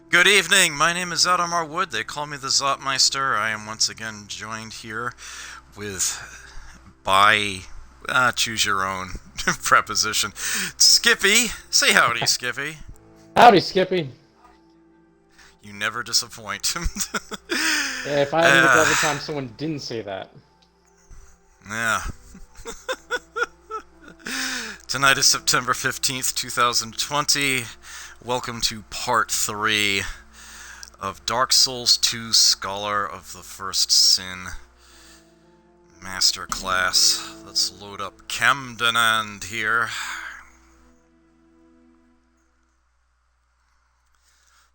Good evening, my name is Adamar Wood. They call me the Zotmeister. I am once again joined here with, by, choose your own preposition, Skippy. Say howdy, Skippy. Howdy, Skippy. You never disappoint. Yeah, if I had to look every time someone didn't say that. Yeah. Tonight is September 15th, 2020. Welcome to part 3 of Dark Souls 2 Scholar of the First Sin Masterclass. Let's load up Camdenand here.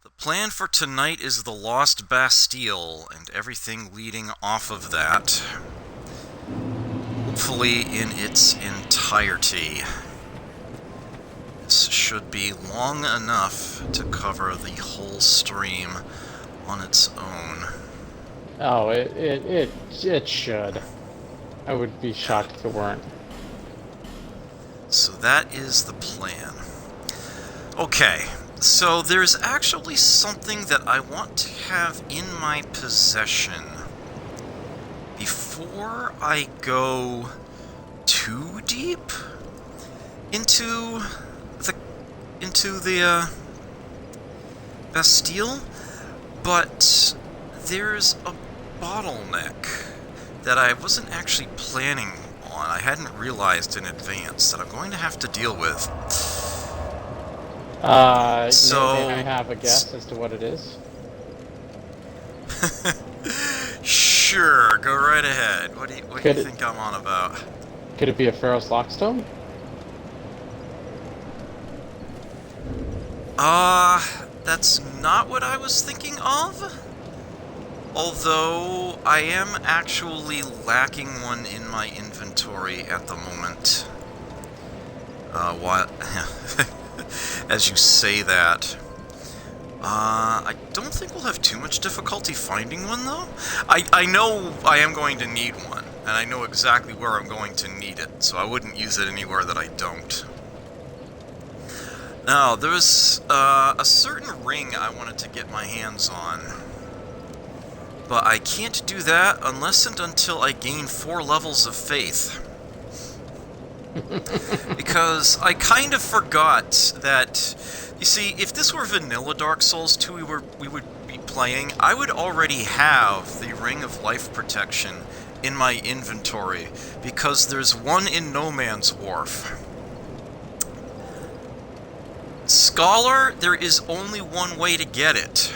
The plan for tonight is the Lost Bastille and everything leading off of that. Hopefully in its entirety. This should be long enough to cover the whole stream on its own. Oh, it should. I would be shocked if it weren't. So that is the plan. Okay, so there's actually something that I want to have in my possession before I go too deep into the Bastille, but there's a bottleneck that I wasn't actually planning on. I hadn't realized in advance that I'm going to have to deal with. May I have a guess as to what it is? Sure, go right ahead. What do you think I'm on about? Could it be a Pharaoh's Lockstone? That's not what I was thinking of. Although, I am actually lacking one in my inventory at the moment. As you say that. I don't think we'll have too much difficulty finding one, though. I know I am going to need one, and I know exactly where I'm going to need it, so I wouldn't use it anywhere that I don't. Now, there's a certain ring I wanted to get my hands on, but I can't do that unless and until I gain 4 levels of faith. Because I kind of forgot that, you see, if this were vanilla Dark Souls 2 we would be playing, I would already have the Ring of Life Protection in my inventory, because there's one in No Man's Wharf. Scholar, there is only one way to get it,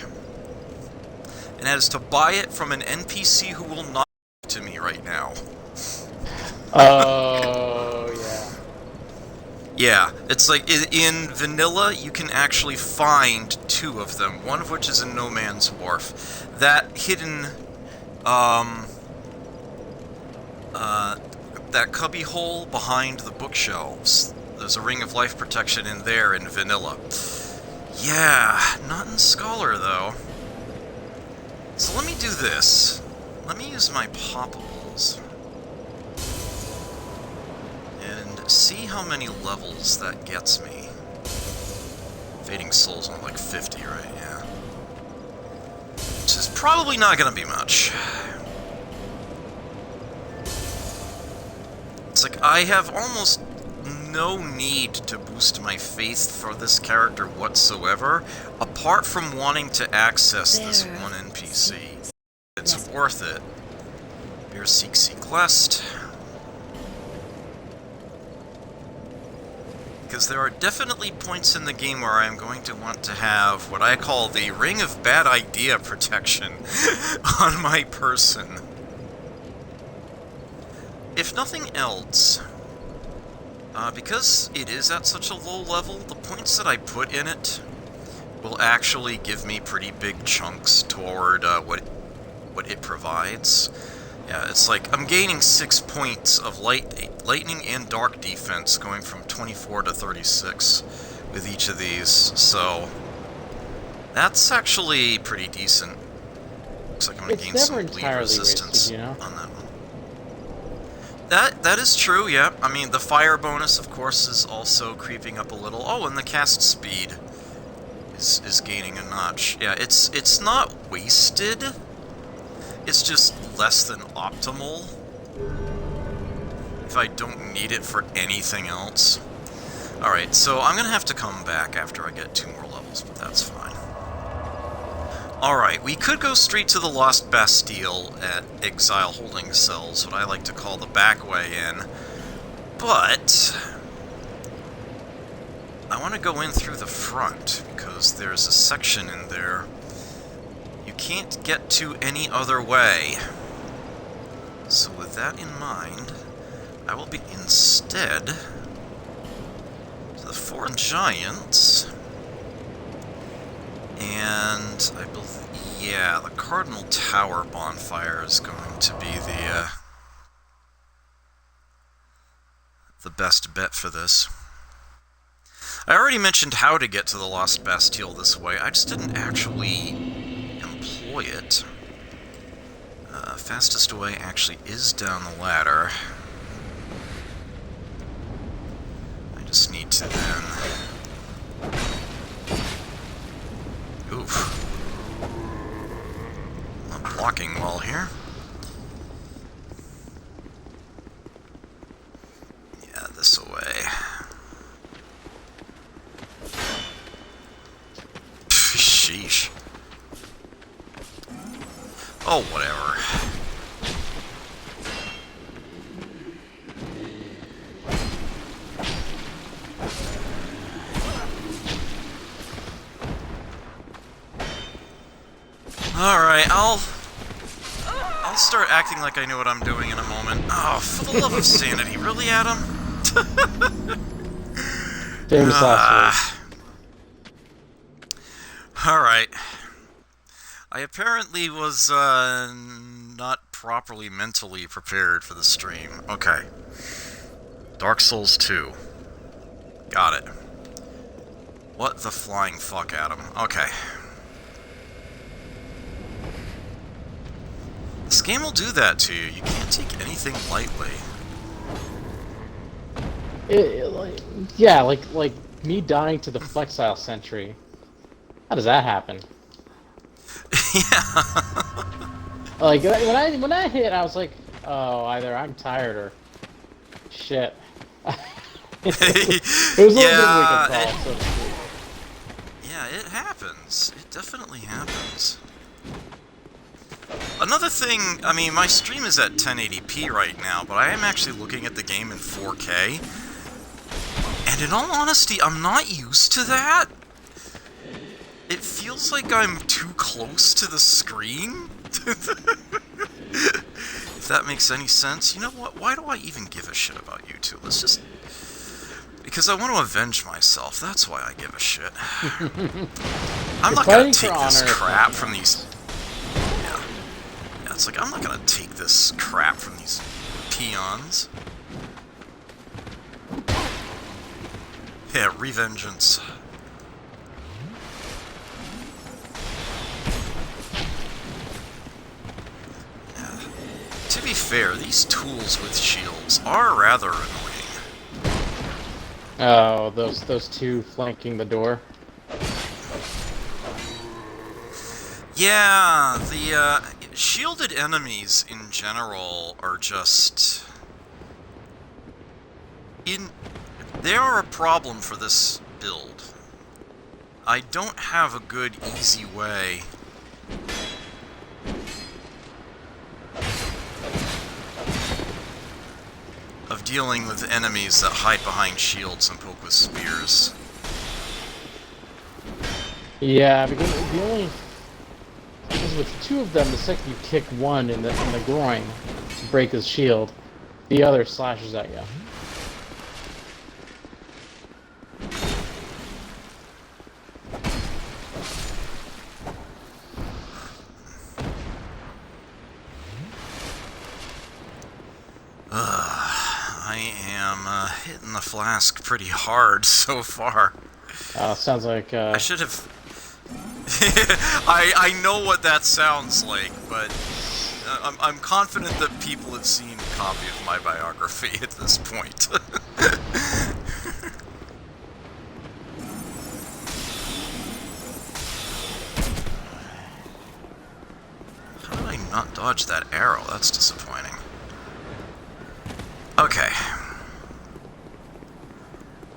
and that is to buy it from an NPC who will not talk to me right now. Oh, yeah. Yeah, it's like, in vanilla, you can actually find 2 of them, one of which is in No Man's Wharf. That hidden, that cubby hole behind the bookshelves, there's a Ring of Life Protection in there in vanilla. Yeah, not in Scholar, though. So let me do this. Let me use my poppables and see how many levels that gets me. Fading Soul's on like 50, right? Yeah. Which is probably not gonna be much. It's like I have almost no need to boost my faith for this character whatsoever, apart from wanting to access this one NPC. It's worth it. Beer Seek Lest. Because there are definitely points in the game where I'm going to want to have what I call the Ring of Bad Idea Protection on my person. If nothing else, because it is at such a low level, the points that I put in it will actually give me pretty big chunks toward what it provides. Yeah, it's like I'm gaining 6 points of lightning and dark defense, going from 24 to 36 with each of these, so that's actually pretty decent. Looks like I'm going to gain some bleed resistance on that one. That is true, yeah. I mean, the fire bonus, of course, is also creeping up a little. Oh, and the cast speed is gaining a notch. Yeah, it's not wasted. It's just less than optimal. If I don't need it for anything else. Alright, so I'm gonna have to come back after I get 2 more levels, but that's fine. Alright, we could go straight to the Lost Bastille at Exile Holding Cells, what I like to call the back way in. But I want to go in through the front, because there's a section in there you can't get to any other way. So with that in mind, I will be instead to the 4 Giants, and I believe, yeah, the Cardinal Tower bonfire is going to be the best bet for this. I already mentioned how to get to the Lost Bastille this way, I just didn't actually employ it. Fastest way actually is down the ladder. I just need to then... Oof. Not blocking well here. Yeah, this way. Sheesh. Oh, whatever. Alright, I'll start acting like I know what I'm doing in a moment. Oh, for the love of sanity, really, Adam? James last Alright. I apparently was not properly mentally prepared for the stream. Okay. Dark Souls 2. Got it. What the flying fuck, Adam? Okay. This game will do that to you. You can't take anything lightly. Yeah, like me dying to the Flexile Sentry. How does that happen? Yeah. Like when I hit, I was like, oh, either I'm tired or shit. It was a little bit of a wake-up call, so to speak. Yeah, it happens. It definitely happens. Another thing, I mean, my stream is at 1080p right now, but I am actually looking at the game in 4K. And in all honesty, I'm not used to that. It feels like I'm too close to the screen. If that makes any sense. You know what? Why do I even give a shit about you two? Let's just... Because I want to avenge myself. That's why I give a shit. I'm not gonna take this crap from these... Yeah. Yeah, it's like, I'm not gonna take this crap from these peons. Yeah, revengeance. To be fair, these tools with shields are rather annoying. Oh, those two flanking the door. Yeah, the shielded enemies in general are just... They are a problem for this build. I don't have a good, easy way of dealing with enemies that hide behind shields and poke with spears. Yeah, because with two of them, the second you kick one in the groin to break his shield, the other slashes at you. I am hitting the flask pretty hard so far. Sounds like I should have... I know what that sounds like, but I'm confident that people have seen a copy of my biography at this point. not dodge that arrow. That's disappointing. Okay.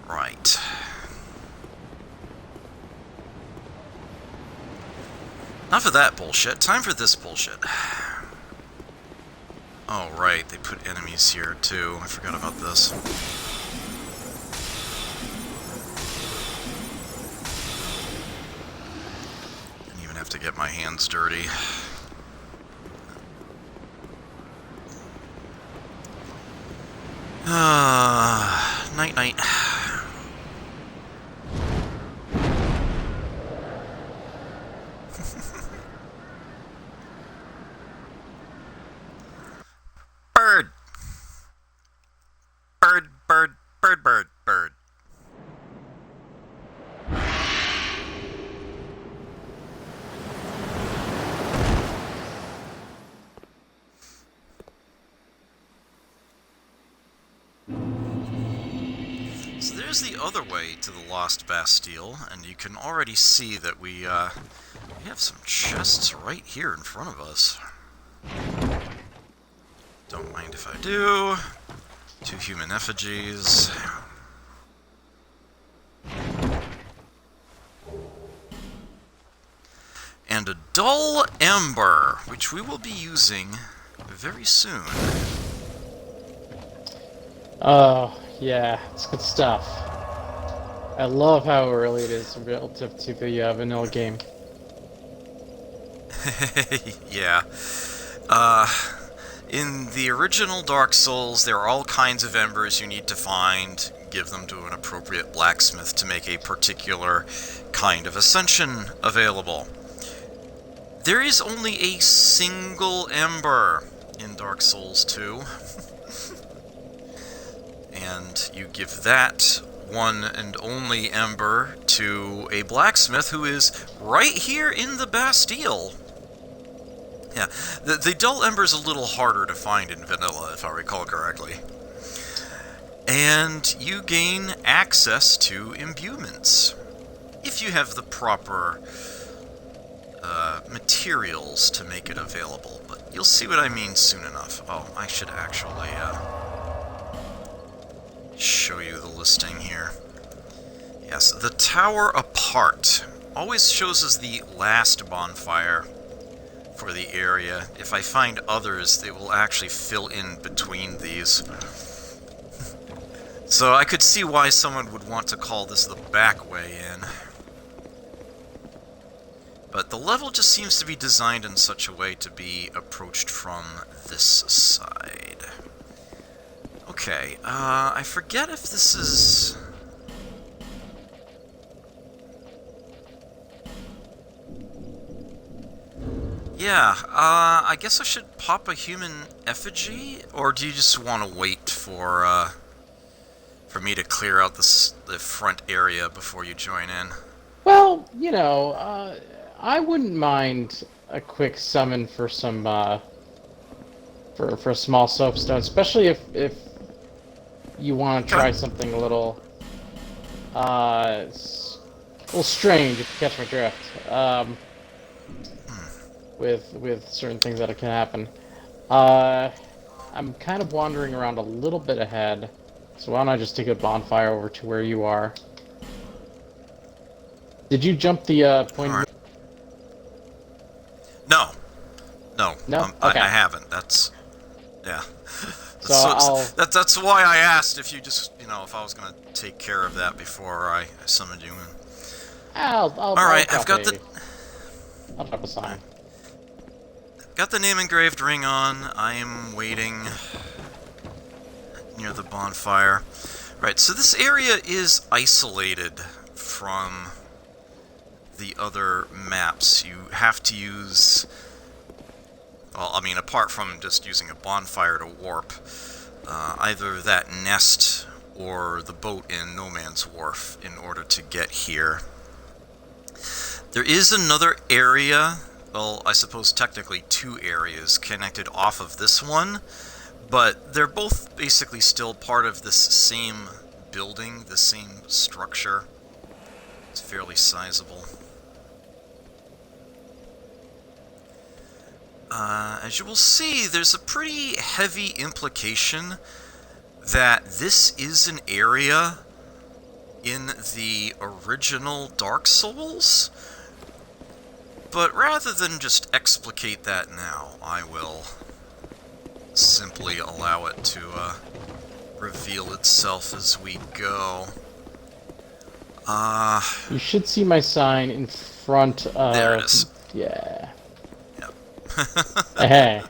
Right. Enough of that bullshit. Time for this bullshit. Oh, right. They put enemies here, too. I forgot about this. Didn't even have to get my hands dirty. Night-night. Bird! Bird, bird, bird, bird, bird. So there's the other way to the Lost Bastille, and you can already see that we have some chests right here in front of us. Don't mind if I do. 2 human effigies. And a dull ember, which we will be using very soon. Oh, yeah, it's good stuff. I love how early it is relative to the vanilla game. Yeah. In the original Dark Souls, there are all kinds of embers you need to find, give them to an appropriate blacksmith to make a particular kind of ascension available. There is only a single ember in Dark Souls 2. And you give that one and only ember to a blacksmith who is right here in the Bastille. Yeah, the dull ember is a little harder to find in vanilla, if I recall correctly. And you gain access to imbuements, if you have the proper materials to make it available. But you'll see what I mean soon enough. Oh, I should actually show you the listing here. Yes, the Tower Apart always shows us the last bonfire for the area. If I find others, they will actually fill in between these. So I could see why someone would want to call this the back way in. But the level just seems to be designed in such a way to be approached from this side. Okay, I forget if this is... Yeah, I guess I should pop a human effigy, or do you just want to wait for me to clear out the front area before you join in? Well, you know, I wouldn't mind a quick summon for some, for a small soapstone, especially if you want to try something a little strange, if you catch my drift. With certain things that can happen. I'm kind of wandering around a little bit ahead, so why don't I just take a bonfire over to where you are? Did you jump the point? Right. No. No? Okay. I haven't. That's... Yeah. So that's why I asked if you just, if I was going to take care of that before I summoned you in. Alright, I've got the... I'll drop a sign. Got the name engraved ring on. I am waiting near the bonfire. Right, so this area is isolated from the other maps. You have to use... Well, I mean, apart from just using a bonfire to warp, either that nest or the boat in No Man's Wharf in order to get here. There is another area, well, I suppose technically 2 areas connected off of this one, but they're both basically still part of this same building, the same structure. It's fairly sizable. as you will see, there's a pretty heavy implication that this is an area in the original Dark Souls. But rather than just explicate that now, I will simply allow it to reveal itself as we go. You should see my sign in front of... There it is. Yeah. Yep. Hey.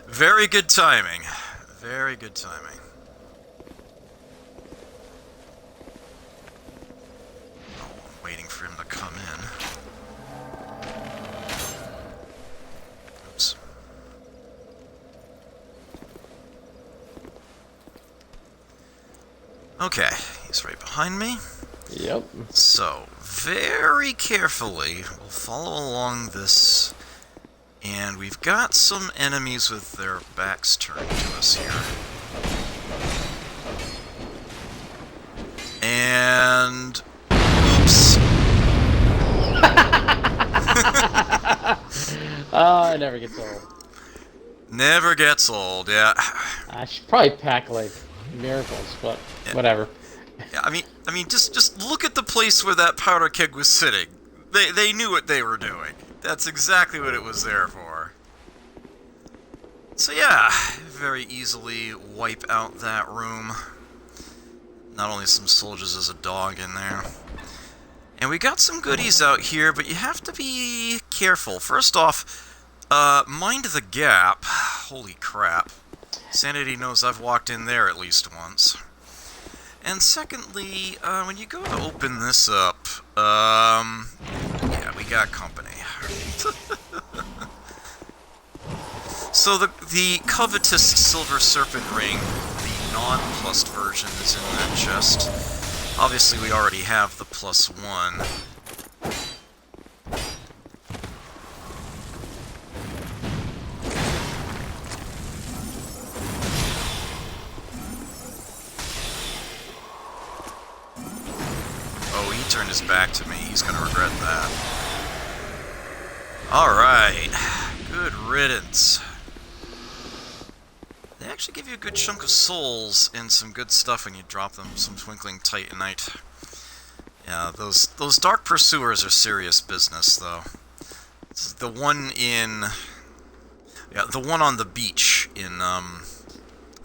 Very good timing. Very good timing. Oh, I'm waiting for him to come in. Oops. Okay, he's right behind me. Yep. So, very carefully, we'll follow along this, and we've got some enemies with their backs turned to us here. And... oops! Oh, it never gets old. Never gets old, yeah. I should probably pack, like, miracles, but Yeah. whatever. Yeah, I mean, just look at the place where that powder keg was sitting. They knew what they were doing. That's exactly what it was there for. So yeah, very easily wipe out that room. Not only some soldiers, there's a dog in there. And we got some goodies out here, but you have to be careful. First off, mind the gap. Holy crap. Sanity knows I've walked in there at least once. And secondly, when you go to open this up, yeah, we got company. So the covetous Silver Serpent Ring, the non-plussed version, is in that chest. Obviously, we already have the +1. Oh, he turned his back to me. He's gonna regret that. Alright. Good riddance. They actually give you a good chunk of souls and some good stuff when you drop them, some twinkling titanite. Yeah, those dark pursuers are serious business, though. The one in... yeah, the one on the beach in,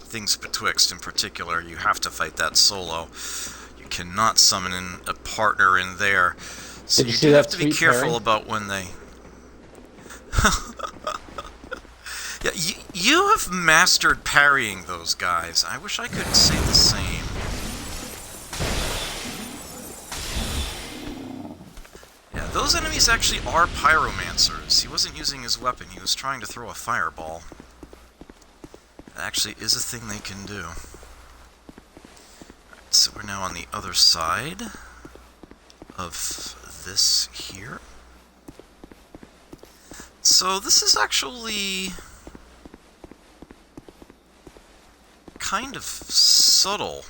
Things Betwixt in particular, you have to fight that solo. You cannot summon in a partner in there. So Did you you see do that have to be sweet careful parry? about when they... Yeah, you have mastered parrying those guys. I wish I could say the same. Yeah, those enemies actually are pyromancers. He wasn't using his weapon, he was trying to throw a fireball. That actually is a thing they can do. Alright, so we're now on the other side of this here. So this is actually kind of subtle,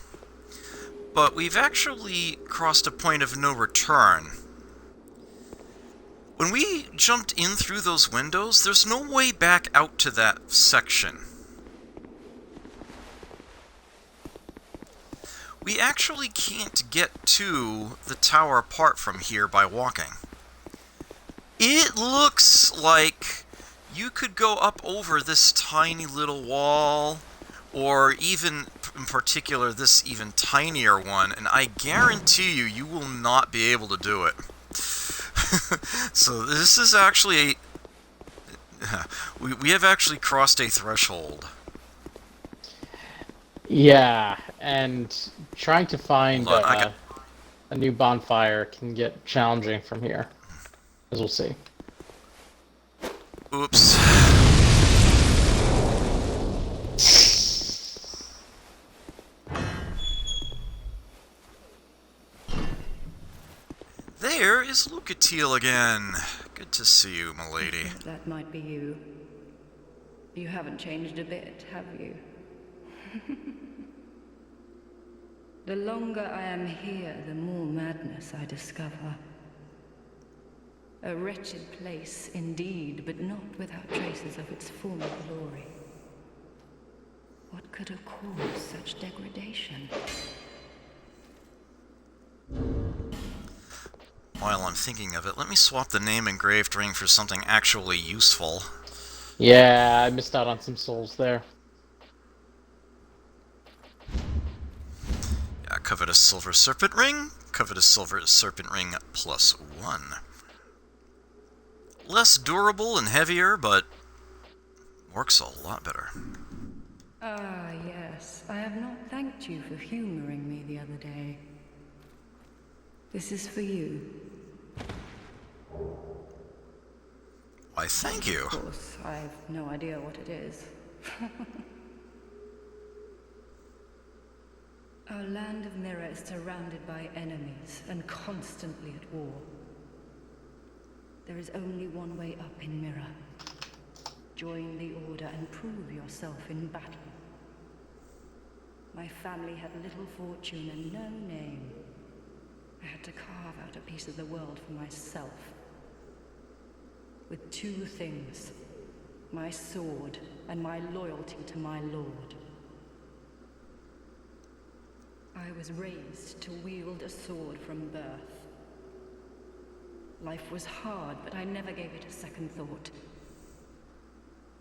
but we've actually crossed a point of no return. When we jumped in through those windows, there's no way back out to that section. We actually can't get to the tower apart from here by walking. It looks like you could go up over this tiny little wall, or even, in particular, this even tinier one, and I guarantee you, you will not be able to do it. So this is actually we have actually crossed a threshold. Yeah, and trying to find Hold on, a new bonfire can get challenging from here, as we'll see. Oops. There is Lucatiel again. Good to see you, milady. That might be you. You haven't changed a bit, have you? The longer I am here, the more madness I discover. A wretched place indeed, but not without traces of its former glory. What could have caused such degradation? While I'm thinking of it, let me swap the name engraved ring for something actually useful. Yeah, I missed out on some souls there. Yeah, covetous silver serpent ring. Covetous silver serpent ring +1. Less durable and heavier, but works a lot better. Ah, yes. I have not thanked you for humoring me the other day. This is for you. Why, thank you. Of course, I've no idea what it is. Our land of Mirror is surrounded by enemies and constantly at war. There is only one way up in Mirror. Join the Order and prove yourself in battle. My family had little fortune and no name. I had to carve out a piece of the world for myself. With two things, my sword and my loyalty to my lord. I was raised to wield a sword from birth. Life was hard, but I never gave it a second thought.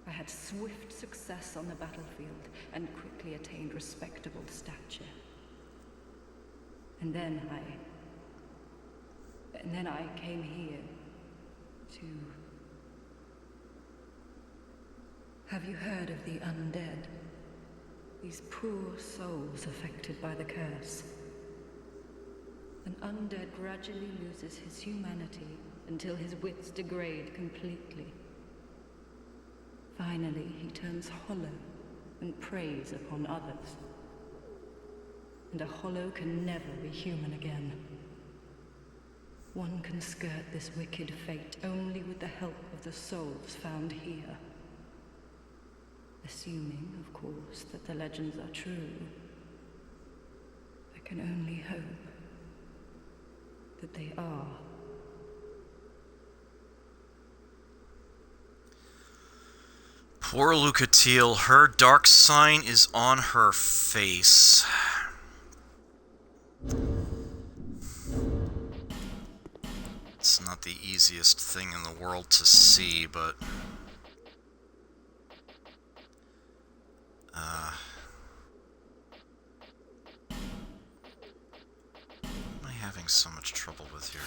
I had swift success on the battlefield and quickly attained respectable stature. And then I came here to... Have you heard of the undead? These poor souls affected by the curse. An undead gradually loses his humanity until his wits degrade completely. Finally, he turns hollow and preys upon others. And a hollow can never be human again. One can skirt this wicked fate only with the help of the souls found here. Assuming, of course, that the legends are true, I can only hope that they are. Poor Lucatiel, her dark sign is on her face. It's not the easiest thing in the world to see, but... what am I having so much trouble with here?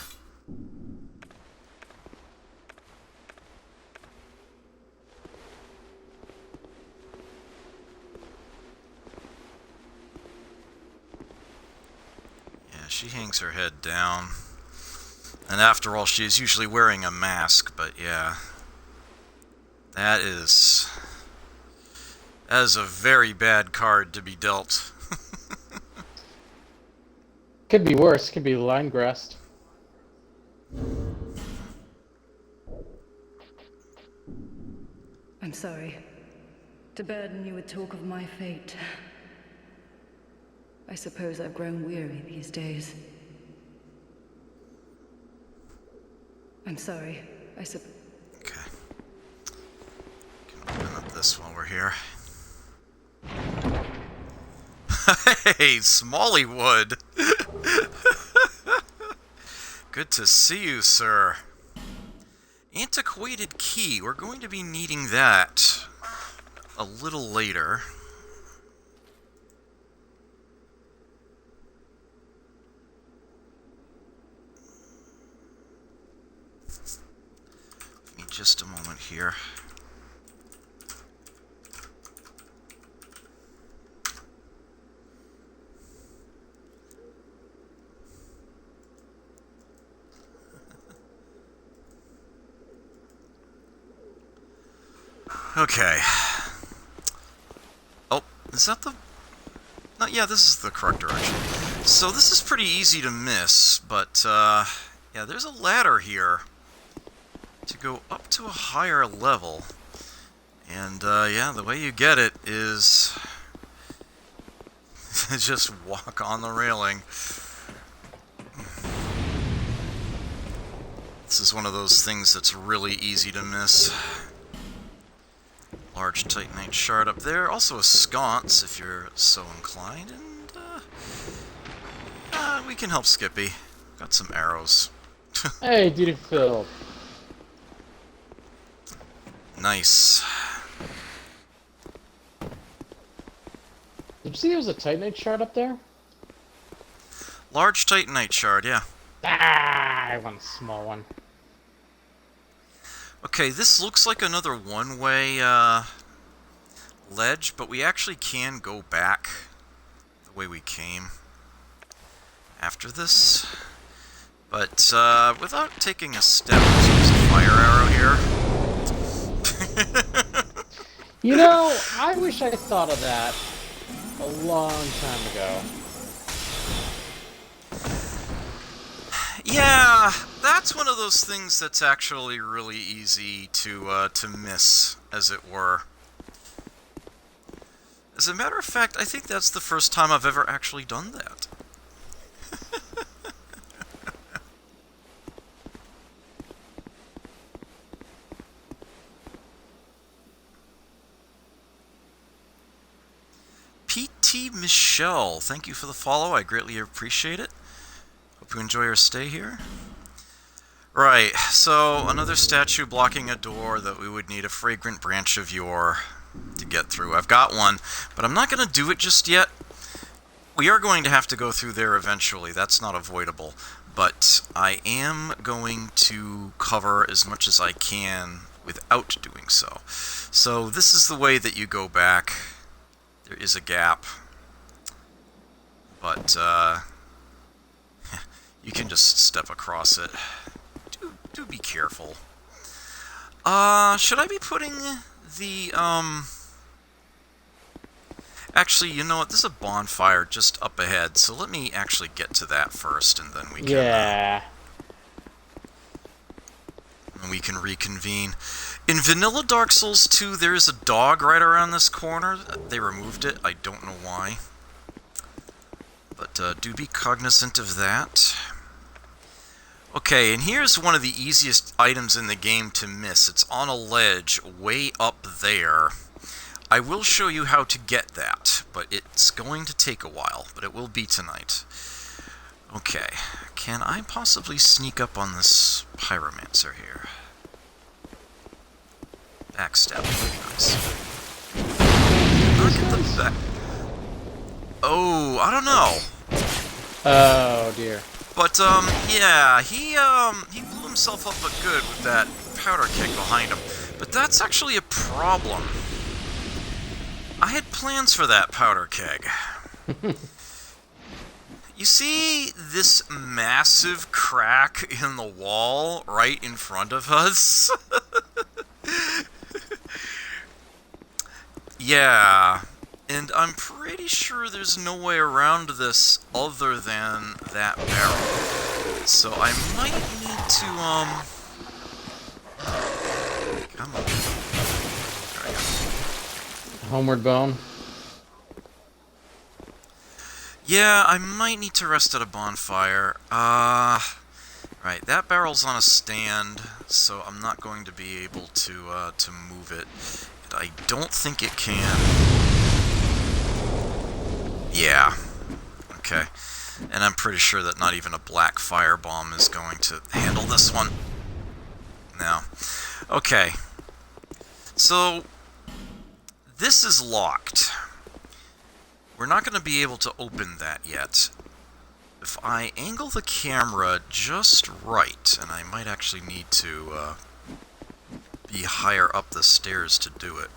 Yeah, she hangs her head down. And after all, she is usually wearing a mask, but yeah. That is a very bad card to be dealt. Could be worse. Could be line grassed. I'm sorry to burden you with talk of my fate. I suppose I've grown weary these days. I'm sorry. Okay. Can open up this while we're here. Hey, Smalleywood! Good to see you, sir. Antiquated key. We're going to be needing that a little later. Give me just a moment here. Okay. Oh, is that the... No, yeah, this is the correct direction. So this is pretty easy to miss, but, yeah, there's a ladder here to go up to a higher level. And, yeah, the way you get it is... just walk on the railing. This is one of those things that's really easy to miss. Large titanite shard up there. Also a sconce, if you're so inclined. And we can help Skippy. Got some arrows. Hey, duty filled. Nice. Did you see there was a titanite shard up there? Large titanite shard, yeah. Ah, I want a small one. Okay, this looks like another one-way ledge, but we actually can go back the way we came after this. But without taking a step, there's a fire arrow here. You know, I wish I thought of that a long time ago. Yeah, that's one of those things that's actually really easy to miss, as it were. As a matter of fact, I think that's the first time I've ever actually done that. PT Michelle, thank you for the follow. I greatly appreciate it. Hope you enjoy your stay here. Right, so another statue blocking a door that we would need a fragrant branch of yore to get through. I've got one, but I'm not going to do it just yet. We are going to have to go through there eventually. That's not avoidable. But I am going to cover as much as I can without doing so. So this is the way that you go back. There is a gap. But you can just step across it. Do be careful. Should I be putting the, Actually, you know what? There's a bonfire just up ahead, so let me actually get to that first, and then we can... Yeah. And we can reconvene. In Vanilla Dark Souls 2, there is a dog right around this corner. They removed it. I don't know why. But do be cognizant of that. Okay, and here's one of the easiest items in the game to miss. It's on a ledge way up there. I will show you how to get that, but it's going to take a while, but it will be tonight. Okay, can I possibly sneak up on this pyromancer here? Backstab would be nice. Look at the back. Oh, I don't know. Oh dear. But yeah, he blew himself up but good with that powder keg behind him. But that's actually a problem. I had plans for that powder keg. You see this massive crack in the wall right in front of us? Yeah, and I'm pretty sure there's no way around this other than that barrel. So I might need to, come on. There we go. Homeward bone. Yeah, I might need to rest at a bonfire. Right, that barrel's on a stand, so I'm not going to be able to move it. And I don't think it can. Yeah. Okay. And I'm pretty sure that not even a black firebomb is going to handle this one. No. Okay. So, this is locked. We're not going to be able to open that yet. If I angle the camera just right, and I might actually need to be higher up the stairs to do it,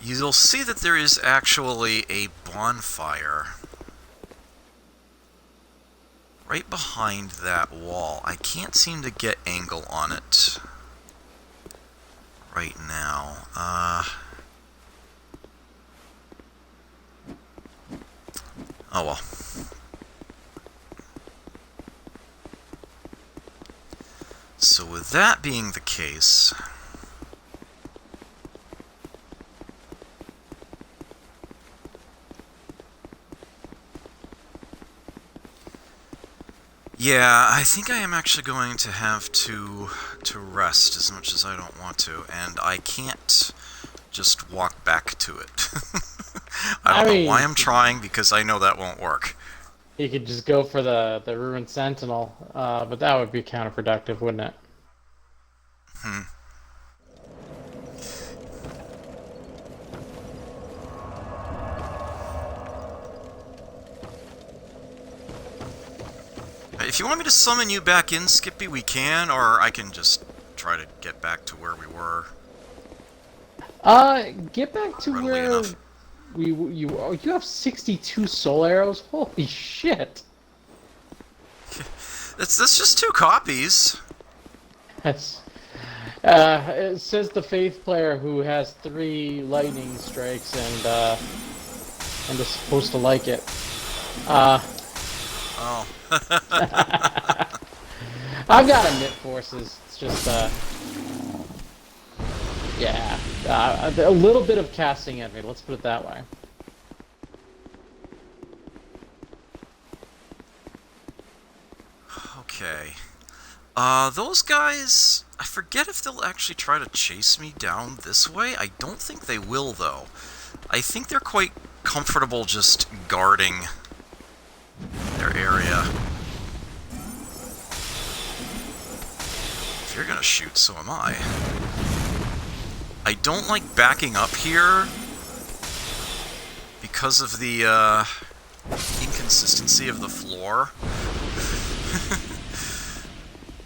you'll see that there is actually a bonfire right behind that wall. I can't seem to get angle on it right now. Oh well. So with that being the case, Yeah, I think I am actually going to have to rest as much as I don't want to, and I can't just walk back to it. I I don't know why mean, I'm trying, because I know that won't work. you could just go for the Ruined Sentinel, but that would be counterproductive, wouldn't it? Hmm. If you want me to summon you back in, Skippy, we can, or I can just try to get back to where we were Get back to readily where enough. you have 62 soul arrows. Holy shit! That's just 2 copies. That's it says the Faith player who has 3 lightning strikes and is supposed to like it. Oh. I've got a knit forces. It's just yeah, a little bit of casting envy. Let's put it that way. Okay. Those guys, I forget if they'll actually try to chase me down this way. I don't think they will, though. I think they're quite comfortable just guarding their area. If you're gonna shoot, so am I. I don't like backing up here because of the, inconsistency of the floor.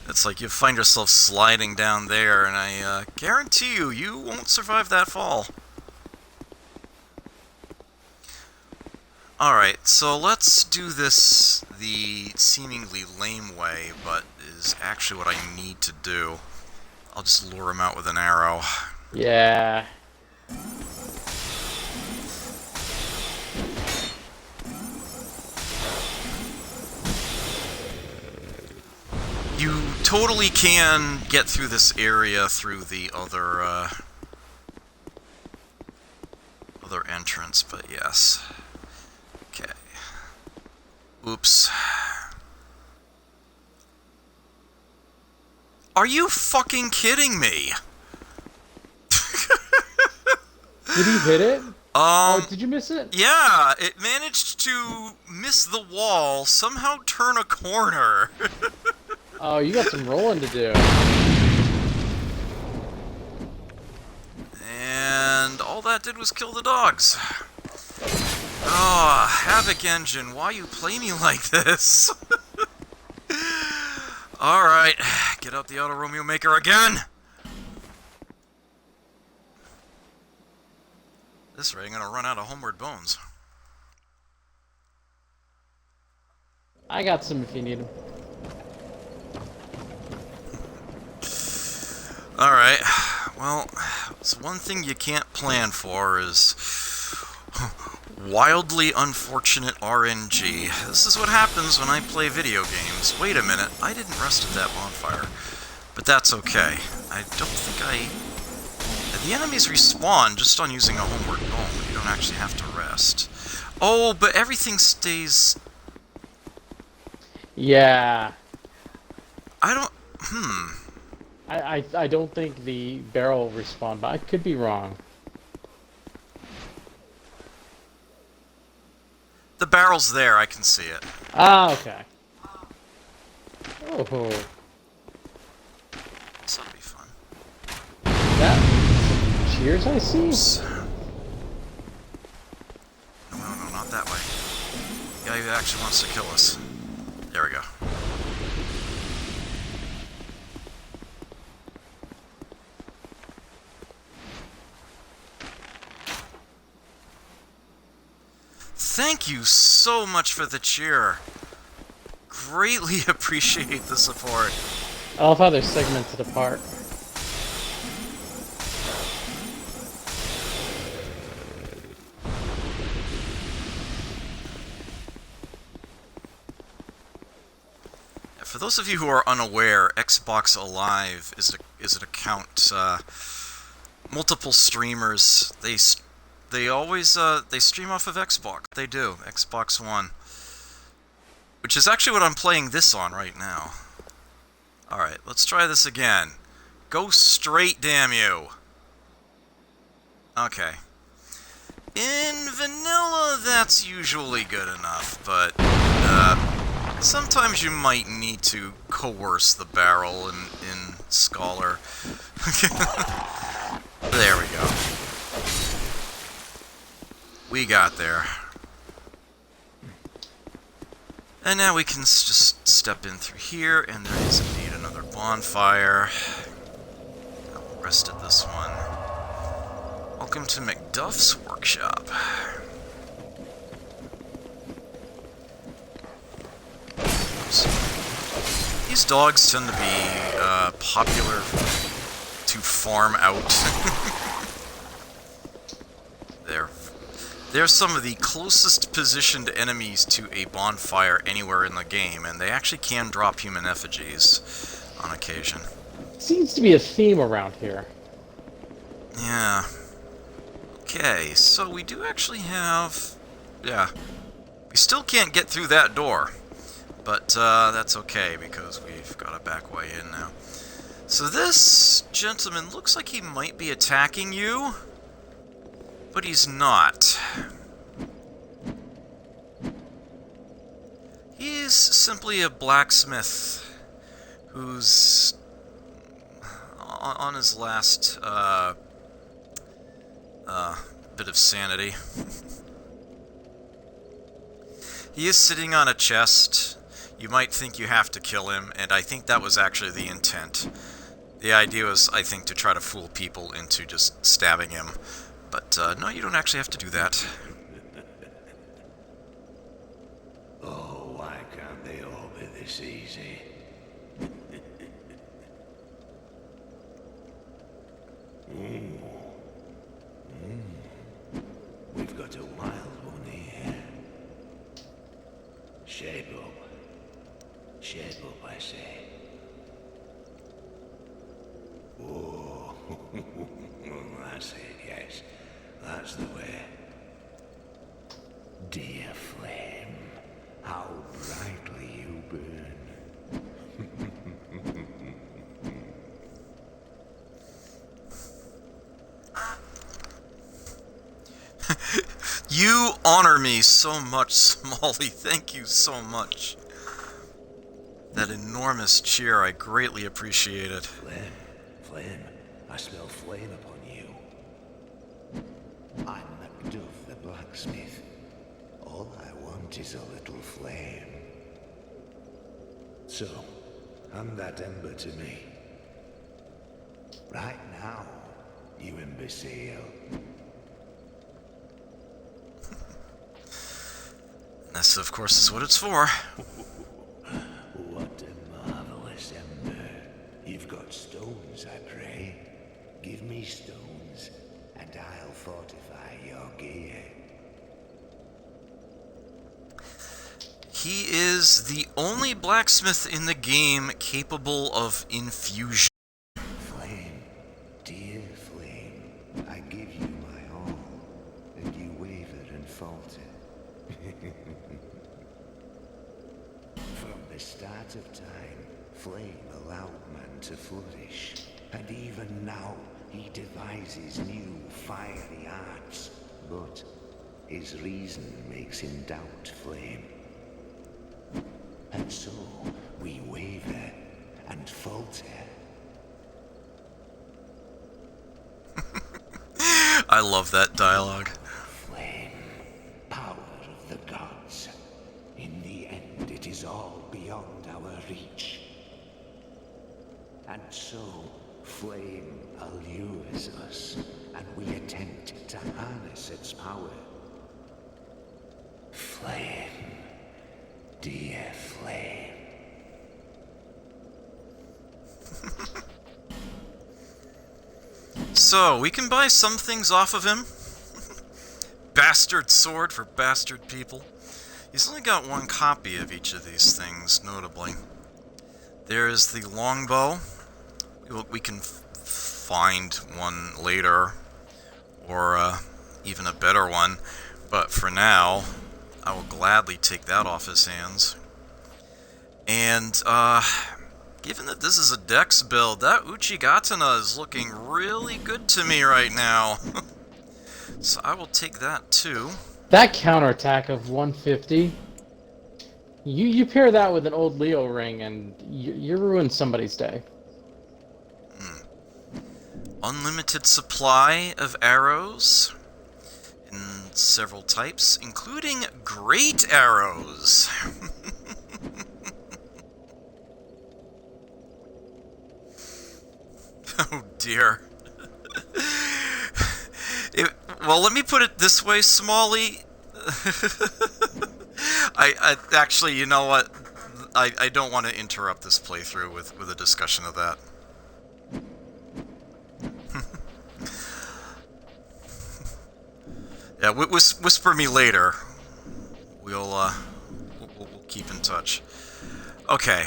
It's like you find yourself sliding down there, and I guarantee you, you won't survive that fall. Alright, so let's do this the seemingly lame way, but is actually what I need to do. I'll just lure him out with an arrow. Yeah. You totally can get through this area through the other entrance, but yes. Okay. Oops. Are you fucking kidding me? Did he hit it? Oh, did you miss it? Yeah, it managed to miss the wall, somehow turn a corner. Oh, you got some rolling to do. And all that did was kill the dogs. Oh, Havoc Engine, why you play me like this? Alright, get out the Auto Romeo Maker again! This rate, I'm gonna run out of Homeward Bones. I got some if you need them. Alright, well, it's one thing you can't plan for is wildly unfortunate RNG. This is what happens when I play video games. Wait a minute, I didn't rest at that bonfire. But that's okay. I don't think the enemies respawn just on using a Homeward Bone. You don't actually have to rest. Oh, but everything stays... Yeah. I don't... I don't think the barrel will respawn, but I could be wrong. The barrel's there, I can see it. Ah, okay. Oh. This ought to be fun. That cheers I see. Oops. No, not that way. The guy who actually wants to kill us. There we go. Thank you so much for the cheer. Greatly appreciate the support. I love how they're segmented apart. For those of you who are unaware, Xbox Live is an account. Multiple streamers. They always they stream off of Xbox. They do Xbox One. Which is actually what I'm playing this on right now. Alright, let's try this again. Go straight, damn you! Okay. In vanilla, that's usually good enough, but sometimes you might need to coerce the barrel in Scholar. There we go. We got there. And now we can just step in through here, and there is indeed another bonfire. I've rested this one. Welcome to Macduff's workshop. Oops. These dogs tend to be popular to farm out. They're some of the closest positioned enemies to a bonfire anywhere in the game, and they actually can drop human effigies on occasion. Seems to be a theme around here. Yeah. Okay, so we do actually have... Yeah. We still can't get through that door. But that's okay, because we've got a back way in now. So this gentleman looks like he might be attacking you, but he's not. He's simply a blacksmith who's on his last bit of sanity. He is sitting on a chest. You might think you have to kill him, and I think that was actually the intent. The idea was, I think, to try to fool people into just stabbing him. But, no, you don't actually have to do that. Oh, why can't they all be this easy? We've got a wild one here. Shape up. Shape up, I say. Oh, that's it, yes. That's the way. Dear flame, how brightly you burn. You honor me so much, Smalley. Thank you so much. That enormous cheer, I greatly appreciate it. Flame, flame, I smell flame upon you. I'm Macduff the blacksmith. All I want is a little flame. So, hand that ember to me. Right now, you imbecile. This, of course, is what it's for. What a marvelous ember. You've got stones, I pray. Give me stones, and I'll fortify your gear. He is the only blacksmith in the game capable of infusion. Flame, dear flame, I give you my all, and you waver and falter. From the start of time, flame allowed man to flourish, and even now he devises new fiery arts, but his reason makes him doubt flame. And so we waver and falter. I love that dialogue. Flame, power of the gods. In the end, it is all beyond our reach. And so, flame allures us, and we attempt to harness its power. Flame, dear flame. So, we can buy some things off of him. Bastard sword for bastard people. He's only got one copy of each of these things, notably. There is the longbow. We can find one later, or even a better one. But for now, I will gladly take that off his hands. And, given that this is a Dex build, that Uchigatana is looking really good to me right now. So I will take that too. That counterattack of 150, you pair that with an old Leo ring and you ruin somebody's day. Unlimited supply of arrows in several types, including great arrows. Oh dear. Well, let me put it this way, Smalley. I actually, you know what? I don't want to interrupt this playthrough with a discussion of that. Yeah, whisper me later. We'll keep in touch. Okay.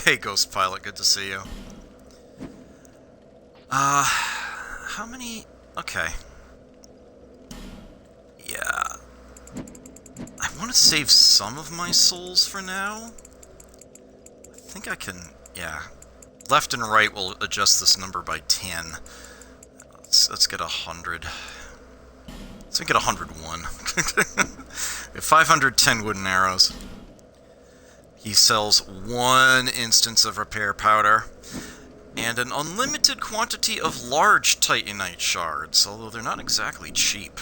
Hey, Ghost Pilot, good to see you. How many? Okay. Yeah. I want to save some of my souls for now. I think I can, yeah. Left and right will adjust this number by 10. Let's get 100. Let's get 101. We have 510 wooden arrows. He sells 1 instance of repair powder. And an unlimited quantity of large Titanite shards, although they're not exactly cheap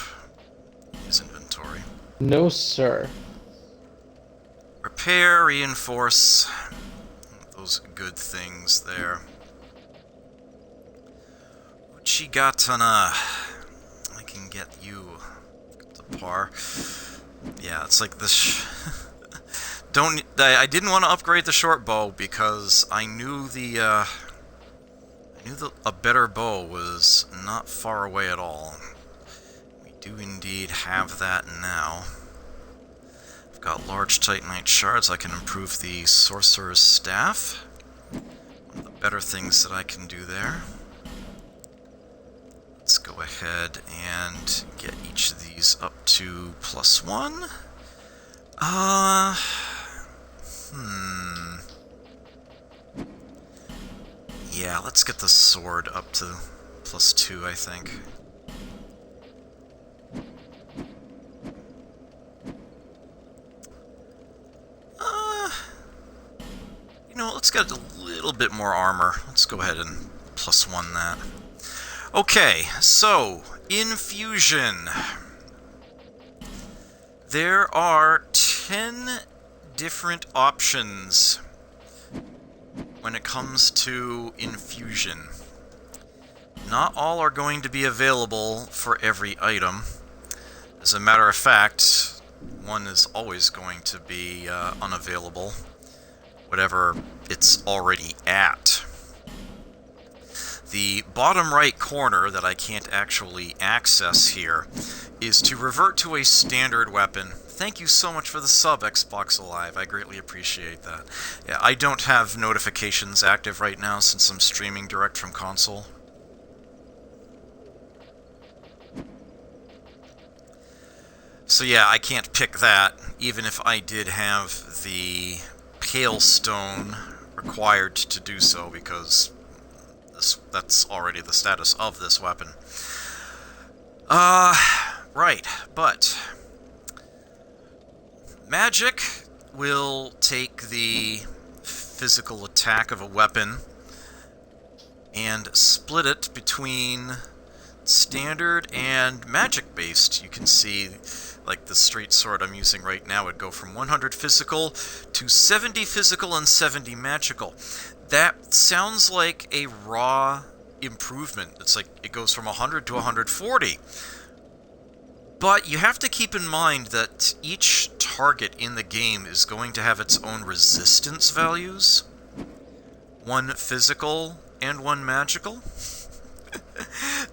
in his inventory. No, sir. Repair, reinforce, those good things there. Uchigatana. I can get you to par. Yeah, it's like this. I didn't want to upgrade the short bow because I knew a better bow was not far away at all. We do indeed have that now. I've got large Titanite shards. I can improve the Sorcerer's Staff. One of the better things that I can do there. Let's go ahead and get each of these up to +1. Yeah, let's get the sword up to +2, I think. You know, let's get a little bit more armor. Let's go ahead and +1 that. Okay, so, infusion. There are 10 different options when it comes to infusion. Not all are going to be available for every item. As a matter of fact, one is always going to be unavailable, whatever it's already at. The bottom right corner that I can't actually access here is to revert to a standard weapon. Thank you so much for the sub, Xbox Alive. I greatly appreciate that. Yeah, I don't have notifications active right now since I'm streaming direct from console. So yeah, I can't pick that, even if I did have the Pale Stone required to do so, because that's already the status of this weapon. Right, but magic will take the physical attack of a weapon and split it between standard and magic-based. You can see, like, the straight sword I'm using right now would go from 100 physical to 70 physical and 70 magical. That sounds like a raw improvement. It's like it goes from 100 to 140. But you have to keep in mind that each target in the game is going to have its own resistance values. One physical and one magical.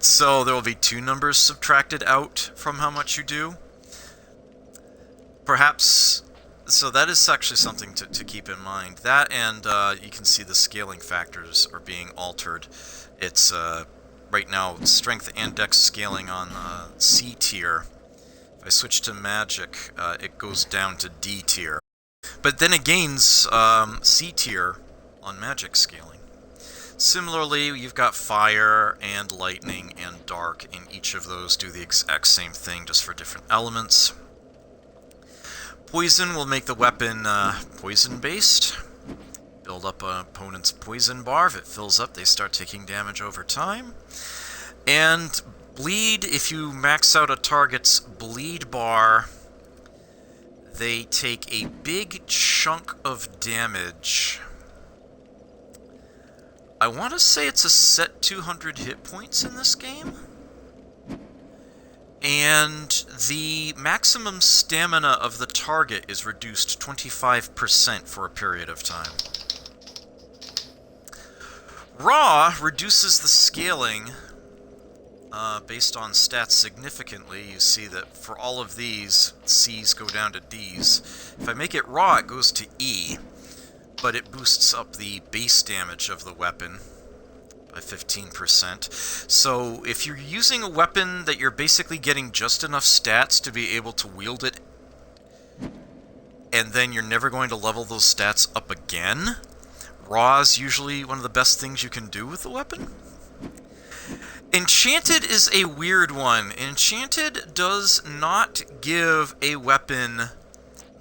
So there will be 2 numbers subtracted out from how much you do. Perhaps, so that is actually something to keep in mind. That, and you can see the scaling factors are being altered. It's right now strength and dex scaling on C tier. If I switch to magic, it goes down to D tier. but then it gains C tier on magic scaling. Similarly, you've got fire and lightning and dark, and each of those do the exact same thing, just for different elements. Poison will make the weapon poison-based. Build up an opponent's poison bar. If it fills up, they start taking damage over time. And bleed, if you max out a target's bleed bar, they take a big chunk of damage. I want to say it's a set 200 hit points in this game. And the maximum stamina of the target is reduced 25% for a period of time. Raw reduces the scaling based on stats significantly. You see that for all of these, C's go down to D's. If I make it raw, it goes to E. But it boosts up the base damage of the weapon by 15%. So if you're using a weapon that you're basically getting just enough stats to be able to wield it, and then you're never going to level those stats up again, raw is usually one of the best things you can do with the weapon. Enchanted is a weird one. Enchanted does not give a weapon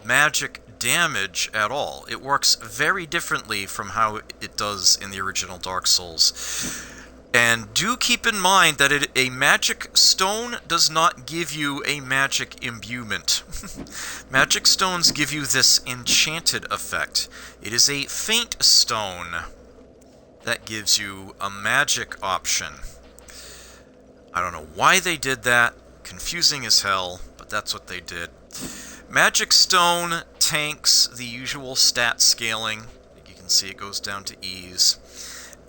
magic damage at all. It works very differently from how it does in the original Dark Souls. And do keep in mind that a magic stone does not give you a magic imbuement. Magic stones give you this enchanted effect. It is a faint stone that gives you a magic option. I don't know why they did that. Confusing as hell, but that's what they did. Magic Stone tanks the usual stat scaling. You can see it goes down to E's.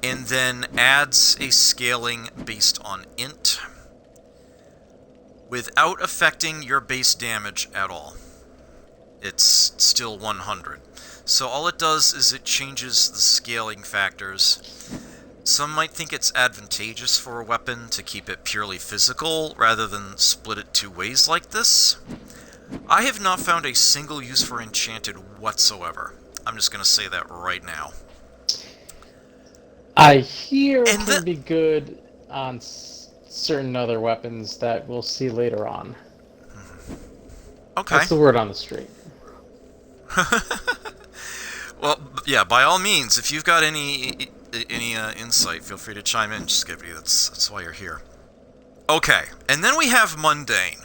And then adds a scaling based on int without affecting your base damage at all. It's still 100. So all it does is it changes the scaling factors. Some might think it's advantageous for a weapon to keep it purely physical rather than split it two ways like this. I have not found a single use for Enchanted whatsoever. I'm just going to say that right now. I hear it can be good on certain other weapons that we'll see later on. Okay. That's the word on the street. Well, yeah, by all means, if you've got any insight, feel free to chime in, Skippy. That's why you're here. Okay, and then we have Mundane.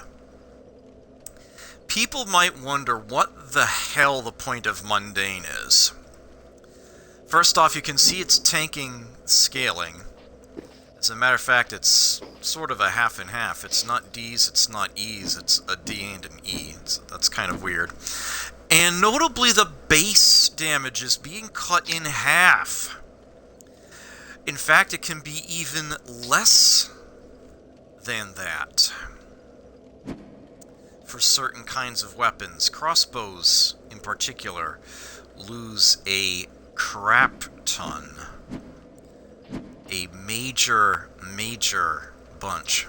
People might wonder what the hell the point of Mundane is. First off, you can see it's tanking scaling. As a matter of fact, it's sort of a half and half. It's not D's, it's not E's, it's a D and an E. That's kind of weird. And notably, the base damage is being cut in half. In fact, it can be even less than that for certain kinds of weapons. Crossbows, in particular, lose a crap ton. A major bunch.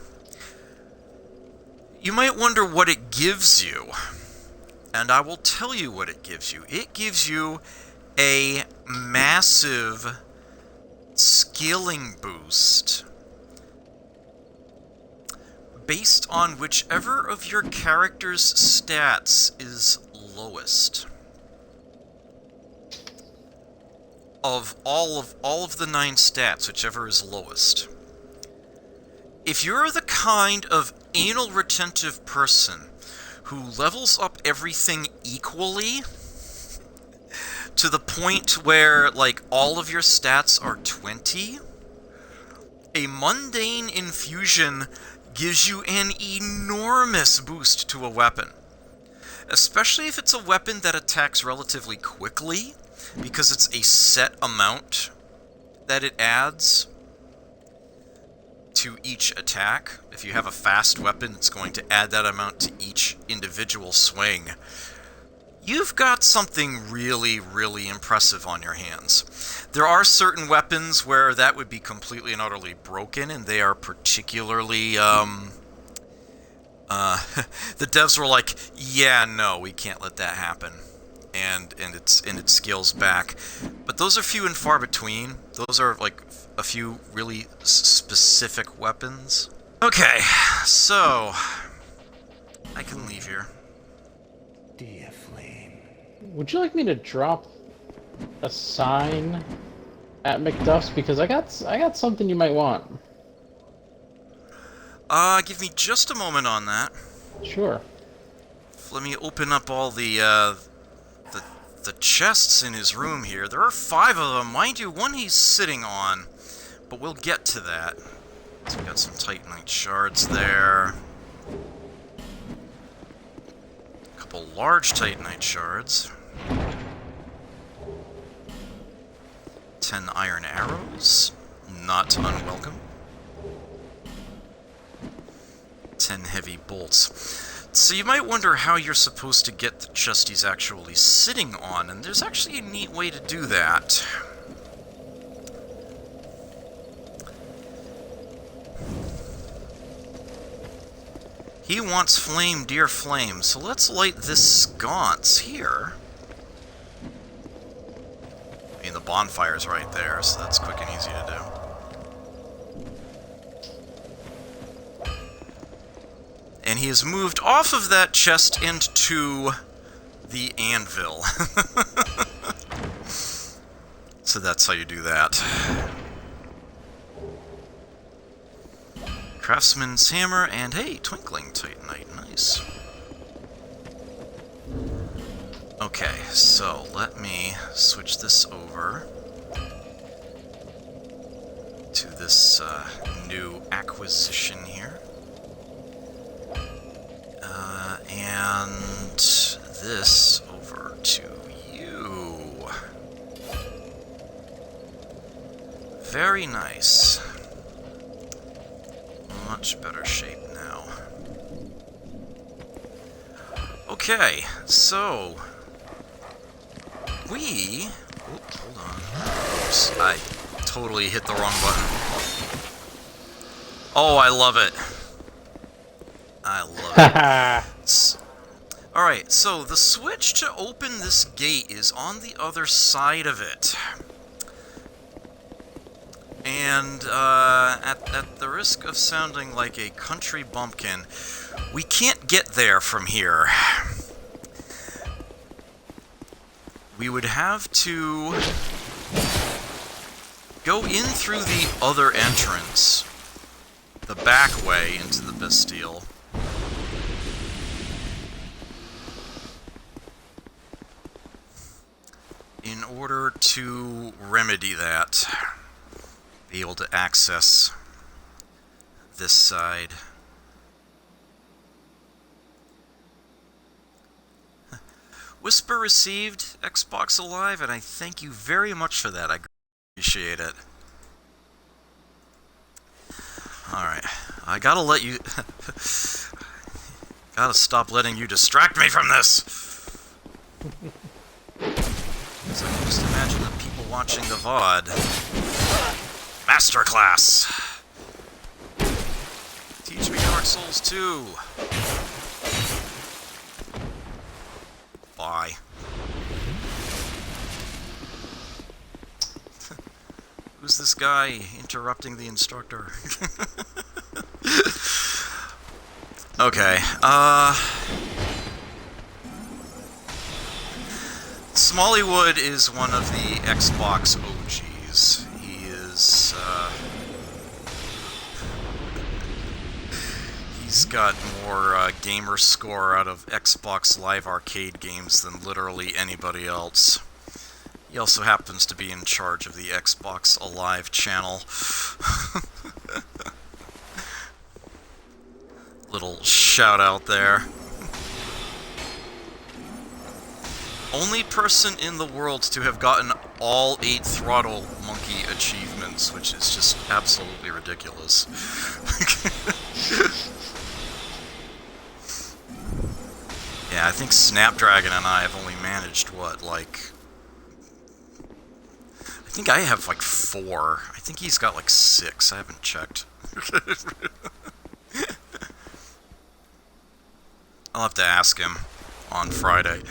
You might wonder what it gives you, and I will tell you what it gives you. It gives you a massive scaling boost based on whichever of your character's stats is lowest. Of all of the 9 stats, whichever is lowest. If you're the kind of anal retentive person who levels up everything equally to the point where, like, all of your stats are 20, a mundane infusion gives you an enormous boost to a weapon. Especially if it's a weapon that attacks relatively quickly, because it's a set amount that it adds to each attack. If you have a fast weapon, it's going to add that amount to each individual swing. You've got something really, really impressive on your hands. There are certain weapons where that would be completely and utterly broken, and they are particularly, the devs were like, yeah, no, we can't let that happen. and it scales back. But those are few and far between. Those are like a few really specific weapons. Okay, so I can leave here. Dear Flame. Would you like me to drop a sign at McDuff's, because I got something you might want. Give me just a moment on that. Sure. Let me open up all the chests in his room here. There are 5 of them, mind you. One he's sitting on, but we'll get to that. So we got some Titanite shards there. A couple large Titanite shards. 10 iron arrows, not unwelcome. 10 heavy bolts. So you might wonder how you're supposed to get the chest he's actually sitting on, and there's actually a neat way to do that. He wants flame, dear flame, so let's light this sconce here. I mean, the bonfire's right there, so that's quick and easy to do. And he has moved off of that chest into the anvil. So that's how you do that. Craftsman's hammer, and hey, twinkling titanite, nice. Okay, so let me switch this over to this new acquisition here. And this over to you. Very nice. Much better shape now. Okay, so we... Oh, hold on. Oops, I totally hit the wrong button. Oh, I love it. I love it. Alright, so the switch to open this gate is on the other side of it. And at the risk of sounding like a country bumpkin, we can't get there from here. We would have to go in through the other entrance, the back way into the Bastille. In order to remedy that, be able to access this side. Whisper received, Xbox Alive, and I thank you very much for that. I appreciate it. Alright, I gotta let you... gotta stop letting you distract me from this! So I can just imagine the people watching the VOD. Masterclass! Teach me Dark Souls 2! Bye. Who's this guy interrupting the instructor? Okay, Smollywood is one of the Xbox OGs. He is, he's got more gamer score out of Xbox Live Arcade games than literally anybody else. He also happens to be in charge of the Xbox Alive channel. Little shout out there. Only person in the world to have gotten all 8 Throttle Monkey achievements, which is just absolutely ridiculous. Yeah, I think Snapdragon and I have only managed, what, like... I think I have, like, 4. I think he's got, like, 6. I haven't checked. I'll have to ask him on Friday.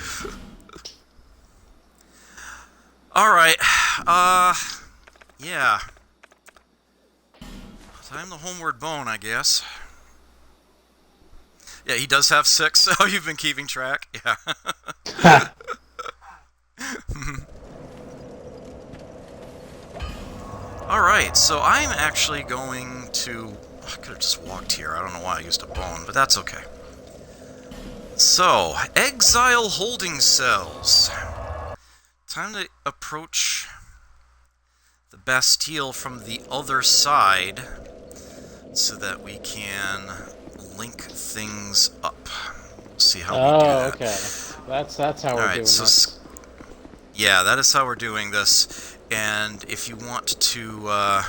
Alright, yeah. Time the homeward bone, I guess. Yeah, he does have 6. Oh, you've been keeping track? Yeah. Alright, so I'm actually going to... I could have just walked here. I don't know why I used a bone, but that's okay. So, exile holding cells. Time to approach the Bastille from the other side so that we can link things up. See how we do that. Okay. That's how we're doing this. Yeah, that is how we're doing this. And if you want to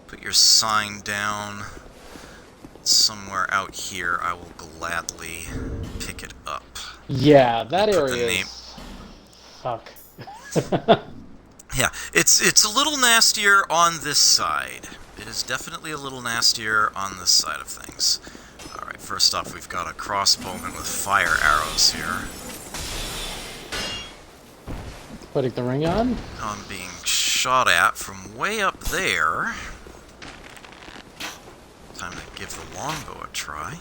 put your sign down somewhere out here, I will gladly pick it up. Yeah, that Put the area name. is... Fuck. Yeah, it's a little nastier on this side. It is definitely a little nastier on this side of things. Alright, first off, we've got a crossbowman with fire arrows here. Putting the ring on? I'm being shot at from way up there. Time to give the longbow a try.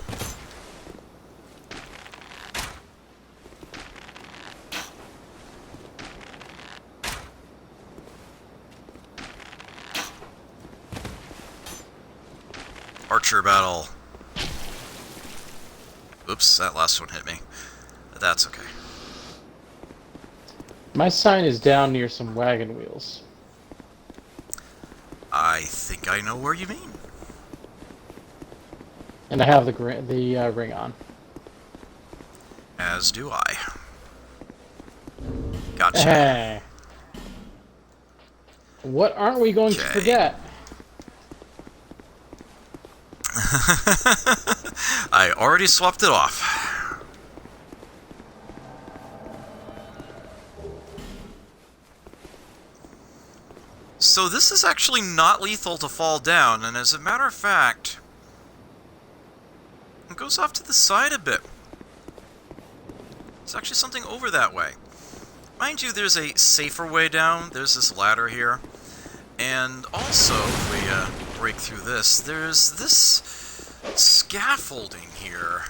Archer battle. Oops, that last one hit me. But that's okay. My sign is down near some wagon wheels. I think I know where you mean. And I have the ring on. As do I. Gotcha. Hey. What aren't we going to Okay. forget? I already swapped it off. So this is actually not lethal to fall down, and as a matter of fact, it goes off to the side a bit. There's actually something over that way. Mind you, there's a safer way down. There's this ladder here. And also, if we break through this, there's this scaffolding here.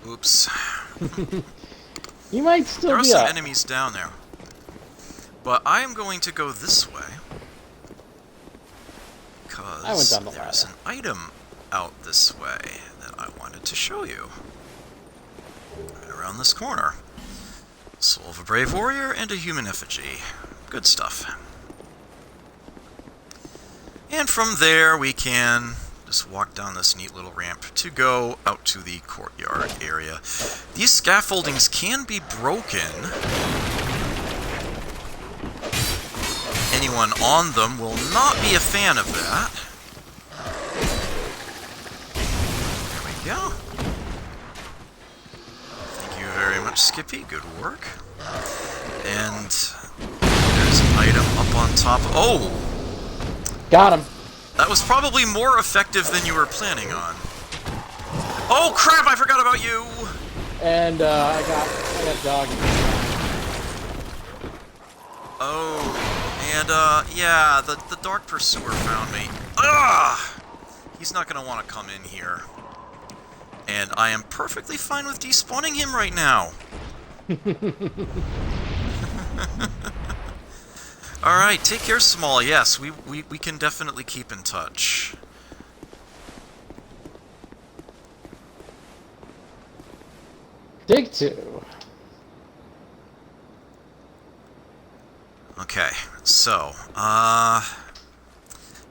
Oops. You might still There are be some up. enemies down there. But I am going to go this way. I went Because down the there's an ladder. item out this way that I wanted to show you. Right around this corner. Soul of a brave warrior and a human effigy. Good stuff. And from there we can just walk down this neat little ramp to go out to the courtyard area. These scaffoldings can be broken. Anyone on them will not be a fan of that. There we go. Thank you very much, Skippy. Good work. And there's an item up on top. Oh! Got him. That was probably more effective than you were planning on. Oh crap, I forgot about you! And I got dog. Oh, and yeah, the Dark Pursuer found me. Ugh! He's not gonna want to come in here. And I am perfectly fine with despawning him right now. Alright, take care, Small. Yes, we can definitely keep in touch. Dig 2. Okay, so, you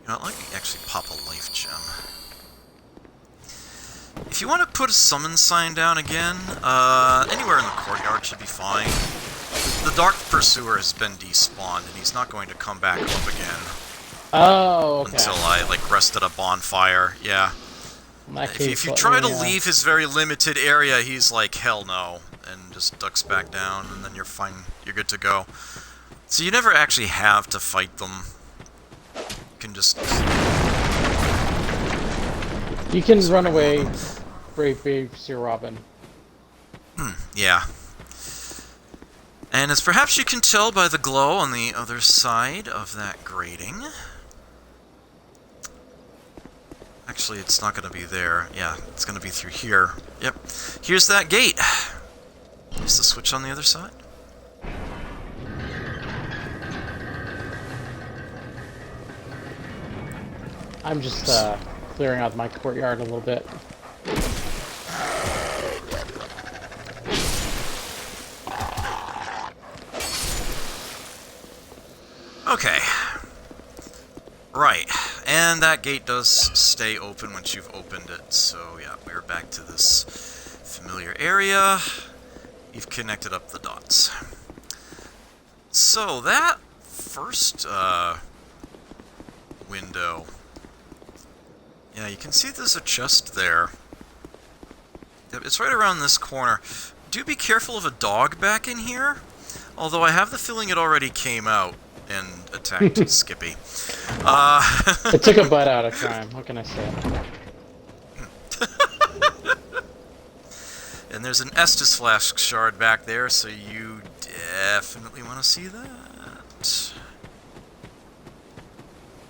know, let me actually pop a life gem. If you want to put a summon sign down again, anywhere in the courtyard should be fine. The Dark Pursuer has been despawned, and he's not going to come back up again. Oh, okay. Until I, like, rest at a bonfire, yeah. In that If case, you let try to me, leave his very limited area, he's like, hell no, and just ducks back down, and then you're fine, you're good to go. So you never actually have to fight them. You can just... You can run away, brave Sir Robin. Yeah. And as perhaps you can tell by the glow on the other side of that grating... Actually, it's not going to be there. Yeah, it's going to be through here. Yep. Here's that gate. Here's the switch on the other side. I'm just clearing out my courtyard a little bit. Okay. Right. And that gate does stay open once you've opened it. So, yeah, we're back to this familiar area. You've connected up the dots. So, that first window... Yeah, you can see there's a chest there. It's right around this corner. Do be careful of a dog back in here. Although I have the feeling it already came out and attacked Skippy. It took a butt out of crime. What can I say? And there's an Estus Flask shard back there, so you definitely want to see that.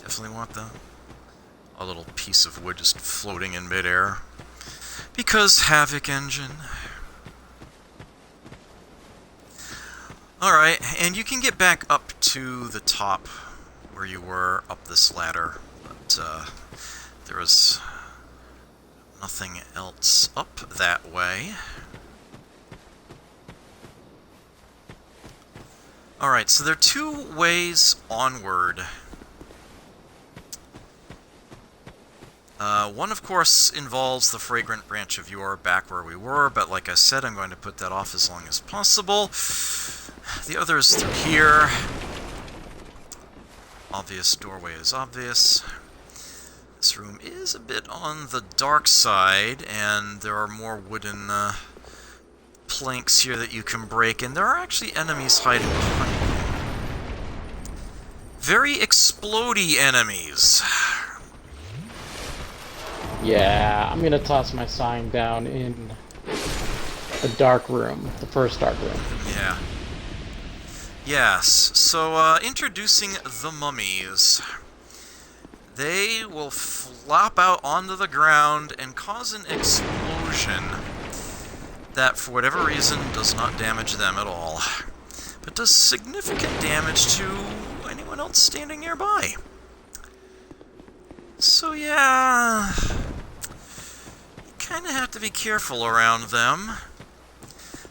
Definitely want that. A little piece of wood just floating in midair. Because Havoc Engine. Alright, and you can get back up to the top where you were up this ladder, but there is nothing else up that way. Alright, so there are two ways onward. One, of course, involves the Fragrant Branch of Yore back where we were, but like I said, I'm going to put that off as long as possible. The other is through here. Obvious doorway is obvious. This room is a bit on the dark side, and there are more wooden planks here that you can break, and there are actually enemies hiding behind them. Very explodey enemies. Yeah, I'm gonna toss my sign down in the dark room, the first dark room. Yeah. Yes, so introducing the mummies. They will flop out onto the ground and cause an explosion that, for whatever reason, does not damage them at all, but does significant damage to anyone else standing nearby. So yeah, you kind of have to be careful around them.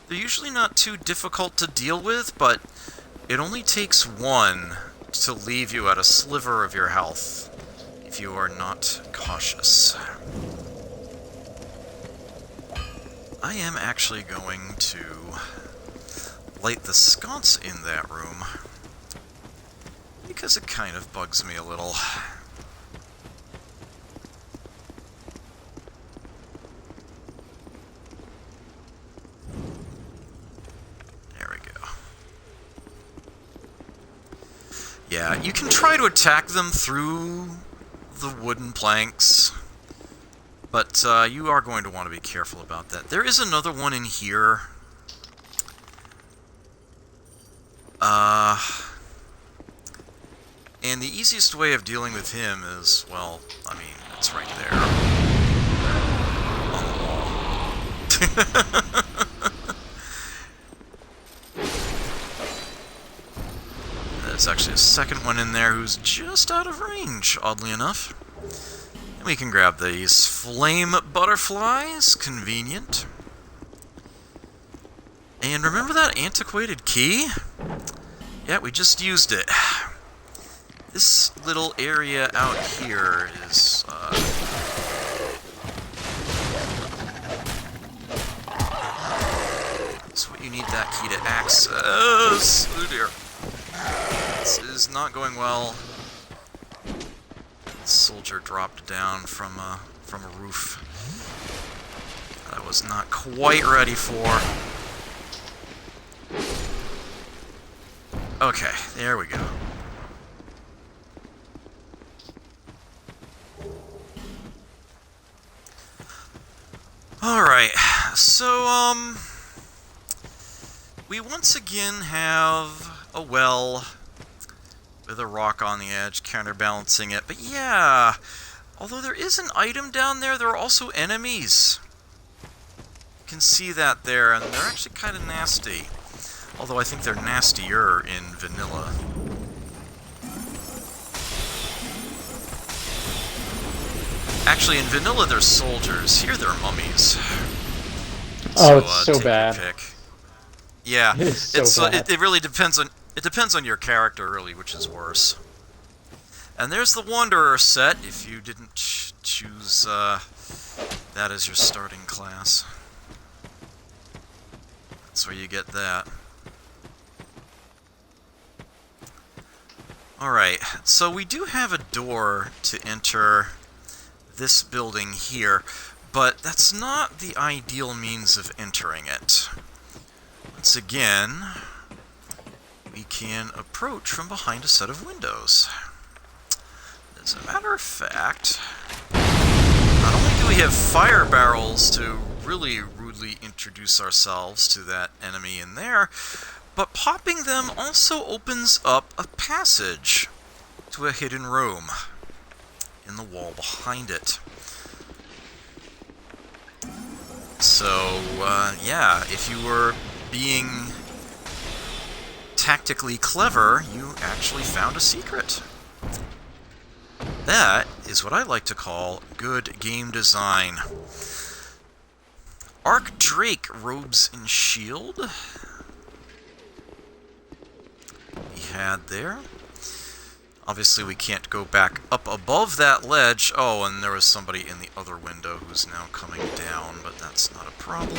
They're usually not too difficult to deal with, but it only takes one to leave you at a sliver of your health if you are not cautious. I am actually going to light the sconce in that room because it kind of bugs me a little. Yeah, you can try to attack them through the wooden planks, but you are going to want to be careful about that. There is another one in here. And the easiest way of dealing with him is, well, I mean, it's right there. On the wall. There's actually a second one in there who's just out of range, oddly enough. And we can grab these flame butterflies, convenient. And remember that antiquated key? Yeah, we just used it. This little area out here is, that's what you need that key to access. Oh dear. This is not going well. The soldier dropped down from a roof that I was not quite ready for. Okay, there we go. Alright, so, we once again have a well with a rock on the edge counterbalancing it. But yeah, although there is an item down there, there are also enemies. You can see that there, and they're actually kind of nasty. Although I think they're nastier in vanilla. Actually, in vanilla they're soldiers. Here they're mummies. Oh, it's so take bad. your pick. Yeah, It is so bad. it really depends on your character, really, which is worse. And there's the Wanderer set, if you didn't choose that as your starting class. That's where you get that. Alright, so we do have a door to enter this building here, but that's not the ideal means of entering it. Once again, we can approach from behind a set of windows. As a matter of fact, not only do we have fire barrels to really rudely introduce ourselves to that enemy in there, but popping them also opens up a passage to a hidden room in the wall behind it. So, yeah, if you were being tactically clever, you actually found a secret. That is what I like to call good game design. Arc Drake robes and shield. We had there. Obviously we can't go back up above that ledge. Oh, and there was somebody in the other window who's now coming down, but that's not a problem.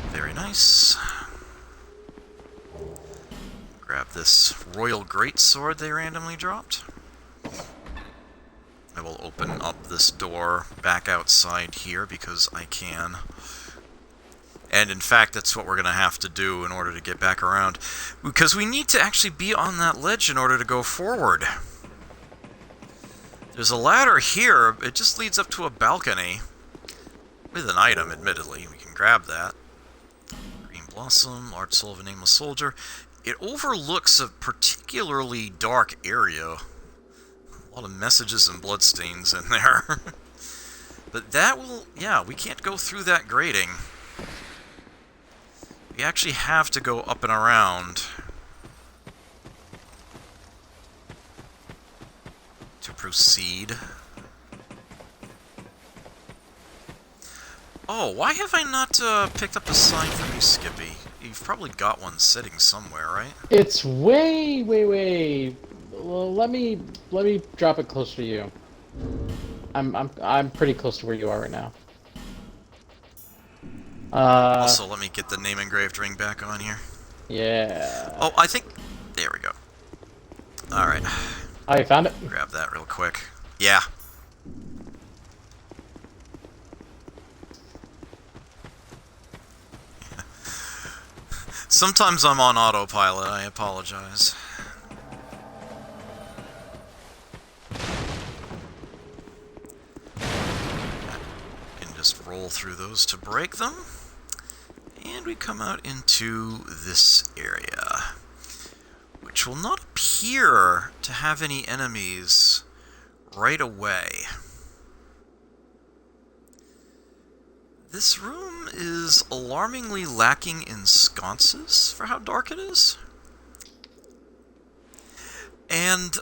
Very nice. Grab this Royal Greatsword they randomly dropped. I will open up this door back outside here because I can. And in fact, that's what we're going to have to do in order to get back around. Because we need to actually be on that ledge in order to go forward. There's a ladder here. It just leads up to a balcony. With an item, admittedly. We can grab that. Green Blossom, Large Soul of a Nameless Soldier. It overlooks a particularly dark area. A lot of messages and bloodstains in there. But that will... yeah, we can't go through that grating. We actually have to go up and around to proceed. Oh, why have I not picked up a sign from you, Skippy? You've probably got one sitting somewhere, right? It's way. Well, let me drop it closer to you. I'm pretty close to where you are right now. Also, let me get the name engraved ring back on here. Yeah. Oh, I think... there we go. Alright. Oh, you found it? Grab that real quick. Yeah. Sometimes I'm on autopilot, I apologize. Can just roll through those to break them. And we come out into this area, which will not appear to have any enemies right away. This room is alarmingly lacking in sconces for how dark it is. And,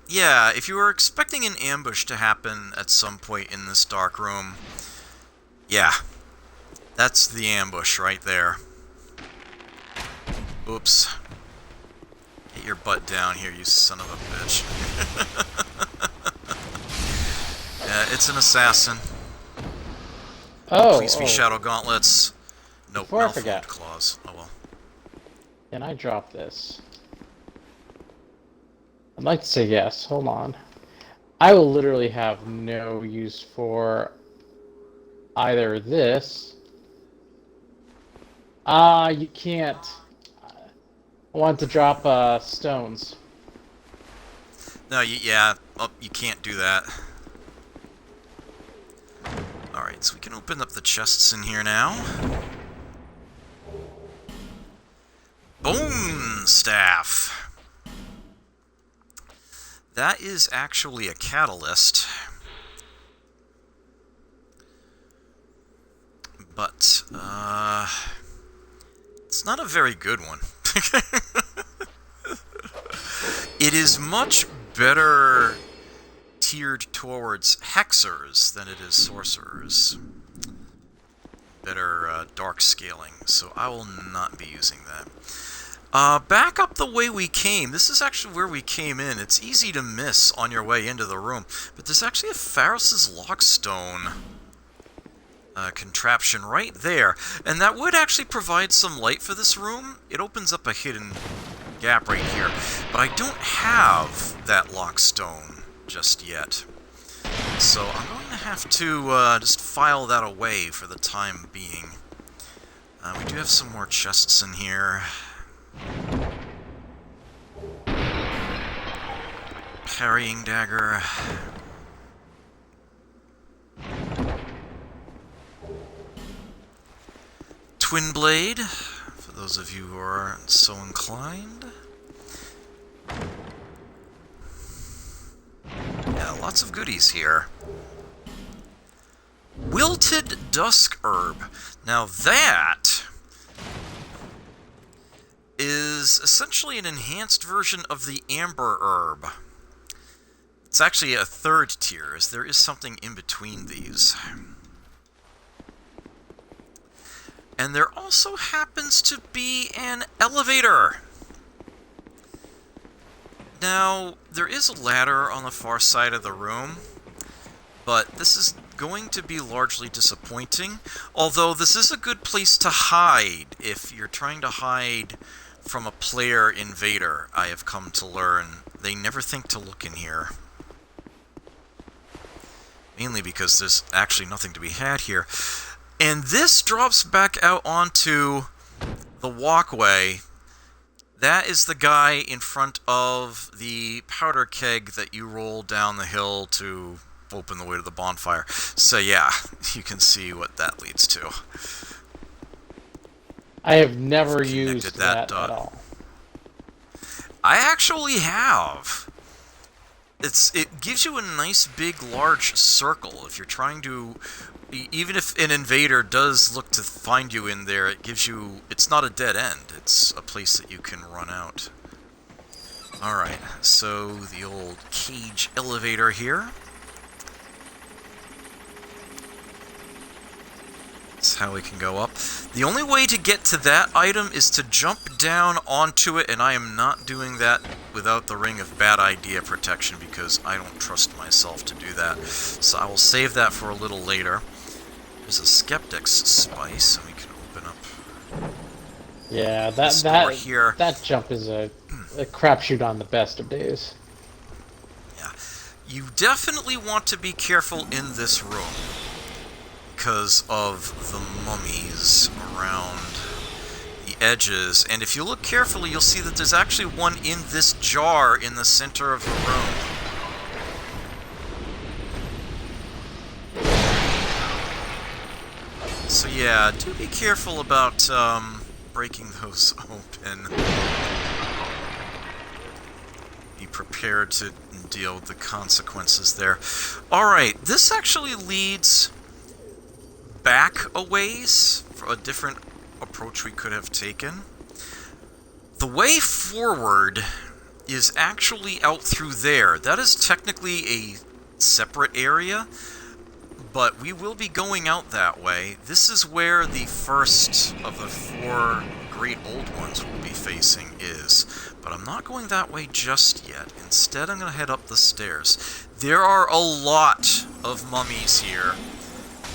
yeah, if you were expecting an ambush to happen at some point in this dark room, yeah, that's the ambush right there. Oops. Get your butt down here, you son of a bitch. Yeah, it's an assassin. Oh. Please be Shadow Gauntlets. Nope, Before I malformed forget. claws. Oh well. Can I drop this? I'd like to say yes. Hold on. I will literally have no use for either this. You can't. I want to drop stones. No, yeah, oh, you can't do that. Alright, so we can open up the chests in here now. Bone Staff! That is actually a catalyst. But, it's not a very good one. It is much better tiered towards hexers than it is sorcerers. Better dark scaling, so I will not be using that. Back up the way we came. This is actually where we came in. It's easy to miss on your way into the room, but there's actually a Pharos' Lockstone contraption right there, and that would actually provide some light for this room. It opens up a hidden gap right here, but I don't have that Lockstone just yet. So I'm going to have to just file that away for the time being. We do have some more chests in here. Parrying dagger. Twin blade, for those of you who are so inclined. Yeah, lots of goodies here. Wilted Dusk Herb. Now that is essentially an enhanced version of the Amber Herb. It's actually a third tier, as there is something in between these. And there also happens to be an elevator. Now, there is a ladder on the far side of the room, but this is going to be largely disappointing, although this is a good place to hide if you're trying to hide from a player invader. I have come to learn they never think to look in here. Mainly because there's actually nothing to be had here. And this drops back out onto the walkway. That is the guy in front of the powder keg that you roll down the hill to open the way to the bonfire. So yeah, you can see what that leads to. I have never used that at all. I actually have. It gives you a nice big large circle if you're trying to, even if an invader does look to find you in there, it gives you, it's not a dead end, it's a place that you can run out. Alright, so the old cage elevator here. That's how we can go up. The only way to get to that item is to jump down onto it, and I am not doing that without the Ring of Bad Idea protection because I don't trust myself to do that. So I will save that for a little later. There's a Skeptic's Spice, and we can open up. Yeah, that jump is a crapshoot on the best of days. Yeah, you definitely want to be careful in this room because of the mummies around the edges, and if you look carefully you'll see that there's actually one in this jar in the center of the room. So yeah, do be careful about breaking those open. Be prepared to deal with the consequences there. Alright, this actually leads back a ways for a different approach we could have taken. The way forward is actually out through there. That is technically a separate area, but we will be going out that way. This is where the first of the 4 great old ones we'll be facing is, but I'm not going that way just yet. Instead, I'm going to head up the stairs. There are a lot of mummies here.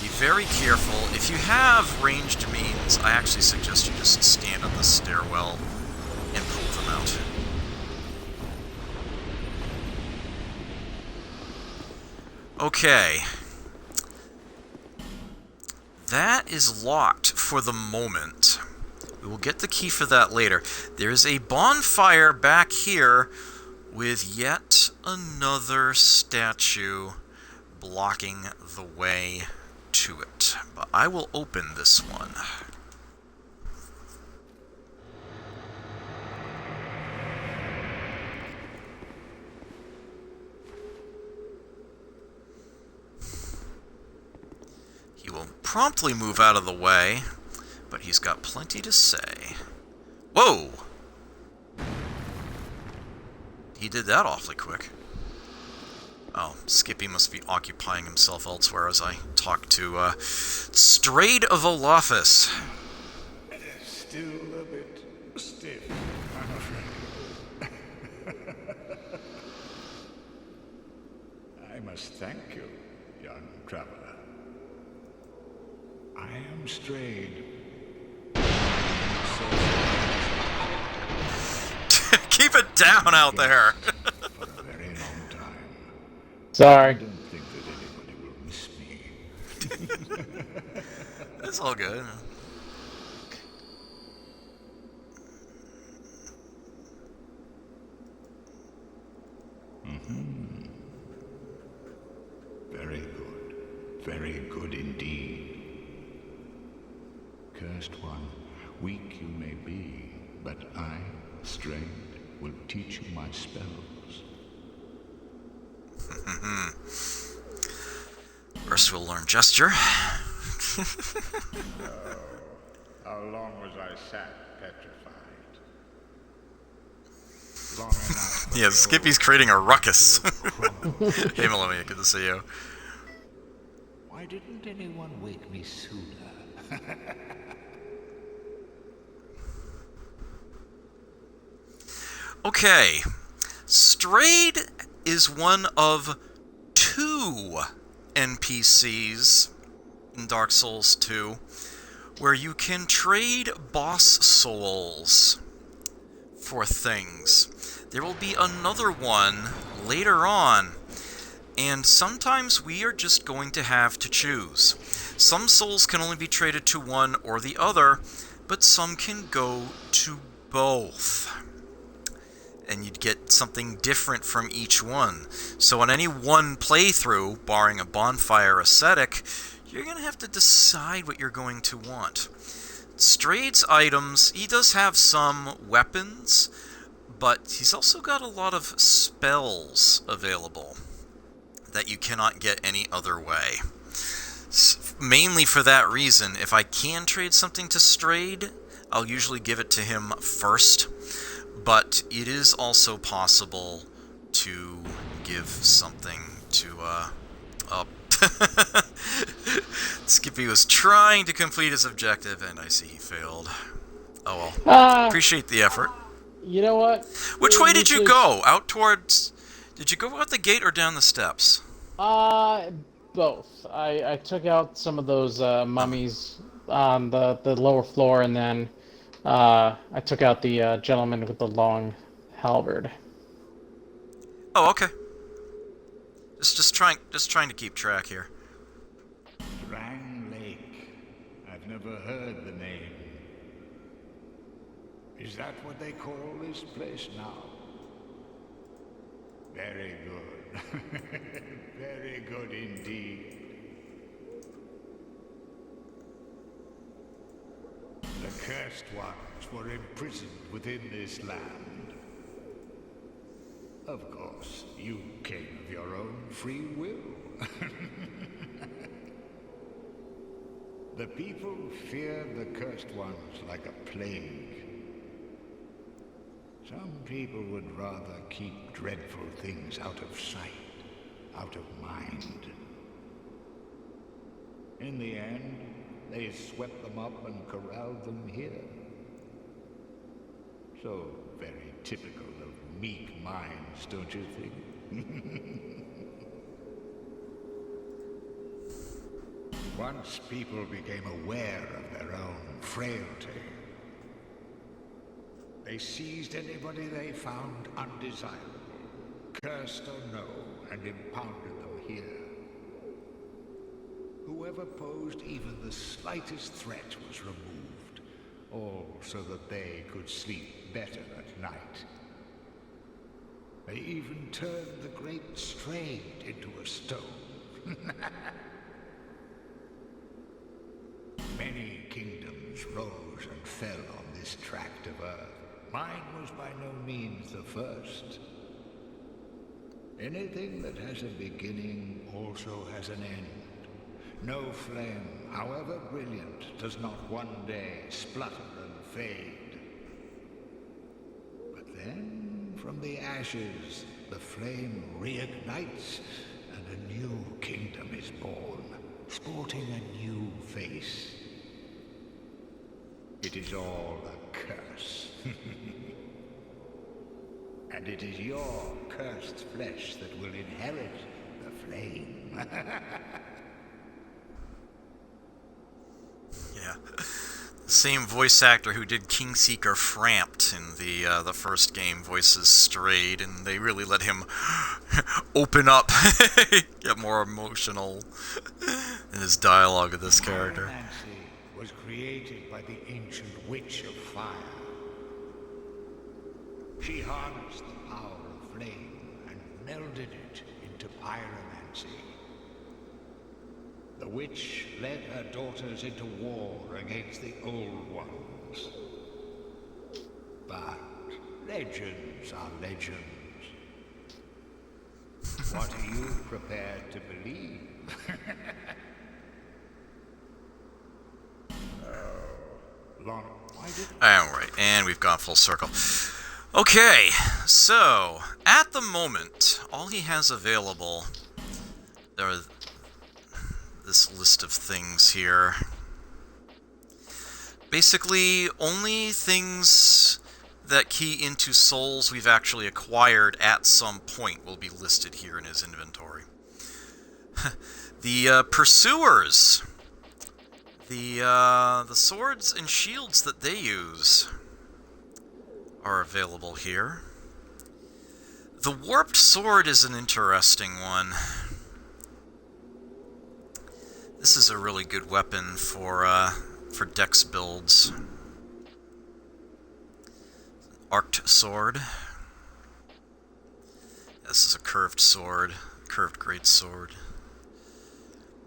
Be very careful. If you have ranged means, I actually suggest you just stand on the stairwell and pull them out. Okay. That is locked for the moment. We will get the key for that later. There is a bonfire back here with yet another statue blocking the way. to it. But I will open this one. He will promptly move out of the way, but he's got plenty to say. Whoa! He did that awfully quick. Oh, Skippy must be occupying himself elsewhere as I talk to, Strayed of Olafus. Still a bit stiff, I'm afraid. I must thank you, young traveler. I am Strayed. Keep it down out there! For a very long time. Sorry. I don't think that anybody will miss me. It's all good. Very good. Very good indeed. Cursed one, weak you may be, but I, Strayed, will teach you my spells. First we'll learn Gesture. How long was I sat petrified? Long enough. Yeah, Skippy's creating a ruckus. Hey, Melania, good to see you. Why didn't anyone wake me sooner? Okay, Strayed is one of 2 NPCs in Dark Souls 2 where you can trade boss souls for things. There will be another one later on, and sometimes we are just going to have to choose. Some souls can only be traded to one or the other, but some can go to both. And you'd get something different from each one. So on any one playthrough, barring a bonfire ascetic, you're going to have to decide what you're going to want. Strayed's items, he does have some weapons, but he's also got a lot of spells available that you cannot get any other way. Mainly for that reason, if I can trade something to Strayed, I'll usually give it to him first. But it is also possible to give something to, Skippy was trying to complete his objective, and I see he failed. Oh well. Appreciate the effort. You know what? Which way did you go? Out towards... Did you go out the gate or down the steps? Both. I took out some of those mummies on the lower floor, and then I took out the gentleman with the long halberd. Oh, okay. Just trying to keep track here. Drang Lake. I've never heard the name. Is that what they call this place now? Very good. Very good indeed. The cursed ones were imprisoned within this land. Of course, you came of your own free will. The people fear the cursed ones like a plague. Some people would rather keep dreadful things out of sight, out of mind. In the end, they swept them up and corralled them here. So very typical of meek minds, don't you think? Once people became aware of their own frailty, they seized anybody they found undesirable, cursed or no, and impounded them here. Whoever posed even the slightest threat was removed, all so that they could sleep better at night. They even turned the great Strayed into a stone. rose and fell on this tract of earth. Mine was by no means the first. Anything that has a beginning also has an end. No flame, however brilliant, does not one day splutter and fade. But then, from the ashes, the flame reignites, and a new kingdom is born, sporting a new face. It is all a curse. And it is your cursed flesh that will inherit the flame. Yeah. The same voice actor who did Kingseeker Frampt in the first game voices Strayed, and they really let him open up, get more emotional in his dialogue of this character. Pyromancy was created by the ancient witch of fire. She harnessed the power of flame and melded it into pyromancy. The witch led her daughters into war against the Old Ones. But legends are legends. What are you prepared to believe? Alright, and we've gone full circle. Okay, so, at the moment, all he has available are this list of things here. Basically, only things that key into souls we've actually acquired at some point will be listed here in his inventory. The Pursuers, the swords and shields that they use are available here. The Warped Sword is an interesting one. This is a really good weapon for dex builds. Arced Sword. This is a curved sword, curved great sword.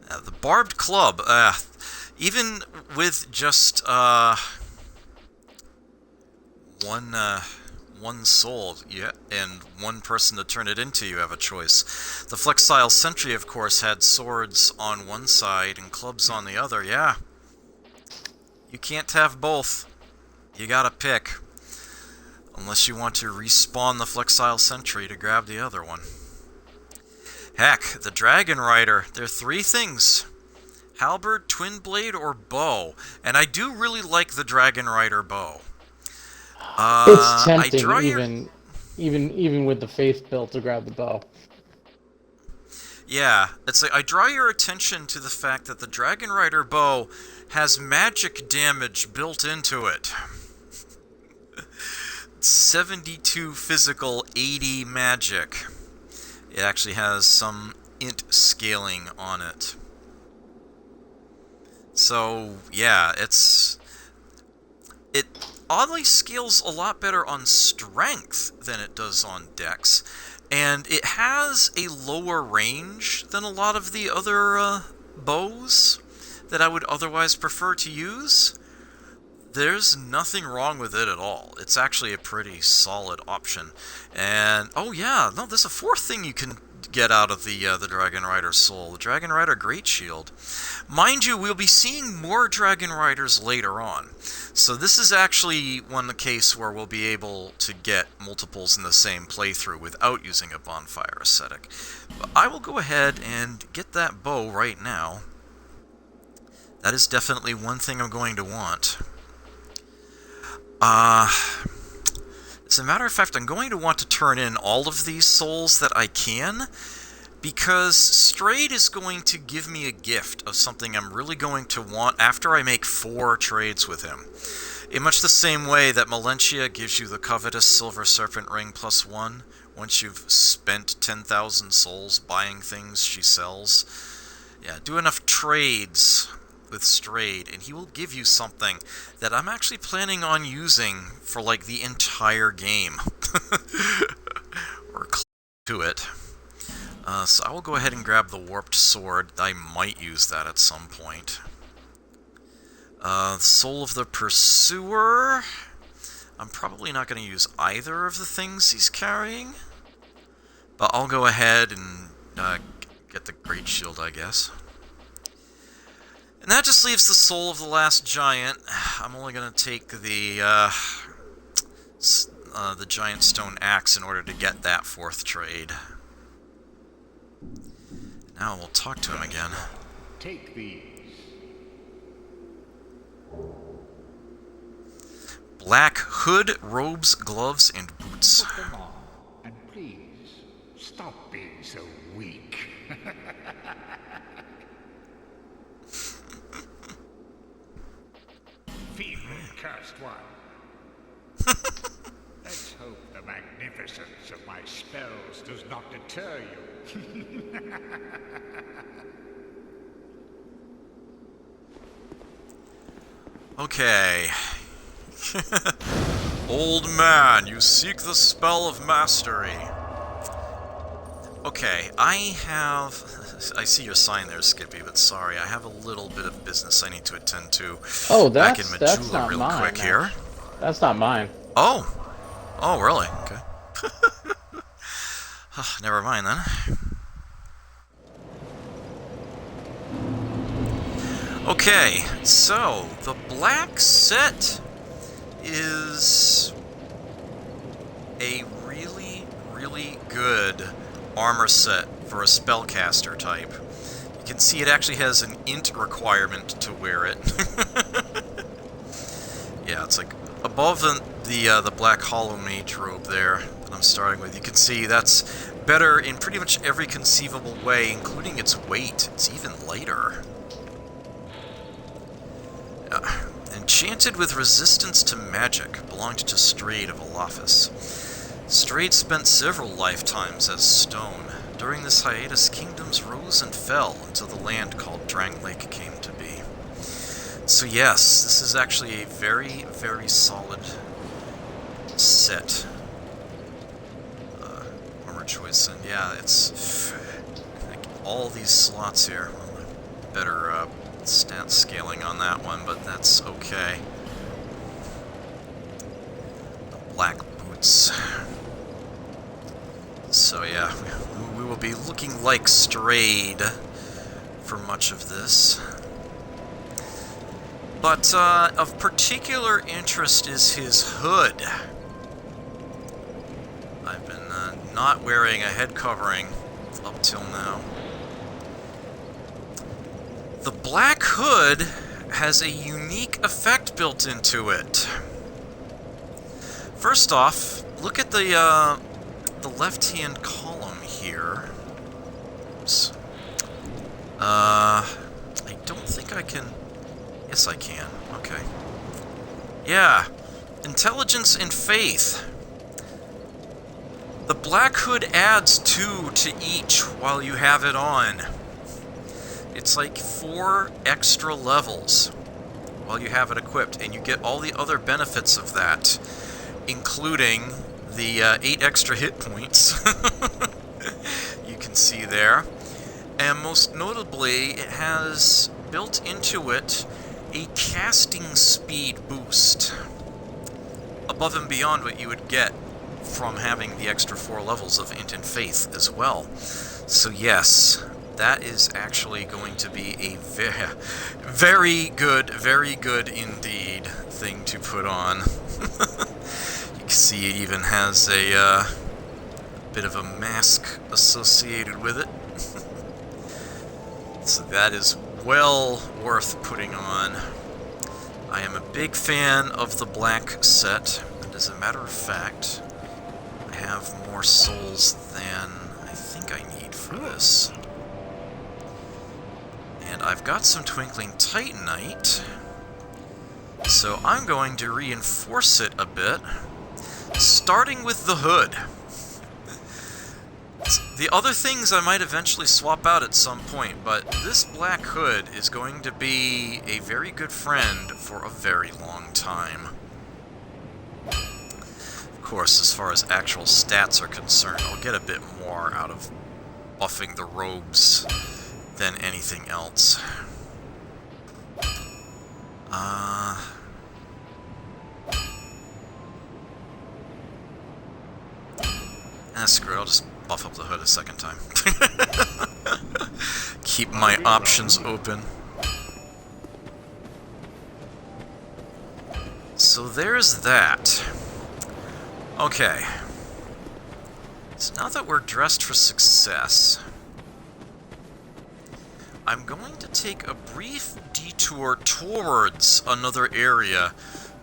The Barbed Club. Even with just one soul, and one person to turn it into, you have a choice. The Flexile Sentry, of course, had swords on one side and clubs on the other. Yeah, you can't have both. You gotta pick. Unless you want to respawn the Flexile Sentry to grab the other one. Heck, the Dragon Rider. There are three things: halberd, twin blade, or bow. And I do really like the Dragon Rider bow. It's tempting, even with the faith build, to grab the bow. Yeah, it's like I draw your attention to the fact that the Dragon Rider bow has magic damage built into it. 72 physical, 80 magic. It actually has some int scaling on it. So, yeah, it oddly scales a lot better on strength than it does on dex. And it has a lower range than a lot of the other bows that I would otherwise prefer to use. There's nothing wrong with it at all. It's actually a pretty solid option. And, oh yeah, no, there's a fourth thing you can get out of the Dragon Rider soul. The Dragon Rider Great Shield. Mind you, we'll be seeing more Dragon Riders later on. So this is actually the case where we'll be able to get multiples in the same playthrough without using a bonfire ascetic. But I will go ahead and get that bow right now. That is definitely one thing I'm going to want. As a matter of fact, I'm going to want to turn in all of these souls that I can, because Strayed is going to give me a gift of something I'm really going to want after I make 4 trades with him. In much the same way that Melentia gives you the covetous Silver Serpent Ring +1 once you've spent 10,000 souls buying things she sells. Yeah, do enough trades with Strayed, and he will give you something that I'm actually planning on using for, like, the entire game. Or close to it. So I will go ahead and grab the Warped Sword. I might use that at some point. Soul of the Pursuer. I'm probably not going to use either of the things he's carrying. But I'll go ahead and get the Great Shield, I guess. And that just leaves the Soul of the Last Giant. I'm only going to take the Giant Stone Axe in order to get that 4th trade. Now we'll talk to him again. Take these. Black hood, robes, gloves, and boots. Put them on, and please, stop being so weak. Feeble, cursed one. Let's hope the magnificence of my spells does not deter you. Okay. Old man, you seek the spell of mastery. Okay, I see your sign there, Skippy, but sorry, I have a little bit of business I need to attend to. Oh, back in that's Majula not real mine. quick here. That's not mine. Oh! Oh, really? Okay. Never mind then. Okay, so the black set is a really, really good armor set for a spellcaster type. You can see it actually has an int requirement to wear it. Yeah, it's like above the Black Hollow Mage robe there that I'm starting with. You can see that's better in pretty much every conceivable way, including its weight. It's even lighter. Enchanted with resistance to magic, belonged to Strayed of Alophis. Strayed spent several lifetimes as stone. During this hiatus, kingdoms rose and fell until the land called Drang Lake came to be. So yes, this is actually a very, very solid set. Armor choice, and yeah, it's like all these slots here. Better stat scaling on that one, but that's okay. The black boots. So yeah, we will be looking like Strayed for much of this. But of particular interest is his hood. I've been not wearing a head covering up till now. The black hood has a unique effect built into it. First off, look at the left-hand column here. Oops. I don't think I can... Yes, I can. Okay. Yeah. Intelligence and faith. The black hood adds 2 to each while you have it on. It's like 4 extra levels while you have it equipped, and you get all the other benefits of that, including the 8 extra hit points you can see there. And most notably, it has built into it a casting speed boost above and beyond what you would get from having the extra 4 levels of Int and Faith as well. So yes, that is actually going to be a very good indeed thing to put on. You can see it even has a bit of a mask associated with it. So that is well worth putting on. I am a big fan of the black set, and as a matter of fact, I have more souls than I think I need for this. And I've got some Twinkling Titanite, so I'm going to reinforce it a bit, starting with the hood. The other things I might eventually swap out at some point, but this black hood is going to be a very good friend for a very long time. Of course, as far as actual stats are concerned, I'll get a bit more out of buffing the robes than anything else. Screw it, I'll just buff up the hood a second time. Keep my options open. So there's that. Okay. So now that we're dressed for success, I'm going to take a brief detour towards another area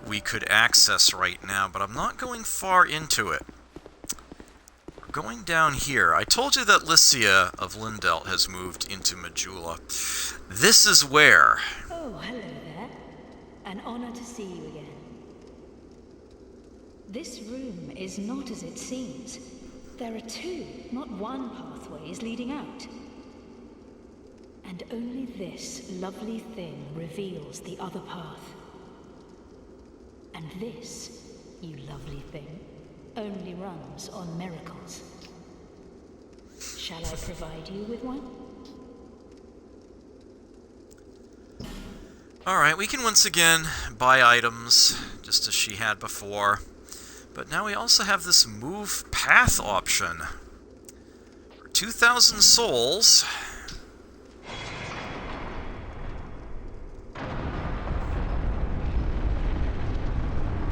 we could access right now, but I'm not going far into it. We're going down here. I told you that Lycia of Lindelt has moved into Majula. This is where. Oh, hello there. An honor to see you again. This room is not as it seems. There are two, not one pathways leading out. And only this lovely thing reveals the other path. And this, you lovely thing, only runs on miracles. Shall I provide you with one? Alright, we can once again buy items, just as she had before. But now we also have this move path option. For 2,000 souls.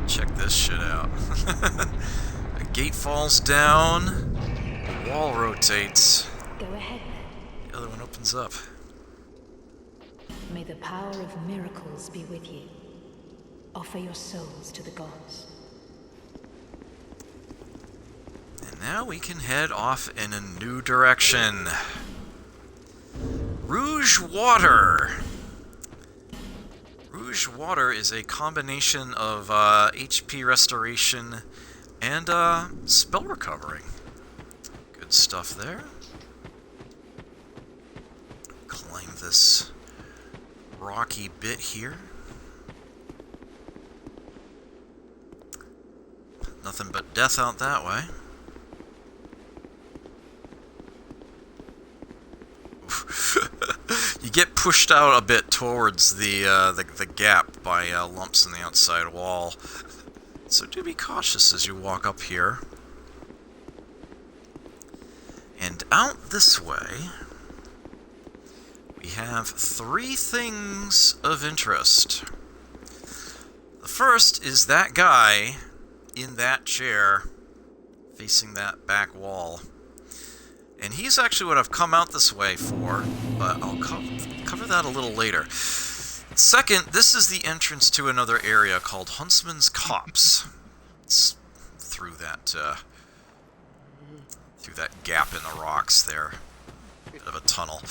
Check this shit out. A gate falls down, the wall rotates, Go ahead. the other one opens up. May the power of miracles be with you. Offer your souls to the gods. And now we can head off in a new direction. Rouge Water. Rouge Water is a combination of HP restoration and spell recovering. Good stuff there. Climb this rocky bit here. Nothing but death out that way. You get pushed out a bit towards the gap by lumps in the outside wall. So do be cautious as you walk up here. And out this way, we have 3 things of interest. The first is that guy in that chair facing that back wall. And he's actually what I've come out this way for, but I'll cover that a little later. Second, this is the entrance to another area called Huntsman's Copse. It's through that gap in the rocks there. Bit of a tunnel.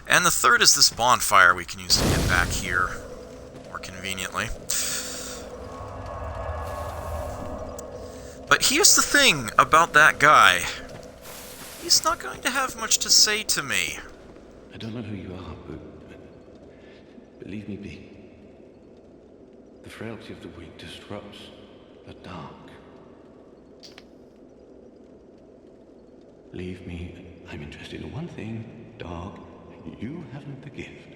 And the third is this bonfire we can use to get back here more conveniently. But here's the thing about that guy. He's not going to have much to say to me. I don't know who you are, but leave me be. The frailty of the weak disrupts the dark. Leave me. I'm interested in one thing, dog. You haven't the gift.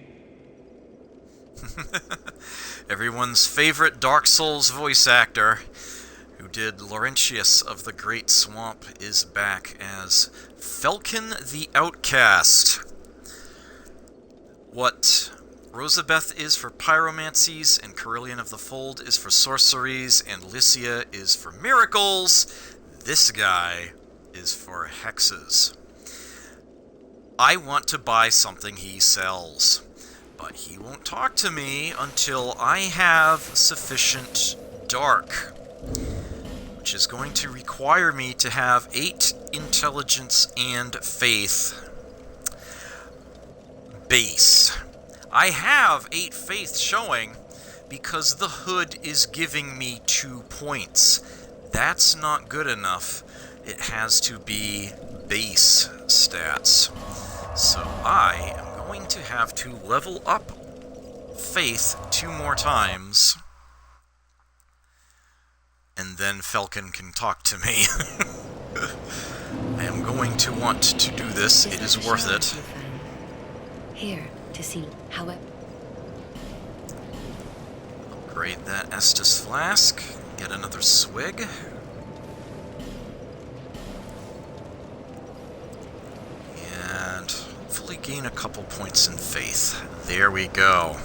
Everyone's favorite Dark Souls voice actor, who did Laurentius of the Great Swamp, is back as Falcon the Outcast. What Rosabeth is for pyromancies, and Carillion of the Fold is for sorceries, and Lycia is for miracles, this guy is for hexes. I want to buy something he sells, but he won't talk to me until I have sufficient dark, which is going to require me to have 8 intelligence and faith base. I have 8 faith showing because the hood is giving me 2 points. That's not good enough. It has to be base stats. So I am going to have to level up faith 2 more times, and then Falcon can talk to me. I am going to want to do this. It is worth it. Here to see how it. Upgrade that Estus Flask. Get another swig. And hopefully gain a couple points in faith. There we go.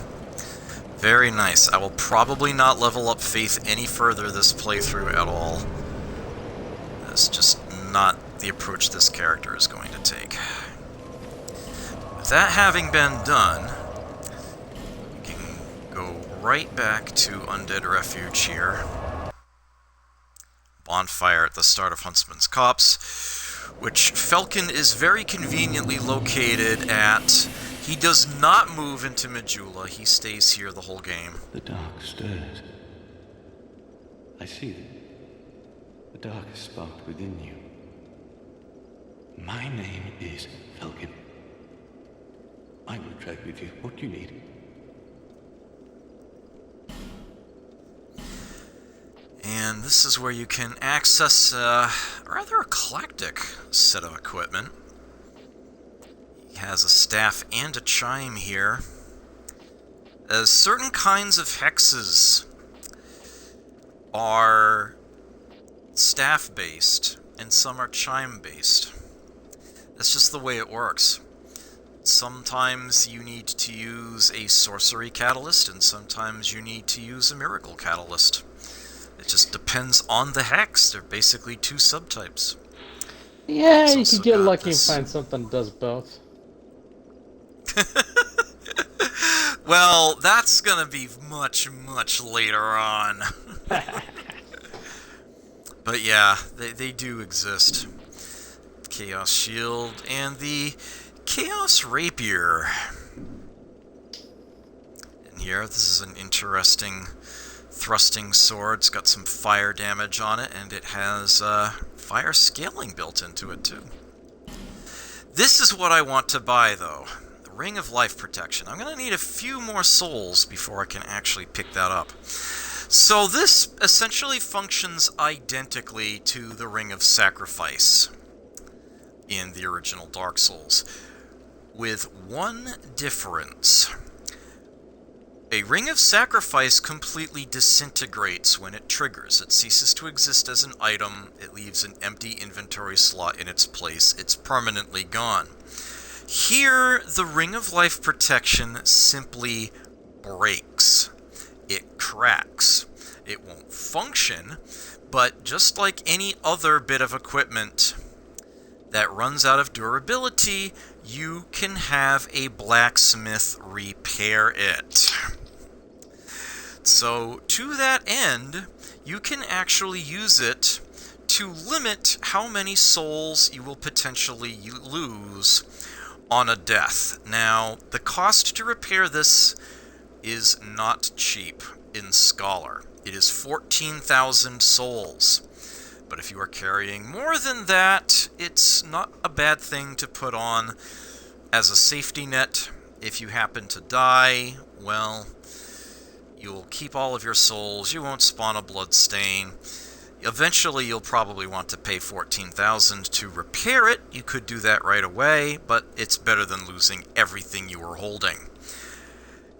Very nice. I will probably not level up faith any further this playthrough at all. That's just not the approach this character is going to take. With that having been done, we can go right back to Undead Refuge here. Bonfire at the start of Huntsman's Copse, which Falcon is very conveniently located at. He does not move into Majula. He stays here the whole game. The dark stirs. I see that. The dark has sparked within you. My name is Falcon. I will trade with you. What do you need? And this is where you can access a rather eclectic set of equipment. He has a staff and a chime here. As certain kinds of hexes are staff-based, and some are chime-based. That's just the way it works. Sometimes you need to use a sorcery catalyst, and sometimes you need to use a miracle catalyst. It just depends on the hex. They're basically two subtypes. Yeah, you could get lucky and find something that does both. Well, that's gonna be much, much later on. But yeah, they do exist. Chaos Shield and the Chaos Rapier. And here, this is an interesting thrusting sword. It's got some fire damage on it, and it has fire scaling built into it too. This is what I want to buy, though. The Ring of Life Protection. I'm going to need a few more souls before I can actually pick that up. So this essentially functions identically to the Ring of Sacrifice in the original Dark Souls, with one difference. A Ring of Sacrifice completely disintegrates when it triggers. It ceases to exist as an item. It leaves an empty inventory slot in its place. It's permanently gone. Here, the Ring of Life Protection simply breaks. It cracks. It won't function, but just like any other bit of equipment that runs out of durability, you can have a blacksmith repair it. So, to that end, you can actually use it to limit how many souls you will potentially lose on a death. Now, the cost to repair this is not cheap in Scholar. It is 14,000 souls. But if you are carrying more than that, it's not a bad thing to put on as a safety net. If you happen to die, well, you'll keep all of your souls. You won't spawn a bloodstain. Eventually, you'll probably want to pay 14,000 to repair it. You could do that right away, but it's better than losing everything you were holding.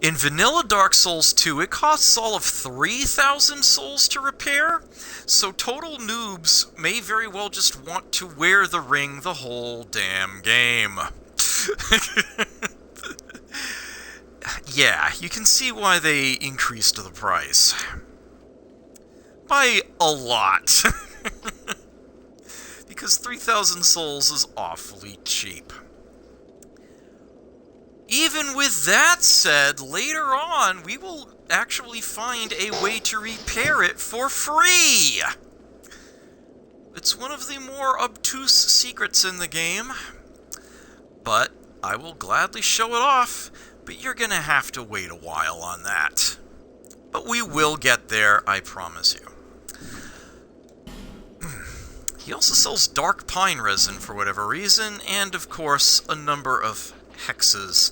In Vanilla Dark Souls 2, it costs all of 3,000 souls to repair, so total noobs may very well just want to wear the ring the whole damn game. Yeah, you can see why they increased the price. By a lot. Because 3,000 souls is awfully cheap. Even with that said, later on, we will actually find a way to repair it for free! It's one of the more obtuse secrets in the game, but I will gladly show it off, but you're gonna have to wait a while on that. But we will get there, I promise you. He also sells dark pine resin for whatever reason, and of course, a number of hexes,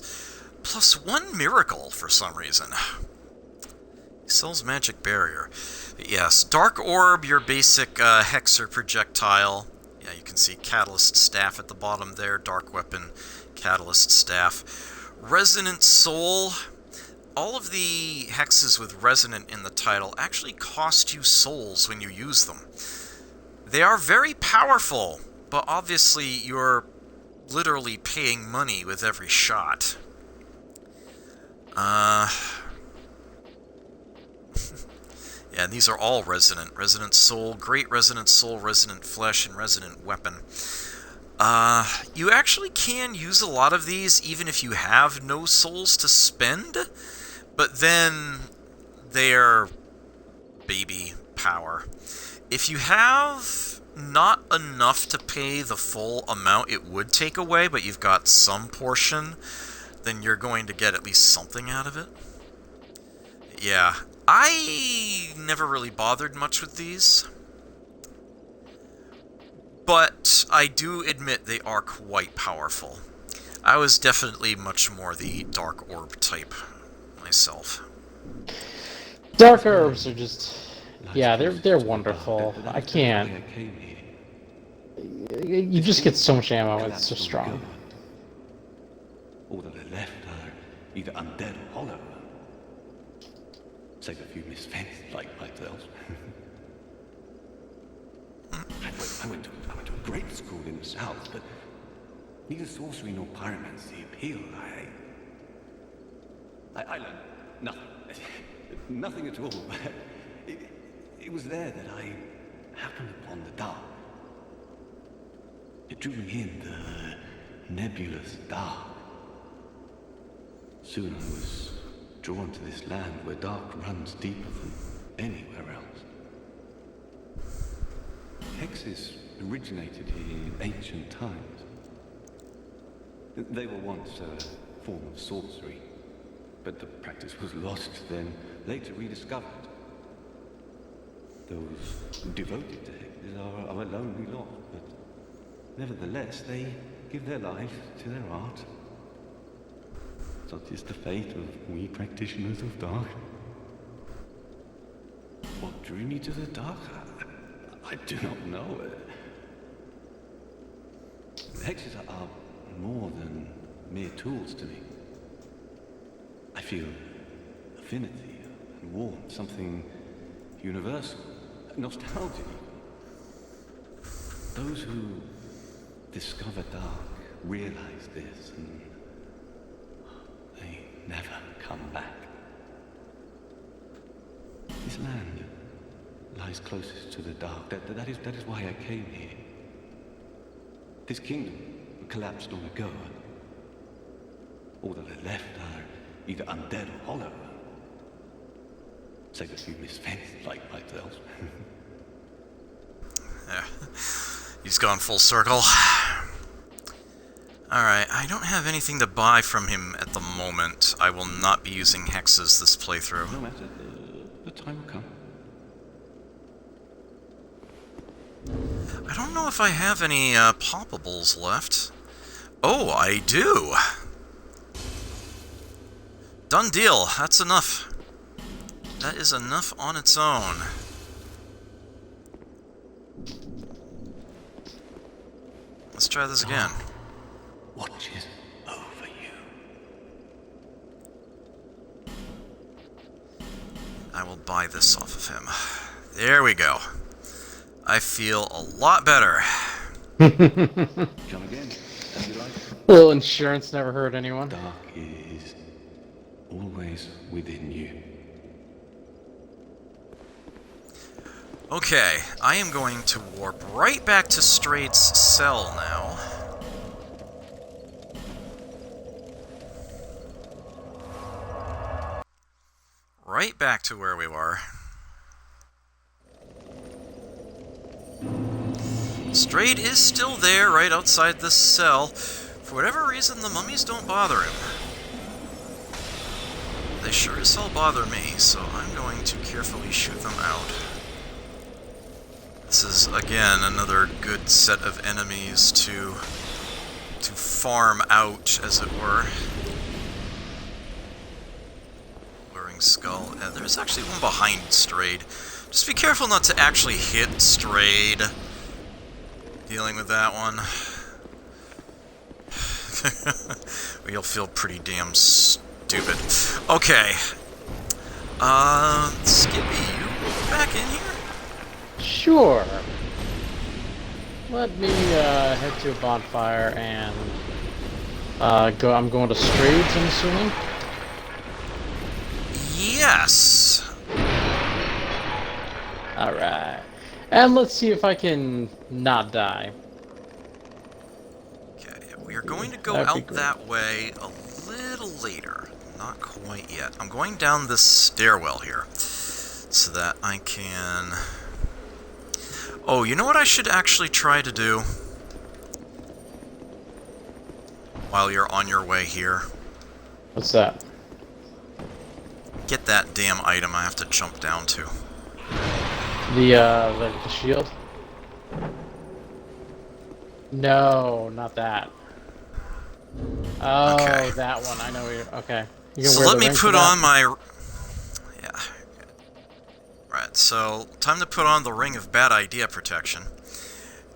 plus one miracle for some reason. He sells magic barrier. But yes, dark orb, your basic hexer projectile. Yeah, you can see catalyst staff at the bottom there, dark weapon, catalyst staff. Resonant soul, all of the hexes with resonant in the title actually cost you souls when you use them. They are very powerful, but obviously you're literally paying money with every shot. Yeah, these are all resonant. Resonant soul, great resonant soul, resonant flesh, and resonant weapon. You actually can use a lot of these even if you have no souls to spend, but then they're baby power. If you have not enough to pay the full amount it would take away, but you've got some portion, then you're going to get at least something out of it. Yeah, I never really bothered much with these, but I do admit they are quite powerful. I was definitely much more the Dark Orb type myself. Dark Orbs are just... yeah, they're wonderful. I can't... you just get so much ammo, it's so strong. All that are left are either undead or hollow. Save a few misfits like myself. I went to a great school in the south, but neither sorcery nor pyromancy appealed. I learned nothing. Nothing at all. It was there that I happened upon the dark. It drew me in, the nebulous dark. Soon I was drawn to this land where dark runs deeper than anywhere else. Hexes originated here in ancient times. They were once a form of sorcery, but the practice was lost, then later rediscovered. Those devoted to hexes are a lonely lot, but nevertheless they give their life to their art. Such is the fate of we practitioners of dark. What drew me to the dark? I do not know. Hexes are more than mere tools to me. I feel affinity and warmth, something universal, nostalgia. Those who discover dark realize this, and they never come back. This land lies closest to the dark. That is why I came here. This kingdom collapsed long ago. All that are left are either undead or hollow. Save a few misfits like myself. Yeah, he's gone full circle. Alright, I don't have anything to buy from him at the moment. I will not be using hexes this playthrough. No matter, the time will come. I don't know if I have any poppables left. Oh, I do! Done deal. That's enough. That is enough on its own. Let's try this again. Watches over you. I will buy this off of him. There we go. I feel a lot better. Come again, as you like. A little insurance never hurt anyone. Dark is always within you. Okay, I am going to warp right back to Straight's cell now. Right back to where we were. Straight is still there, right outside this cell. For whatever reason, the mummies don't bother him. They sure as hell bother me, so I'm going to carefully shoot them out. This is, again, another good set of enemies to farm out, as it were. Luring Skull. There's actually one behind Strayed. Just be careful not to actually hit Strayed. Dealing with that one. You'll feel pretty damn stupid. Okay. Skippy, you back in here? Sure. Let me head to a bonfire and go. I'm going to Strades, I'm assuming. Yes. All right. And let's see if I can not die. Okay, we are going to go That'd be out great. that way a little later. Not quite yet. I'm going down this stairwell here so that I can... Oh, you know what I should actually try to do while you're on your way here? What's that? Get that damn item I have to jump down to. The shield? No, not that. Oh, Okay. that one. I know where you're... Okay. You can So wear let the me ring for put that? on my... Yeah. Right, so time to put on the Ring of Bad Idea Protection.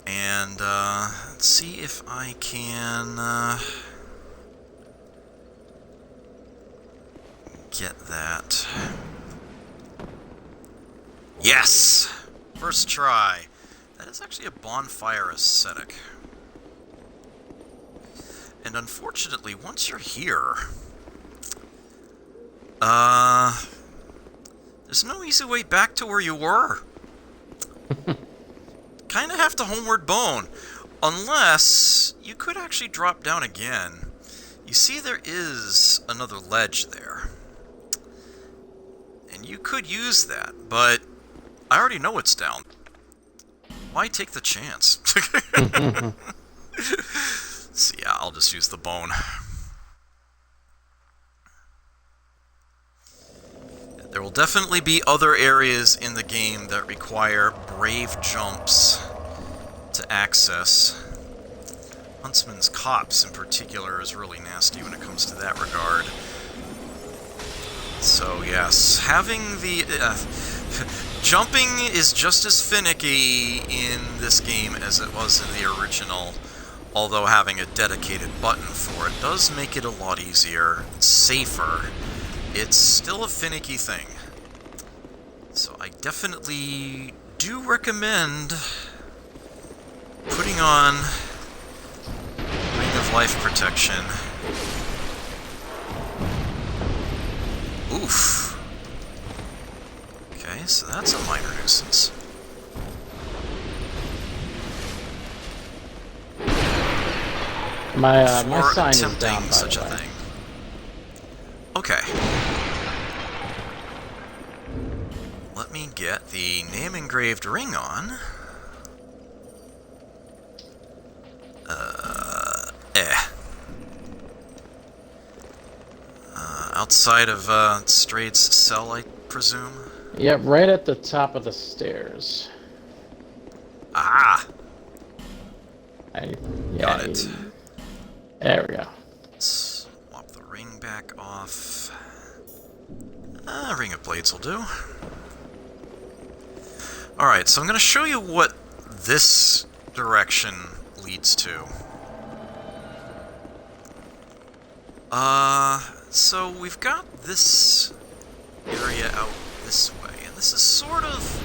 And, let's see if I can, get that. Yes! First try. That is actually a bonfire aesthetic. And unfortunately, once you're here, there's no easy way back to where you were. Kinda have to homeward bone. Unless you could actually drop down again. You see there is another ledge there. And you could use that, but I already know it's down. Why take the chance? So yeah, I'll just use the bone. There will definitely be other areas in the game that require brave jumps to access. Huntsman's Copse, in particular, is really nasty when it comes to that regard. So yes, having the... jumping is just as finicky in this game as it was in the original, although having a dedicated button for it does make it a lot easier, safer. It's still a finicky thing. So I definitely do recommend putting on Ring of Life Protection. Oof. Okay, so that's a minor nuisance. My For sign is attempting down, by such the a way. thing. Okay. Let me get the name engraved ring on. Outside of Straight's cell, I presume? Yep, right at the top of the stairs. Ah! Yeah, Got it. There we go. Swap the ring back off. Ring of Blades will do. Alright, so I'm going to show you what this direction leads to. So we've got this area out this way, and this is sort of,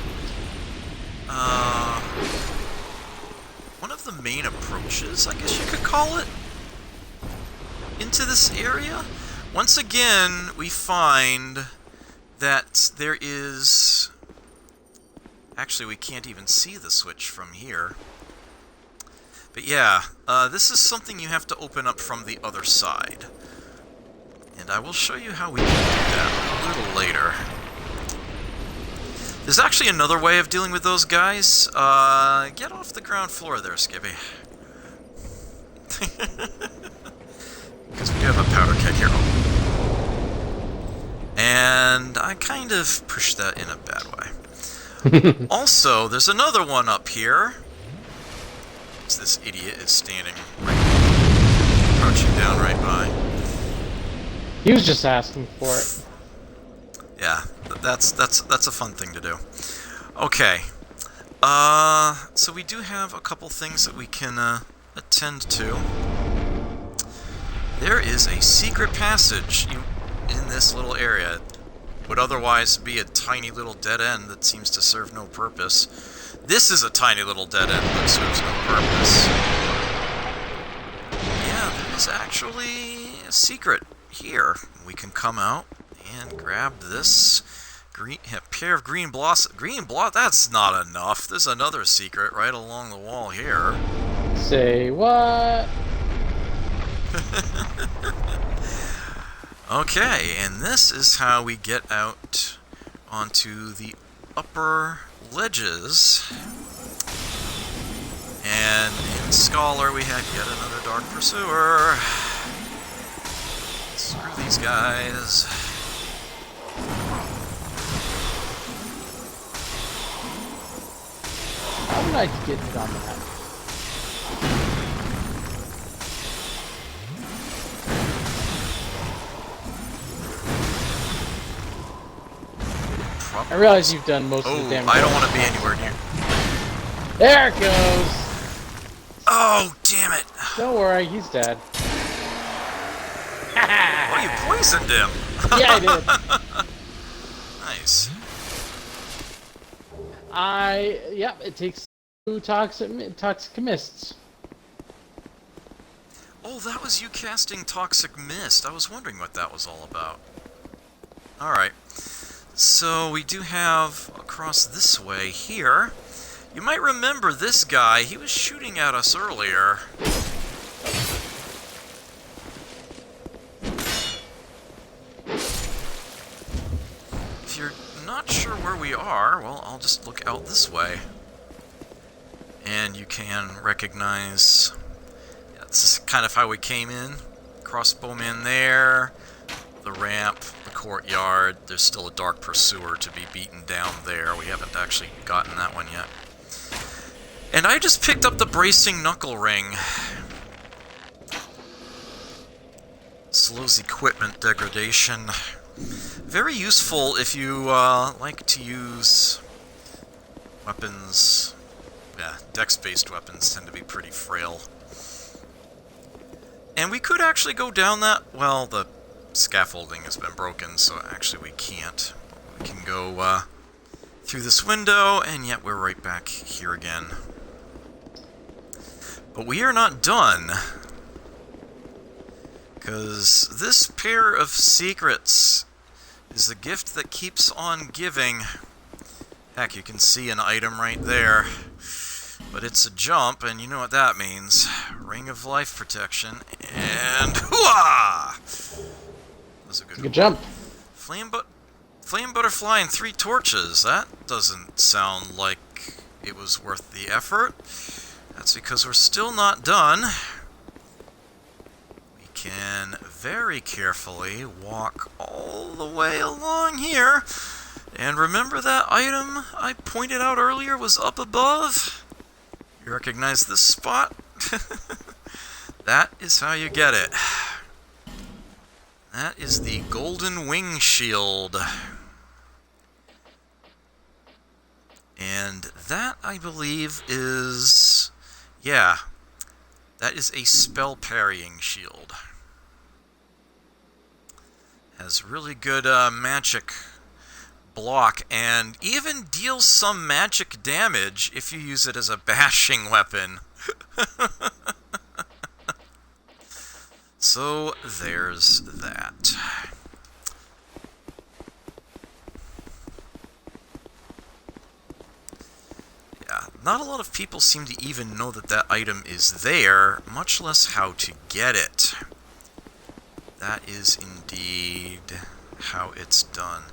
one of the main approaches, I guess you could call it, into this area. Once again, we find that there is... Actually, we can't even see the switch from here. But yeah, this is something you have to open up from the other side. And I will show you how we can do that a little later. There's actually another way of dealing with those guys. Get off the ground floor there, Skippy. Because we do have a powder keg here. And I kind of pushed that in a bad way. Also, there's another one up here. This idiot is standing right, crouching down right by. He was just asking for it. Yeah, that's a fun thing to do. Okay. So we do have a couple things that we can attend to. There is a secret passage. You in this little area. Would otherwise be a tiny little dead end that seems to serve no purpose. This is a tiny little dead end that serves no purpose. Yeah, there is actually a secret here. We can come out and grab this pair of green blossom. That's not enough. There's another secret right along the wall here. Say what? Okay, and this is how we get out onto the upper ledges. And in Scholar we had yet another Dark Pursuer. Screw these guys. How did I get hit on that? I realize you've done most of the damage. I don't want to be anywhere near. There it goes! Oh, damn it! Don't worry, he's dead. Oh, you poisoned him! Yeah, I did. Nice. Yep, it takes 2 toxic mists. Oh, that was you casting Toxic Mist. I was wondering what that was all about. Alright. So we do have across this way here. You might remember this guy. He was shooting at us earlier. If you're not sure where we are, well, I'll just look out this way. And you can recognize... Yeah, this is kind of how we came in. Crossbowman there. The ramp, the courtyard. There's still a Dark Pursuer to be beaten down there. We haven't actually gotten that one yet. And I just picked up the Bracing Knuckle Ring. Slows equipment degradation. Very useful if you like to use weapons. Yeah, dex-based weapons tend to be pretty frail. And we could actually go down that... Well, the scaffolding has been broken, so actually we can't. We can go through this window, and yet we're right back here again. But we are not done, because this pair of secrets is a gift that keeps on giving. Heck, you can see an item right there, but it's a jump, and you know what that means. Ring of Life Protection, and hooah! That was a good jump. Flame Butterfly and 3 torches. That doesn't sound like it was worth the effort. That's because we're still not done. We can very carefully walk all the way along here. And remember that item I pointed out earlier was up above? You recognize this spot? That is how you get it. That is the Golden Wing Shield. And that, I believe, is... Yeah, that is a spell parrying shield. Has really good magic block, and even deals some magic damage if you use it as a bashing weapon. So, there's that. Yeah, not a lot of people seem to even know that that item is there, much less how to get it. That is indeed how it's done.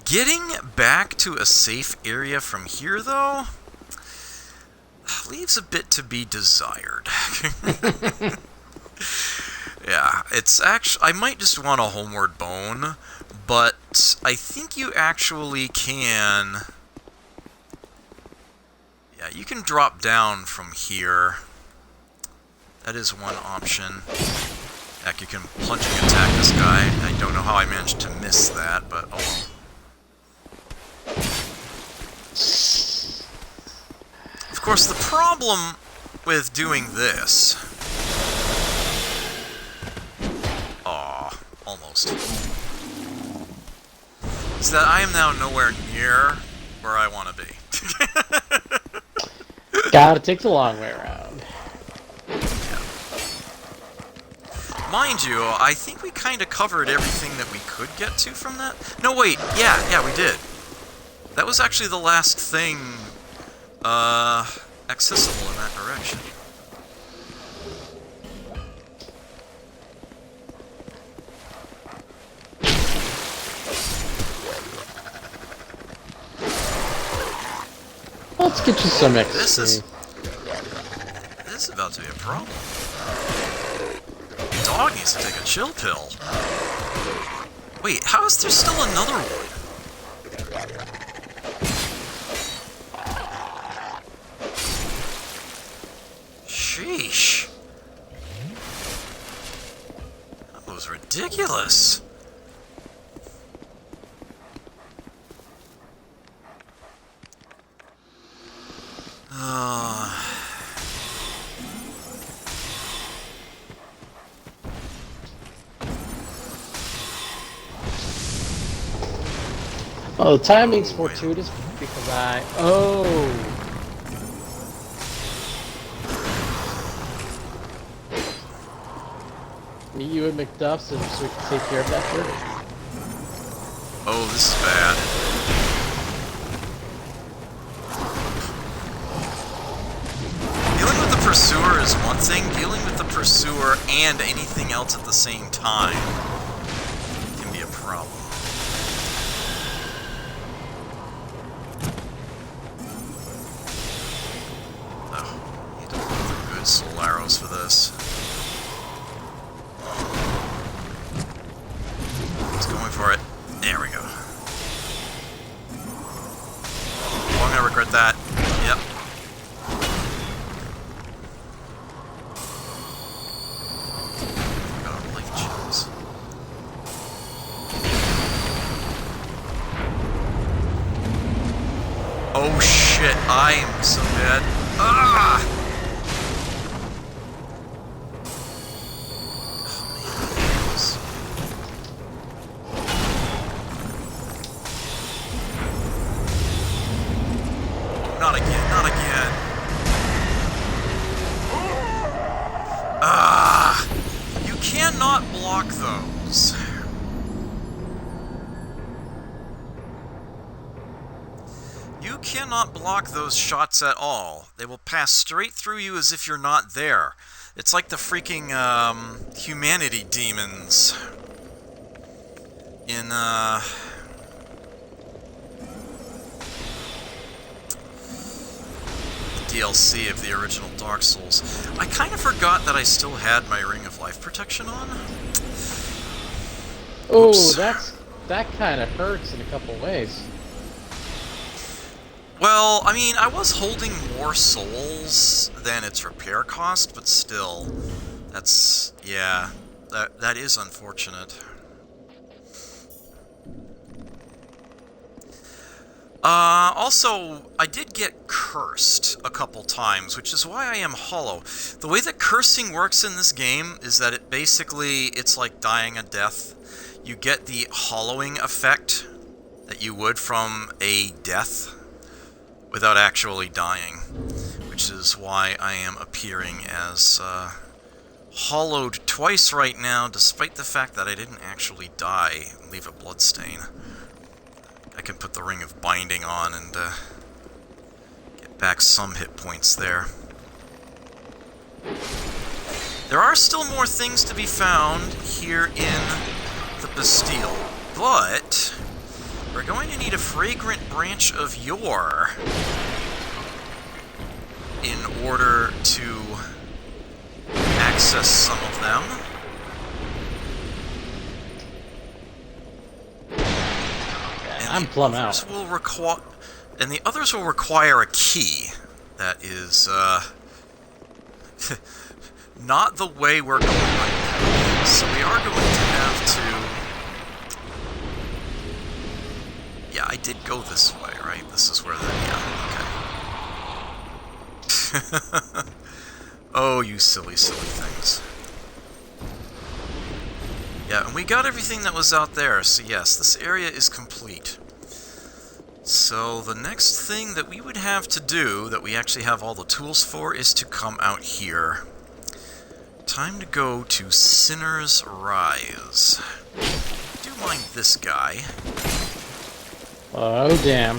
Getting back to a safe area from here, though, leaves a bit to be desired. Yeah, it's actually... I might just want a Homeward Bone, but I think you actually can... Yeah, you can drop down from here. That is one option. Heck, you can plunging attack this guy. I don't know how I managed to miss that, but oh well. Of course, the problem with doing this... Aw, almost. is that I am now nowhere near where I want to be. Gotta take the long way around. Mind you, I think we kind of covered everything that we could get to from that. No, wait, yeah, we did. That was actually the last thing, accessible in that direction. Let's get you some XP. This is about to be a problem. Dog needs to take a chill pill. Wait, how is there still another one? Sheesh. That was ridiculous. Oh, the timing's fortuitous because I... Oh! Meet you at McDuff's so we can take care of that first. Oh, this is bad. Dealing with the Pursuer is one thing. Dealing with the Pursuer and anything else at the same time can be a problem. Good soul arrows for this. He's going for it. There we go. Oh, I'm gonna regret that. Yep. Oh, life chills. Oh shit, I am so dead. Ah! Not again, not again. Ah! You cannot block those. You cannot block those shots at all. They will pass straight through you as if you're not there. It's like the freaking, humanity demons in, DLC of the original Dark Souls. I kind of forgot that I still had my Ring of Life Protection on. Oh, Oops. that kind of hurts in a couple ways. Well, I mean, I was holding more souls than its repair cost, but still, that's, yeah, that is unfortunate. Also, I did get cursed a couple times, which is why I am hollow. The way that cursing works in this game is that it's like dying a death. You get the hollowing effect that you would from a death without actually dying, which is why I am appearing as, hollowed twice right now, despite the fact that I didn't actually die and leave a bloodstain. I can put the Ring of Binding on and get back some hit points there. There are still more things to be found here in the Bastille, but we're going to need a Fragrant Branch of Yore in order to access some of them. I'm plumb out. And the others will require a key that is, not the way we're going right now. So we are going to have to... Yeah, I did go this way, right? This is where the... Yeah, okay. Oh, you silly, silly things. Yeah, and we got everything that was out there, so yes, this area is complete. So the next thing that we would have to do, that we actually have all the tools for, is to come out here. Time to go to Sinner's Rise. Do mind this guy. Oh, damn.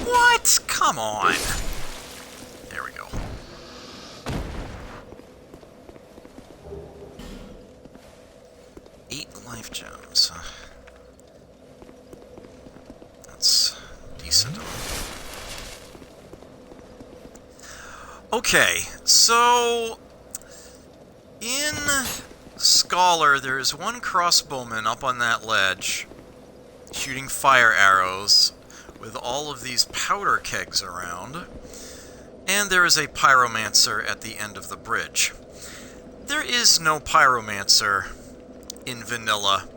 What? Come on! There we go. Eight life gems. That's decent. Okay, so in Scholar, there's one crossbowman up on that ledge shooting fire arrows with all of these powder kegs around, and there is a pyromancer at the end of the bridge. There is no pyromancer in vanilla,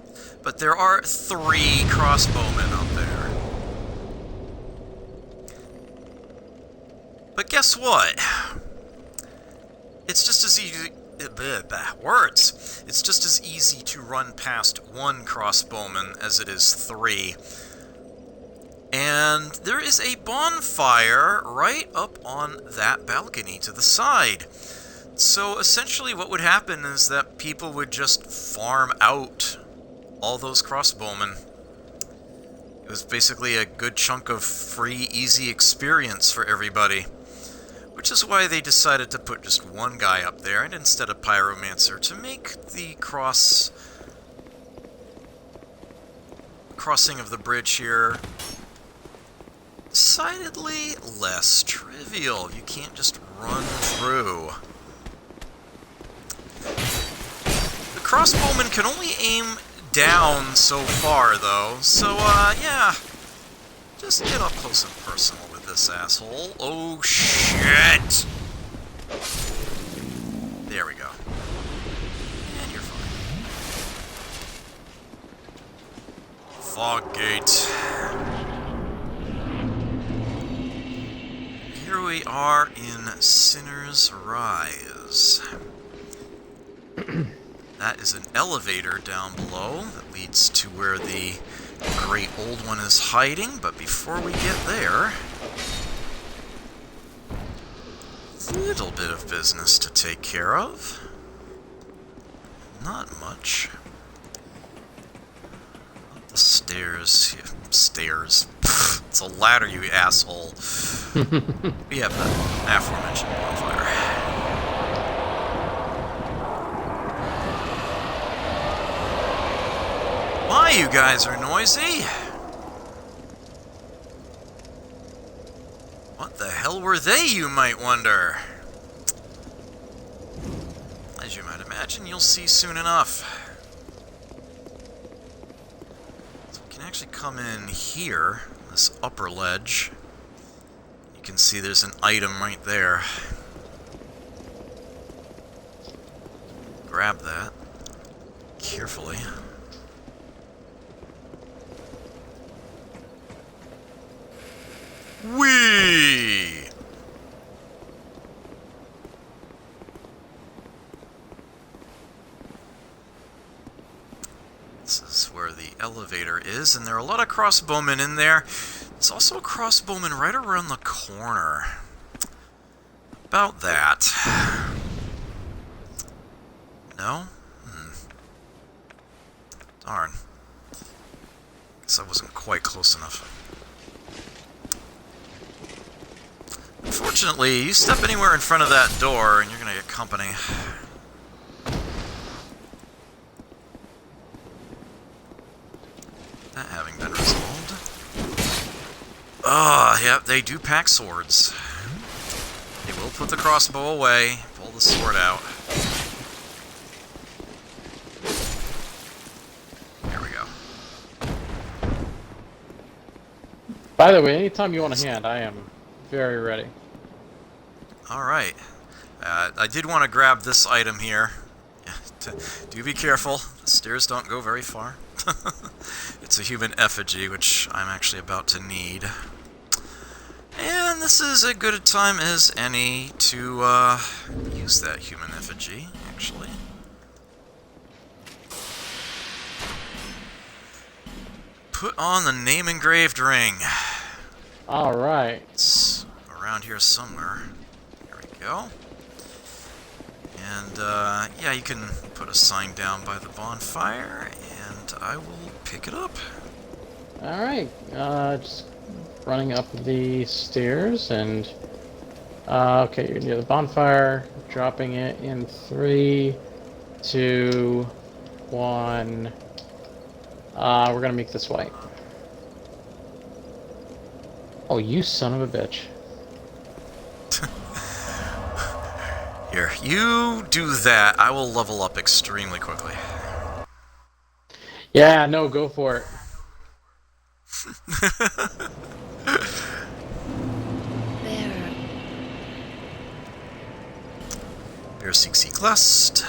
but there are 3 crossbowmen up there. But guess what? It's just as easy... words! It's just as easy to run past 1 crossbowman as it is 3. And there is a bonfire right up on that balcony to the side. So essentially what would happen is that people would just farm out all those crossbowmen. It was basically a good chunk of free, easy experience for everybody. Which is why they decided to put just 1 guy up there, and instead of Pyromancer, to make the crossing of the bridge here decidedly less trivial. You can't just run through. The crossbowman can only aim down so far, though, so, yeah. Just get up close and personal with this asshole. Oh, shit! There we go. And you're fine. Fog gate. Here we are in Sinner's Rise. That is an elevator down below that leads to where the Great Old One is hiding, but before we get there, a little bit of business to take care of. Not much. Up the stairs. Stairs. It's a ladder, you asshole. We have the aforementioned bonfire. Why you guys are noisy? What the hell were they, you might wonder? As you might imagine, you'll see soon enough. So we can actually come in here, this upper ledge. You can see there's an item right there. Grab that carefully. Whee! This is where the elevator is, and there are a lot of crossbowmen in there. There's also a crossbowman right around the corner. About that. No? Darn. Guess I wasn't quite close enough. Unfortunately, you step anywhere in front of that door and you're gonna get company. That having been resolved. Yep, they do pack swords. They will put the crossbow away, pull the sword out. There we go. By the way, anytime you want a hand, I am very ready. Alright. I did want to grab this item here. Do be careful. The stairs don't go very far. It's a human effigy, which I'm actually about to need. And this is as good a time as any to use that human effigy, actually. put on the name engraved ring. Alright. It's around here somewhere. There we go. And, yeah, you can put a sign down by the bonfire, and I will pick it up. Alright. Just running up the stairs, and... okay, you're near the bonfire. Dropping it in 3, 2, 1... we're gonna make this white. Oh, you son of a bitch. Here, you do that. I will level up extremely quickly. Yeah, no, go for it. There. Bear Seek Lust.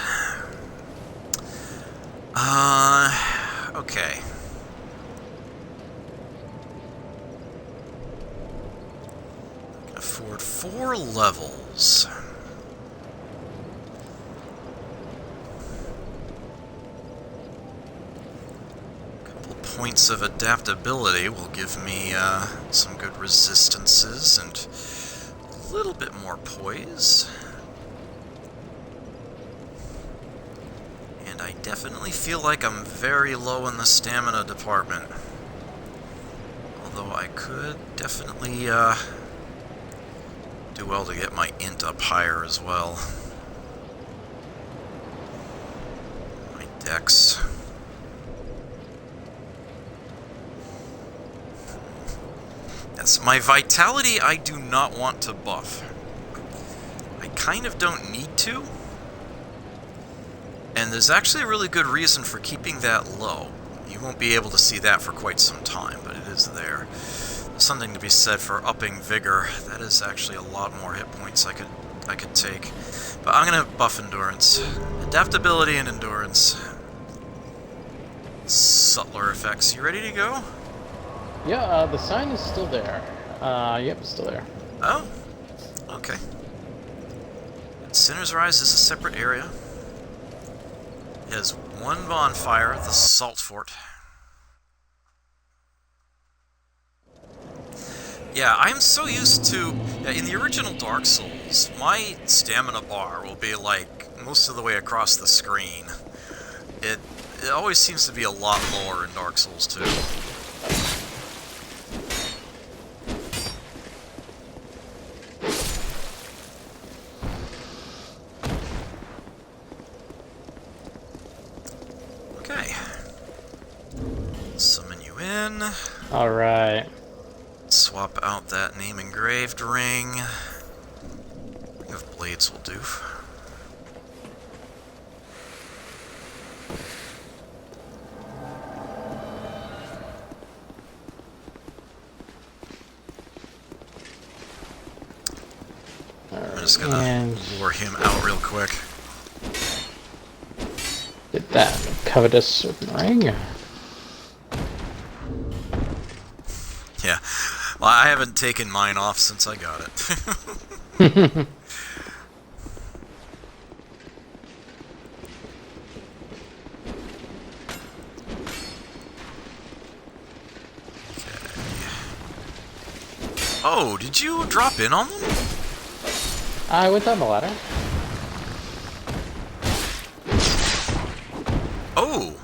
Okay. I can afford 4 levels. Points of adaptability will give me some good resistances and a little bit more poise. And I definitely feel like I'm very low in the stamina department. Although I could definitely do well to get my int up higher as well. My dex. Yes, my vitality I do not want to buff. I kind of don't need to. And there's actually a really good reason for keeping that low. You won't be able to see that for quite some time, but it is there. There's something to be said for upping vigor. That is actually a lot more hit points I could take. But I'm gonna buff endurance. Adaptability and endurance. Subtler effects. You ready to go? Yeah, the sign is still there. Yep, it's still there. Oh, okay. Sinner's Rise is a separate area. It has one bonfire, the Salt Fort. Yeah, I'm so used to... in the original Dark Souls, my stamina bar will be like most of the way across the screen. It always seems to be a lot lower in Dark Souls 2. Okay. Summon you in. Alright. Swap out that name engraved ring. Ring of Blades will do. I'm just gonna lure him out real quick. Get that covetous ring. Yeah. Well, I haven't taken mine off since I got it. Oh, did you drop in on them? I went down the ladder. Oh!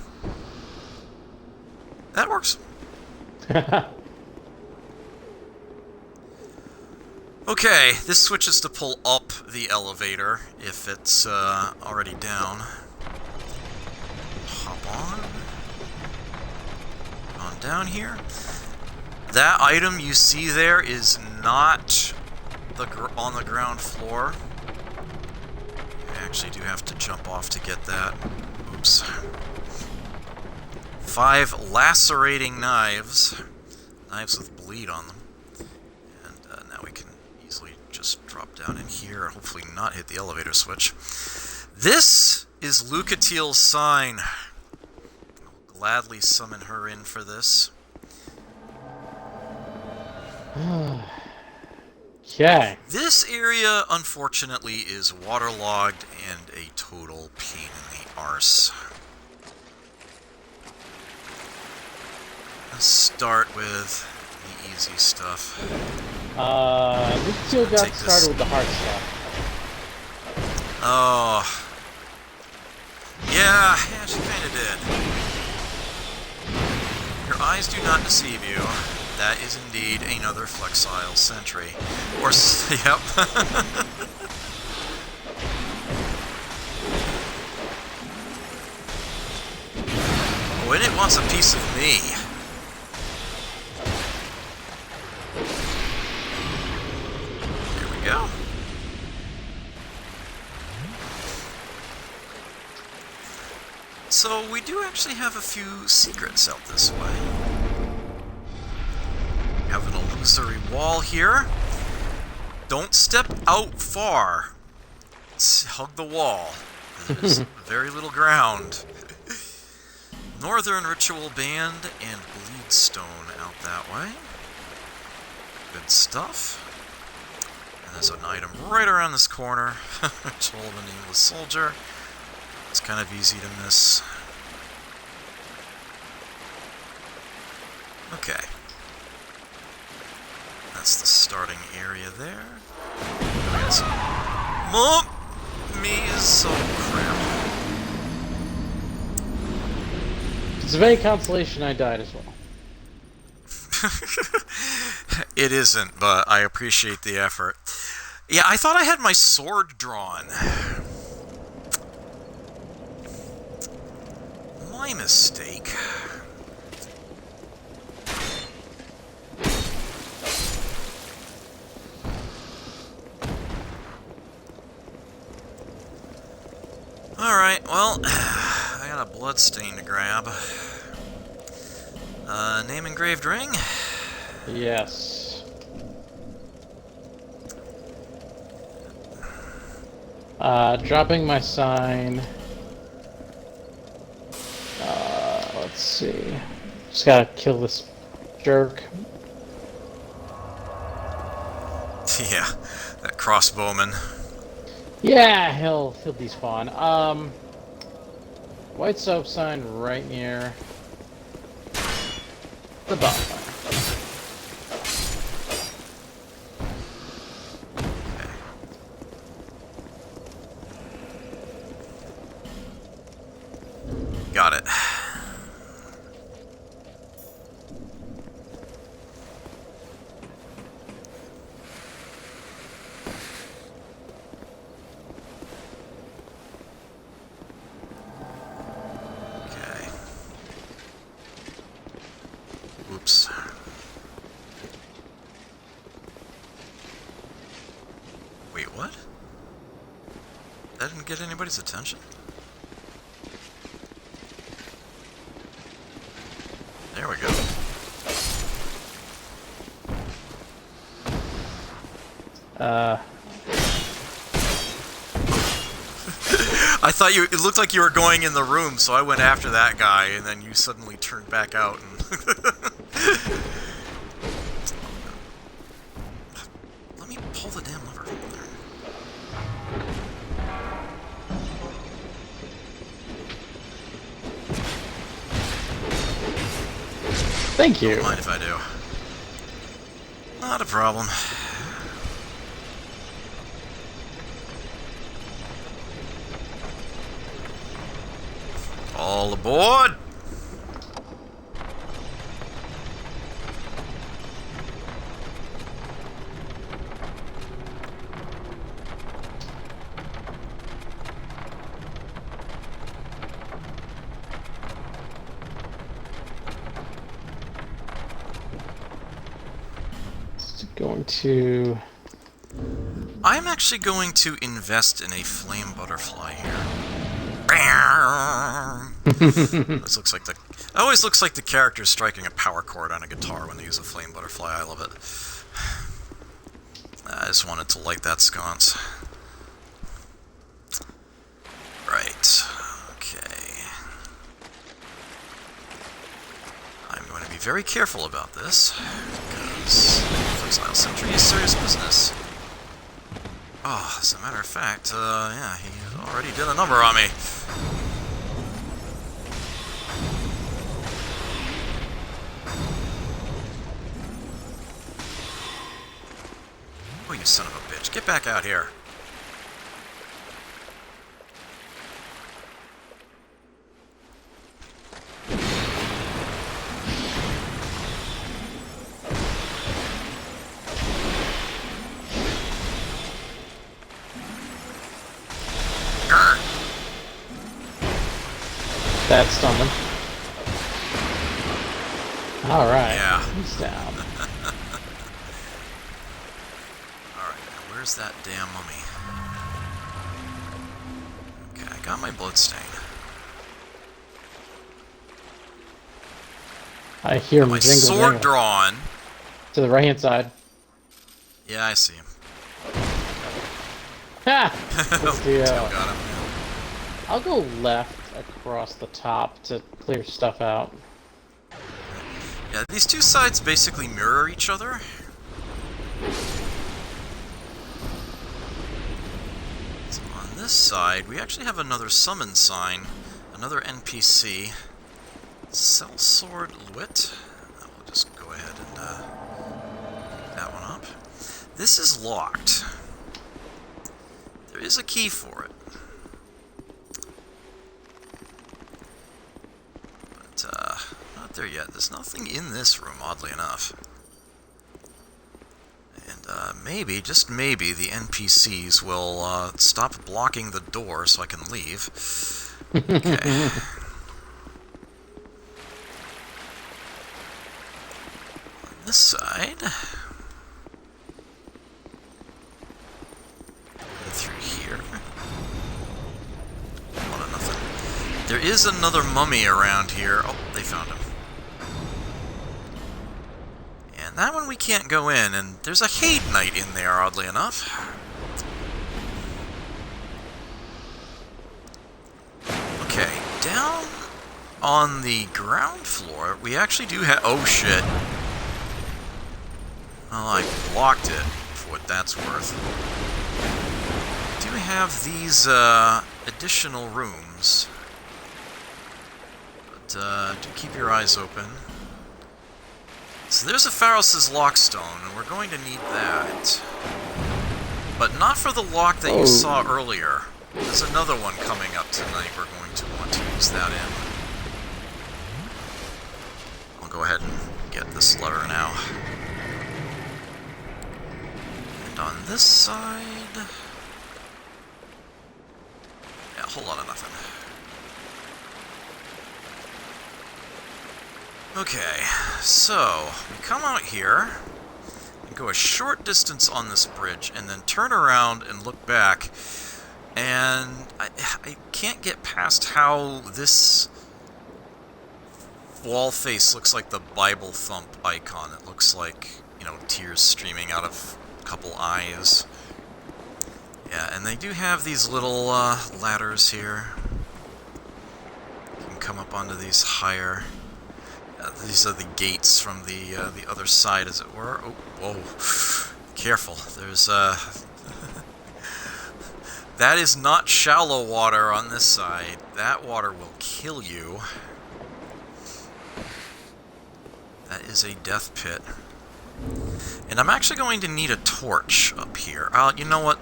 That works. Okay, this switches to pull up the elevator if it's already down. Hop on down here. That item you see there is not on the ground floor. I actually do have to jump off to get that. Oops. 5 lacerating knives. Knives with bleed on them. And now we can easily just drop down in here and hopefully not hit the elevator switch. This is Lucatiel's sign. I'll gladly summon her in for this. Okay. This area, unfortunately, is waterlogged and a total pain in the arse. Let's start with the easy stuff. Lucio got Take this. started with the hard stuff. Oh. Yeah, she kinda did. Your eyes do not deceive you. That is indeed another flexile sentry. Or, yep. Oh, and it wants a piece of me. Here we go. So we do actually have a few secrets out this way. We have an illusory wall here. Don't step out far. Hug the wall. There's very little ground. Northern Ritual Band and Bleedstone out that way. Good stuff. And there's an item right around this corner. Ritual of a Nameless Soldier. It's kind of easy to miss. Okay. That's the starting area there. Mom! Me is so crap. It's a vague consolation I died as well. It isn't, but I appreciate the effort. Yeah, I thought I had my sword drawn. My mistake. Alright, well, I got a bloodstain to grab. Name engraved ring? Yes. Dropping my sign. Let's see. Just gotta kill this jerk. Yeah, that crossbowman. Yeah, he'll despawn. White soap sign right near the bonfire. Got it. Okay. Oops. Wait, what? That didn't get anybody's attention? There we go. I thought it looked like you were going in the room, so I went after that guy, and then you suddenly turned back out and... Let me pull the damn lever from there. Thank you. Don't mind if I do. Not a problem. All aboard! Going to... I'm actually going to invest in a flame butterfly here. This looks like always looks like the character striking a power chord on a guitar when they use a flame butterfly. I love it. I just wanted to light that sconce. Right. Okay. I'm going to be very careful about this, because Flexile Sentry is serious business. Oh, as a matter of fact, yeah, he already did a number on me. You son of a bitch. Get back out here. Grr. That stunned him. Alright. Yeah. He's down. Alright, now where's that damn mummy? Okay, I got my bloodstain. I hear him My jingle, sword jingle. drawn. To the right hand side. Yeah, I see him. Ha! Tail got him. I'll go left across the top to clear stuff out. Yeah, these two sides basically mirror each other. So on this side, we actually have another summon sign, another NPC. Sellsword Lwit. We'll just go ahead and pick that one up. This is locked. There is a key for it. But, not there yet. There's nothing in this room, oddly enough. And, maybe, just maybe, the NPCs will, stop blocking the door so I can leave. Okay. On this side... through here. What a nothing. There is another mummy around here. Oh, they found him. And that one we can't go in, and there's a Haid Knight in there, oddly enough. Okay, down on the ground floor, we actually do have... Oh, shit. Well, I blocked it, for what that's worth. We have these additional rooms, but do keep your eyes open. So there's a Pharos' Lockstone, and we're going to need that. But not for the lock that you saw earlier. There's another one coming up tonight we're going to want to use that in. I'll go ahead and get this lever now. And on this side... a whole lot of nothing. Okay, so we come out here and go a short distance on this bridge and then turn around and look back, and I can't get past how this wall face looks like the Bible thump icon. It looks like, you know, tears streaming out of a couple eyes. Yeah, and they do have these little ladders here. You can come up onto these higher. These are the gates from the other side, as it were. Oh, whoa! Careful. There's that is not shallow water on this side. That water will kill you. That is a death pit. And I'm actually going to need a torch up here. You know what?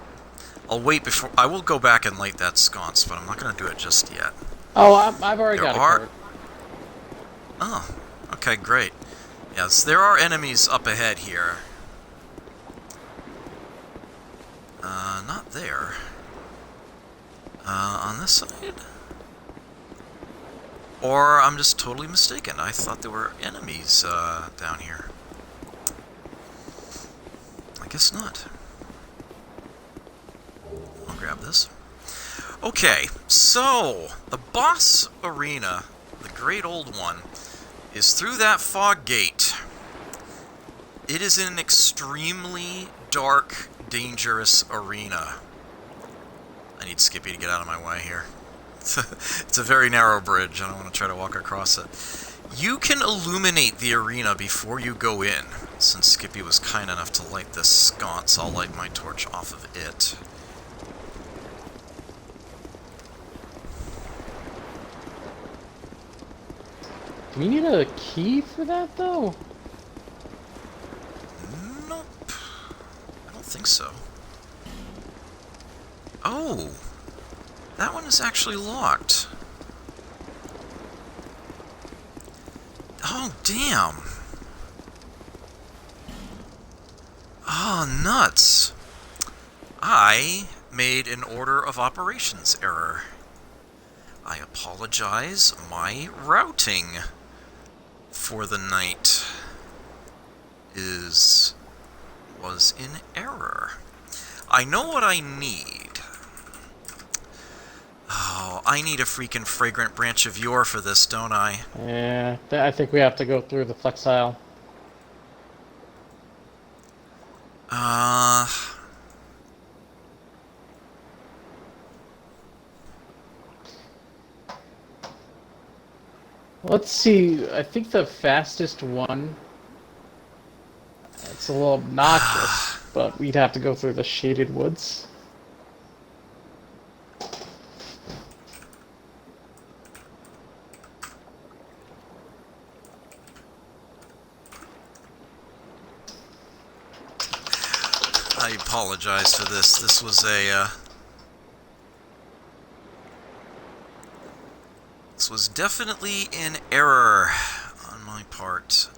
I'll wait before... I will go back and light that sconce, but I'm not going to do it just yet. Oh, I've already got a card. Oh, okay, great. Yes, there are enemies up ahead here. Not there. On this side? Or I'm just totally mistaken. I thought there were enemies down here. I guess not. I'll grab this. Okay, so the boss arena, the great old one, is through that fog gate. It is an extremely dark, dangerous arena. I need Skippy to get out of my way here. It's a very narrow bridge. I don't want to try to walk across it. You can illuminate the arena before you go in. Since Skippy was kind enough to light this sconce, I'll light my torch off of it. Do we need a key for that, though? Nope. I don't think think so. Oh! That one is actually locked. Oh, damn! Oh, nuts! I made an order of operations error. I apologize. My routing for the night was in error. I know what I need. Oh, I need a freaking fragrant branch of yore for this, don't I? Yeah, I think we have to go through the flexile. Let's see. I think the fastest one. It's a little obnoxious, but we'd have to go through the shaded woods. I apologize for this. This was a, this was definitely an error on my part.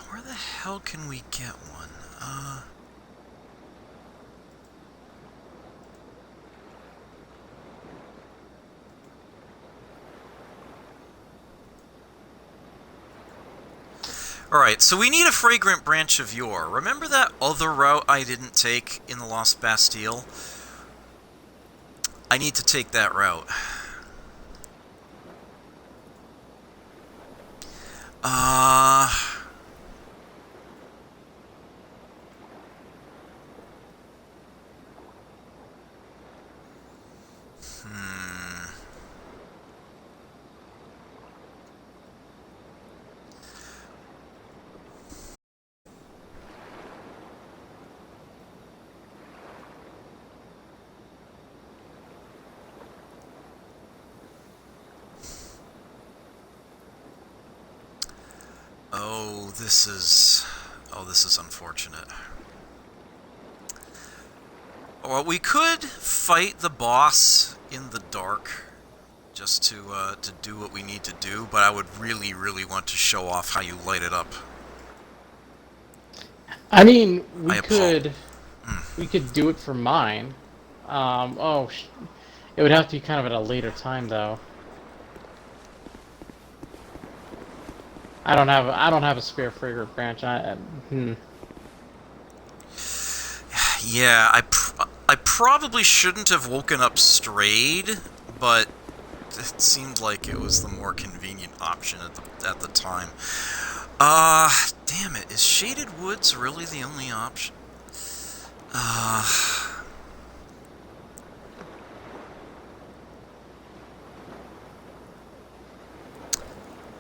Where the hell can we get one? Alright, so we need a fragrant branch of yore. Remember that other route I didn't take in the Lost Bastille? I need to take that route. this is unfortunate. Well, we could fight the boss in the dark just to do what we need to do, but I would really, really want to show off how you light it up. I mean, we could do it for mine. It would have to be kind of at a later time, though. I don't have a spare fragrant branch. Yeah, I probably shouldn't have woken up Strayed, but it seemed like it was the more convenient option at the time. Damn it, is Shaded Woods really the only option?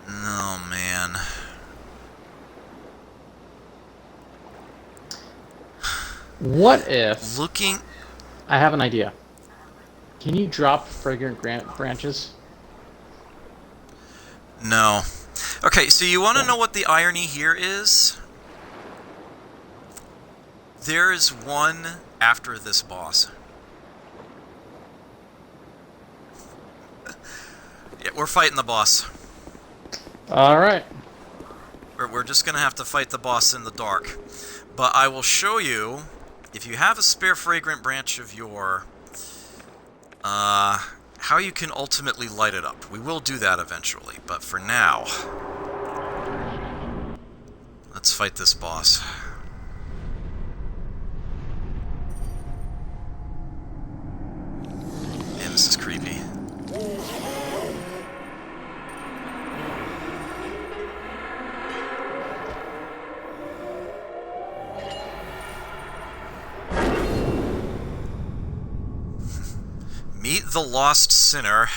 No, man. What if... Looking... I have an idea. Can you drop fragrant branches? No. Okay, so you want to know what the irony here is? There is one after this boss. Yeah, we're fighting the boss. Alright. We're just going to have to fight the boss in the dark. But I will show you, if you have a spare fragrant branch of yore, how you can ultimately light it up. We will do that eventually, but for now, let's fight this boss. Man, this is creepy. Meet the Lost Sinner.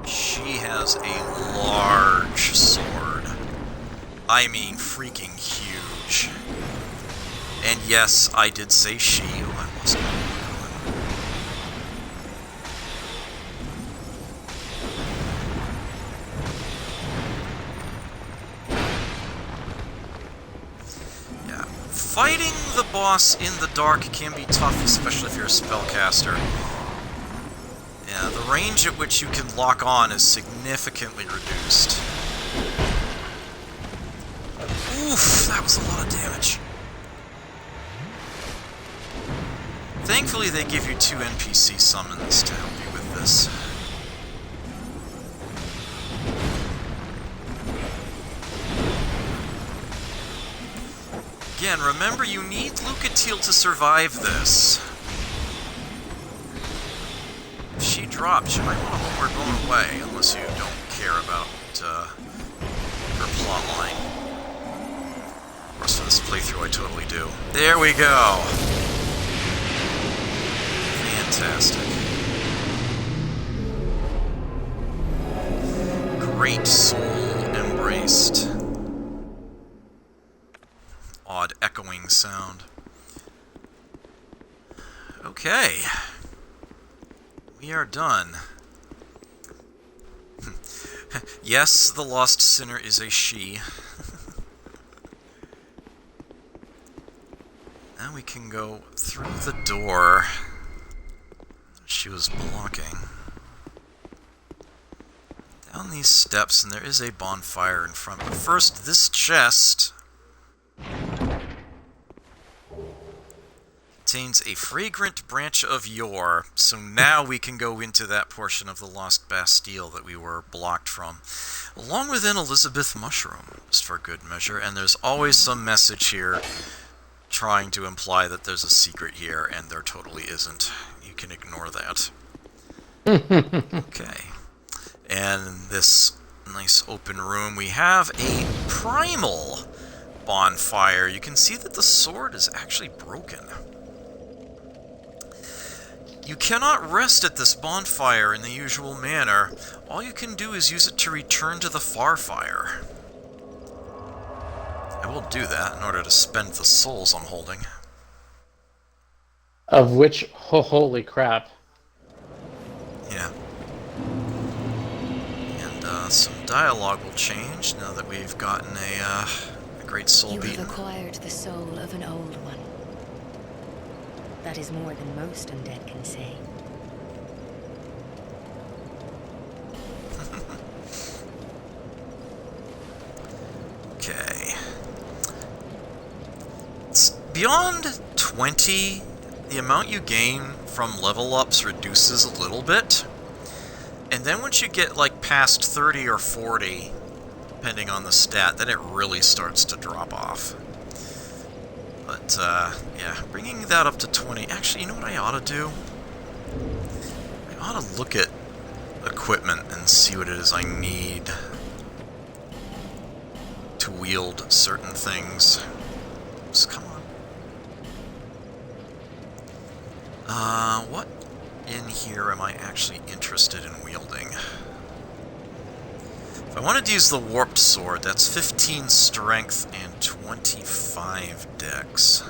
She has a large sword. I mean, freaking huge. And yes, I did say she. Oh, I wasn't. Fighting the boss in the dark can be tough, especially if you're a spellcaster. Yeah, the range at which you can lock on is significantly reduced. Oof, that was a lot of damage. Thankfully, they give you 2 NPC summons to help you with this. Again, remember, you need Lucatiel to survive this. If she drops, you might want to hope we're going away, unless you don't care about her plotline. Of course, for this playthrough, I totally do. There we go! Fantastic. Great soul embraced. Odd echoing sound. Okay. We are done. Yes, the lost sinner is a she. Now we can go through the door she was blocking. Down these steps, and there is a bonfire in front. But first, this chest contains a fragrant branch of yore, so now we can go into that portion of the Lost Bastille that we were blocked from, along with an Elizabeth mushroom, just for good measure, and there's always some message here trying to imply that there's a secret here, and there totally isn't. You can ignore that. Okay. And this nice open room, we have a primal bonfire. You can see that the sword is actually broken. You cannot rest at this bonfire in the usual manner. All you can do is use it to return to the Farfire. I will do that in order to spend the souls I'm holding. Of which, holy crap. Yeah. And some dialogue will change now that we've gotten a great soul You beaten. have acquired the soul of an old one. That is more than most undead can say. Okay. It's beyond 20, the amount you gain from level ups reduces a little bit. And then once you get like past 30 or 40, depending on the stat, then it really starts to drop off. But, yeah, bringing that up to 20... Actually, you know what I ought to do? I ought to look at equipment and see what it is I need to wield certain things. Just come on. What in here am I actually interested in wielding? If I wanted to use the warped sword, that's 15 strength and 25 dex.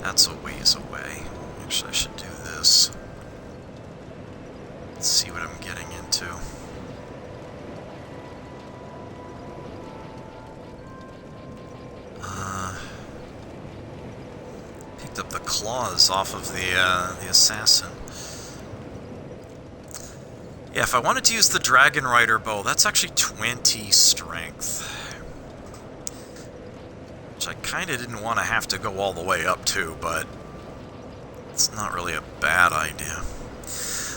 That's a ways away. Actually, I should do this. Let's see what I'm getting into. Picked up the claws off of the assassin. Yeah, if I wanted to use the Dragon Rider bow, that's actually 20 strength. Which I kind of didn't want to have to go all the way up to, but it's not really a bad idea.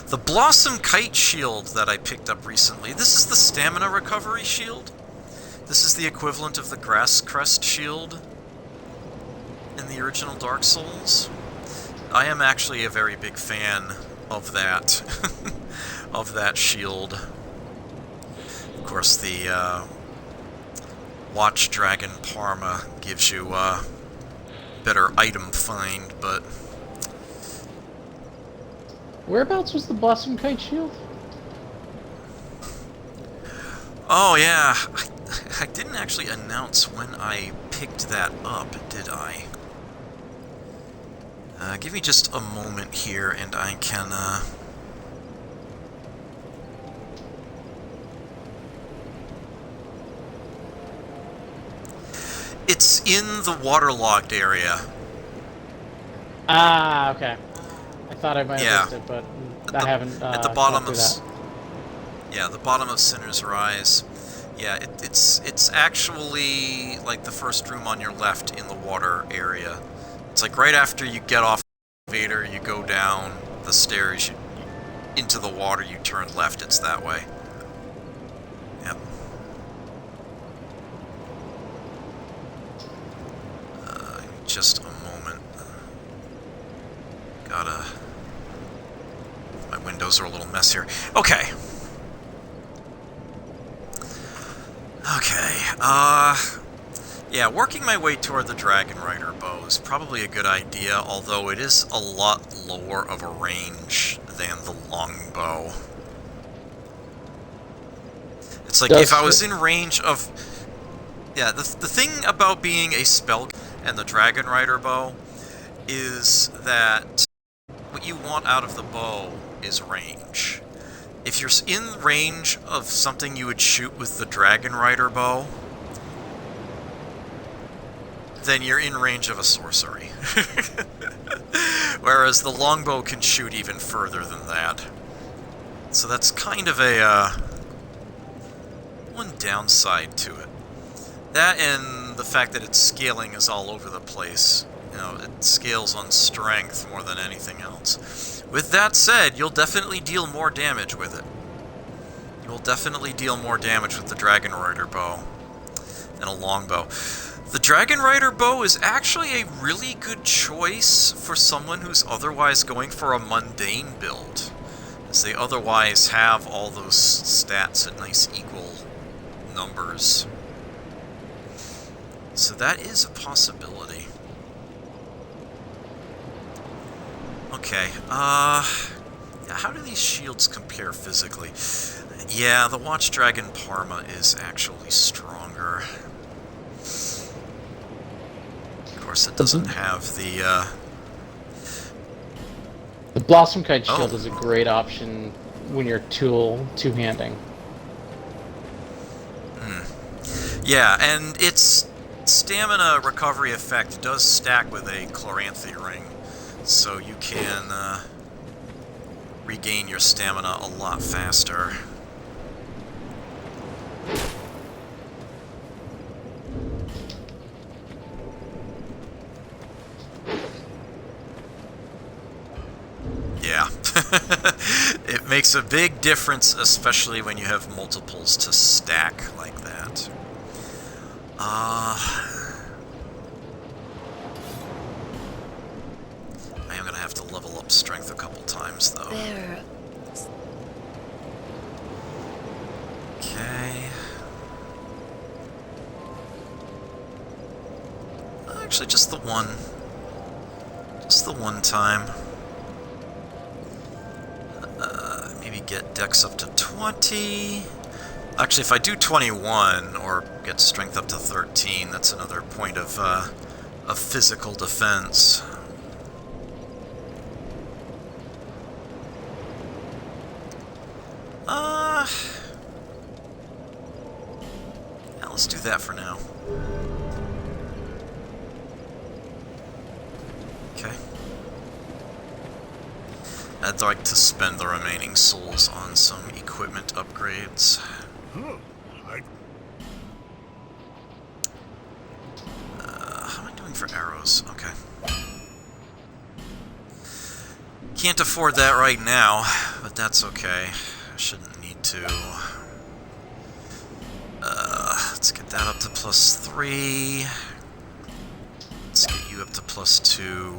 The Blossom Kite Shield that I picked up recently, this is the Stamina Recovery Shield. This is the equivalent of the Grass Crest Shield in the original Dark Souls. I am actually a very big fan of that. Of that shield. Of course, the Watch Dragon Parma gives you better item find, but... Whereabouts was the Blossom Kite Shield? Oh, yeah. I didn't actually announce when I picked that up, did I? Give me just a moment here, and I can... It's in the waterlogged area. Ah, okay. I thought I might have missed it, but At I haven't at the bottom gone of through that. yeah, the bottom of Sinner's Rise. Yeah, it's actually like the first room on your left in the water area. It's like right after you get off the elevator, you go down the stairs into the water, you turn left, it's that way. Yep. Just a moment. My windows are a little messier. Okay. Okay, yeah, working my way toward the Dragon Rider bow is probably a good idea, although it is a lot lower of a range than the longbow. It's like, if I was in range of... Yeah, the thing about being a spell and the Dragon Rider bow is that what you want out of the bow is range. If you're in range of something you would shoot with the Dragon Rider bow, then you're in range of a sorcery. Whereas the longbow can shoot even further than that. So that's kind of a, one downside to it. That and the fact that its scaling is all over the place. You know, it scales on strength more than anything else. With that said, you'll definitely deal more damage with it. You'll definitely deal more damage with the Dragon Rider bow than a longbow. The Dragon Rider bow is actually a really good choice for someone who's otherwise going for a mundane build, as they otherwise have all those stats at nice equal numbers. So that is a possibility. Okay, how do these shields compare physically? Yeah, the Watch Dragon Parma is actually stronger. Of course, it doesn't have the, The Blossom Kite shield is a great option when you're two-handing. Yeah, and its stamina recovery effect does stack with a Chloranthy ring, so you can regain your stamina a lot faster. Yeah. It makes a big difference, especially when you have multiples to stack like that. I am going to have to level up strength a couple times, though. There. Okay. Actually, just the one. Just the one time. Maybe get dex up to 20. Actually, if I do 21, or get strength up to 13, that's another point of physical defense. Yeah, let's do that for now. Okay. I'd like to spend the remaining souls on some equipment upgrades. How am I doing for arrows? Okay. Can't afford that right now, but that's okay. I shouldn't need to. Let's get that up to +3. Let's get you up to +2.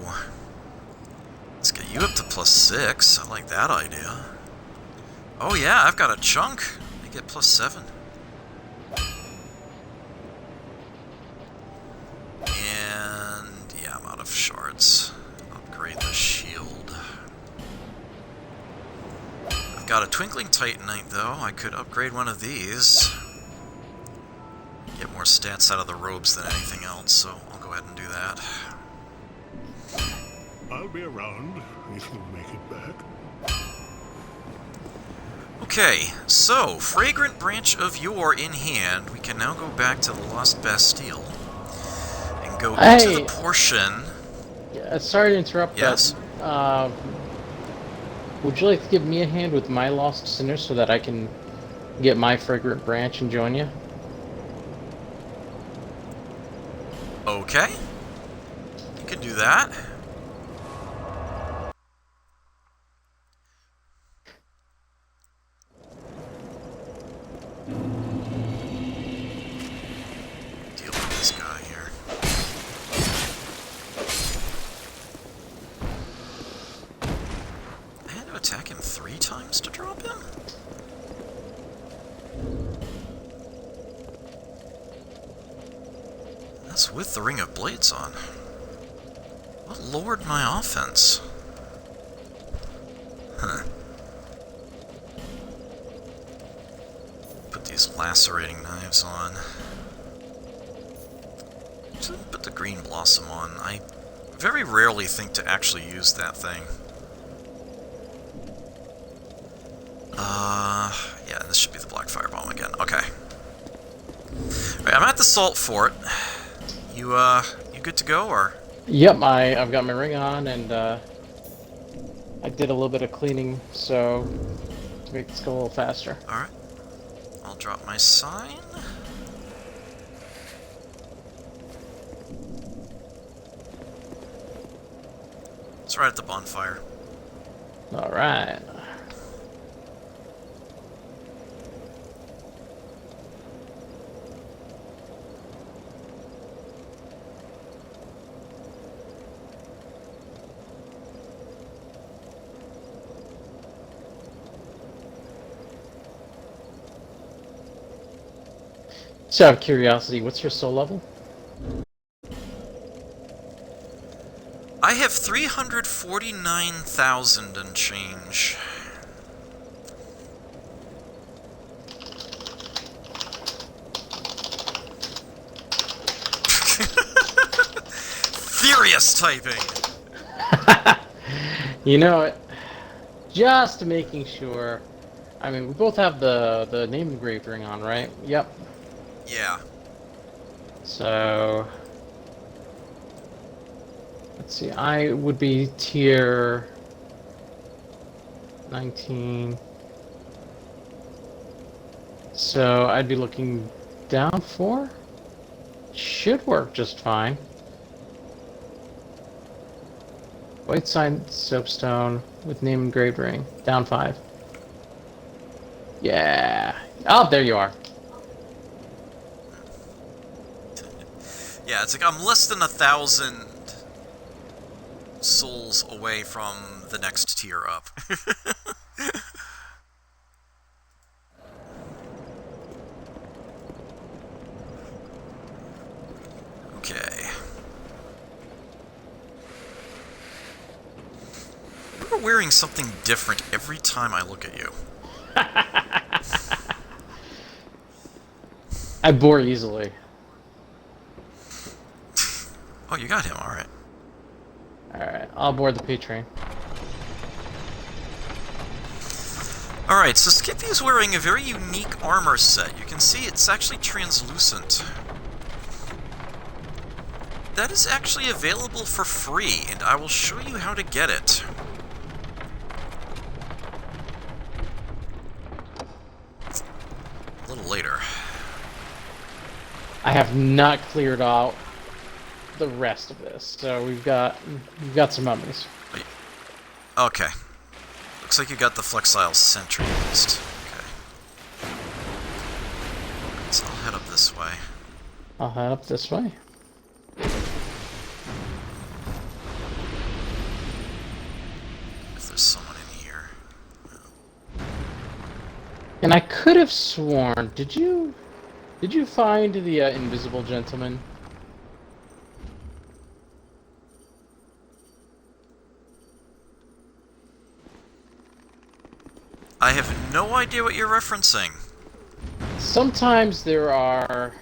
Let's get you up to +6. I like that idea. Oh yeah, I've got a chunk. I get +7. And yeah, I'm out of shards. Upgrade the shield. I've got a Twinkling Titanite though. I could upgrade one of these. Get more stats out of the robes than anything else, so I'll go ahead and do that. I'll be around if you make it back. Okay, so, Fragrant Branch of Yore in hand, we can now go back to the Lost Bastille. go into the Hey, portion. sorry to interrupt, Yes? but would you like to give me a hand with my lost sinner so that I can get my fragrant branch and join you? Okay. You can do that. Deal with this guy here. I had to attack him 3 times to drop him? That's with the Ring of Blades on. What lowered my offense? Huh. Put these lacerating knives on. Put the green blossom on. I very rarely think to actually use that thing. Yeah, this should be the black firebomb again. Okay. Alright, I'm at the salt fort. You good to go, or? Yep, I've got my ring on, and I did a little bit of cleaning, so to make this go a little faster. Alright. I'll drop my sign. It's right at the bonfire. All right. So, out of curiosity, what's your soul level? I have 349,000 and change. Furious typing! You know, just making sure. I mean, we both have the name engraved ring on, right? Yep. Yeah. So, let's see. I would be tier 19. So I'd be looking down 4. Should work just fine. White sign soapstone with name engraved ring. Down 5. Yeah. Oh, there you are. Yeah, it's like I'm less than 1,000 souls away from the next tier up. Okay. You're wearing something different every time I look at you. I bore easily. Oh, you got him, alright. Alright, I'll board the P train. Alright, so Skippy is wearing a very unique armor set. You can see it's actually translucent. That is actually available for free, and I will show you how to get it. A little later. I have not cleared out the rest of this, so we've got some mummies. Okay. Looks like you got the Flexile Sentry at least. Okay. So I'll head up this way. I'll head up this way. If there's someone in here. And I could have sworn, did you find the invisible gentleman? I have no idea what you're referencing. Sometimes there are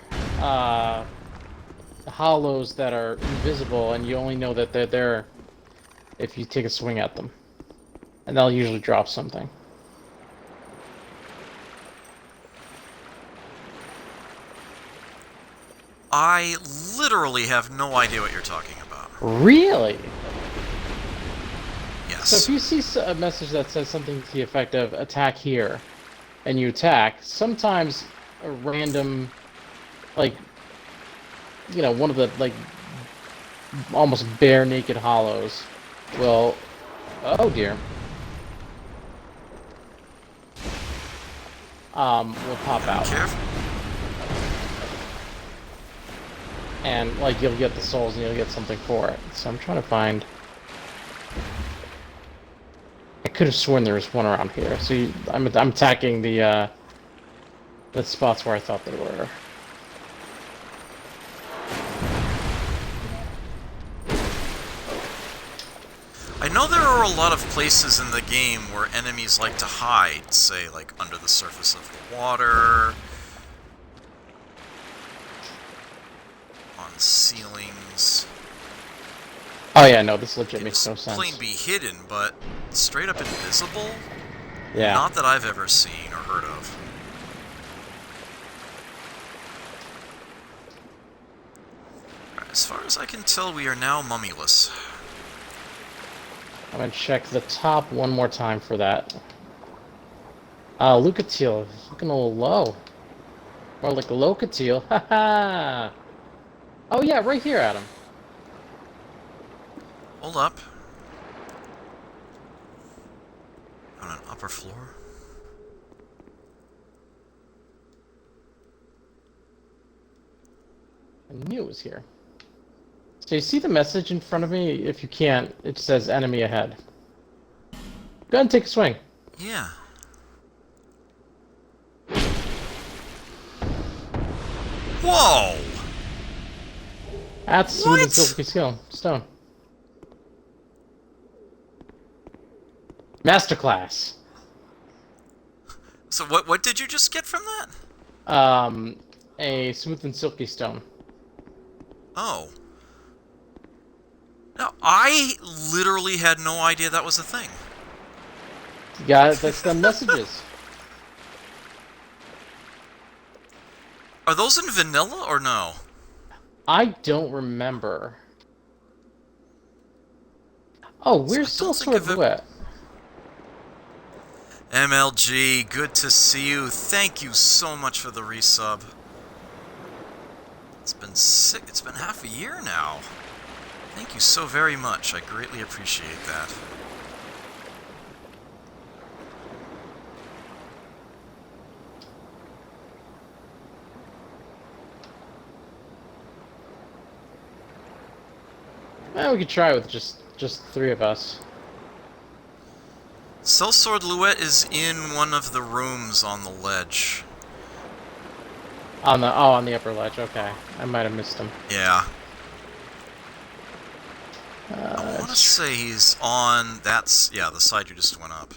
hollows that are invisible, and you only know that they're there if you take a swing at them. And they'll usually drop something. I literally have no idea what you're talking about. Really? Yes. So if you see a message that says something to the effect of attack here, and you attack, sometimes a random, like, you know, one of the, like, almost bare naked hollows will, oh dear, will pop out. Careful. And, like, you'll get the souls and you'll get something for it. So I'm trying to find... I could have sworn there was one around here. So I'm attacking the spots where I thought they were. I know there are a lot of places in the game where enemies like to hide, say, like, under the surface of the water, on ceilings. Oh yeah, no, this legit makes no sense. Plain be hidden, but straight up invisible? Yeah. Not that I've ever seen or heard of. Alright, as far as I can tell, we are now mummyless. I'm gonna check the top one more time for that. Lucatiel, looking a little low. More like Locatiel, haha! Oh yeah, right here, Adam. Hold up. On an upper floor? I knew it was here. So you see the message in front of me? If you can't, it says enemy ahead. Go ahead and take a swing. Yeah. Whoa! That's smooth and What? silky stone. Masterclass. So what did you just get from that? A smooth and silky stone. Oh. No, I literally had no idea that was a thing. You got it. That's the messages. Are those in vanilla or no? I don't remember. Oh, where's Soul Sword Duet? MLG, good to see you. Thank you so much for the resub. It's been it's been half a year now. Thank you so very much. I greatly appreciate that. Well, we could try with just three of us. Sellsword Luet is in one of the rooms on the ledge. On the upper ledge. Okay, I might have missed him. Yeah. I want to say he's on the side you just went up.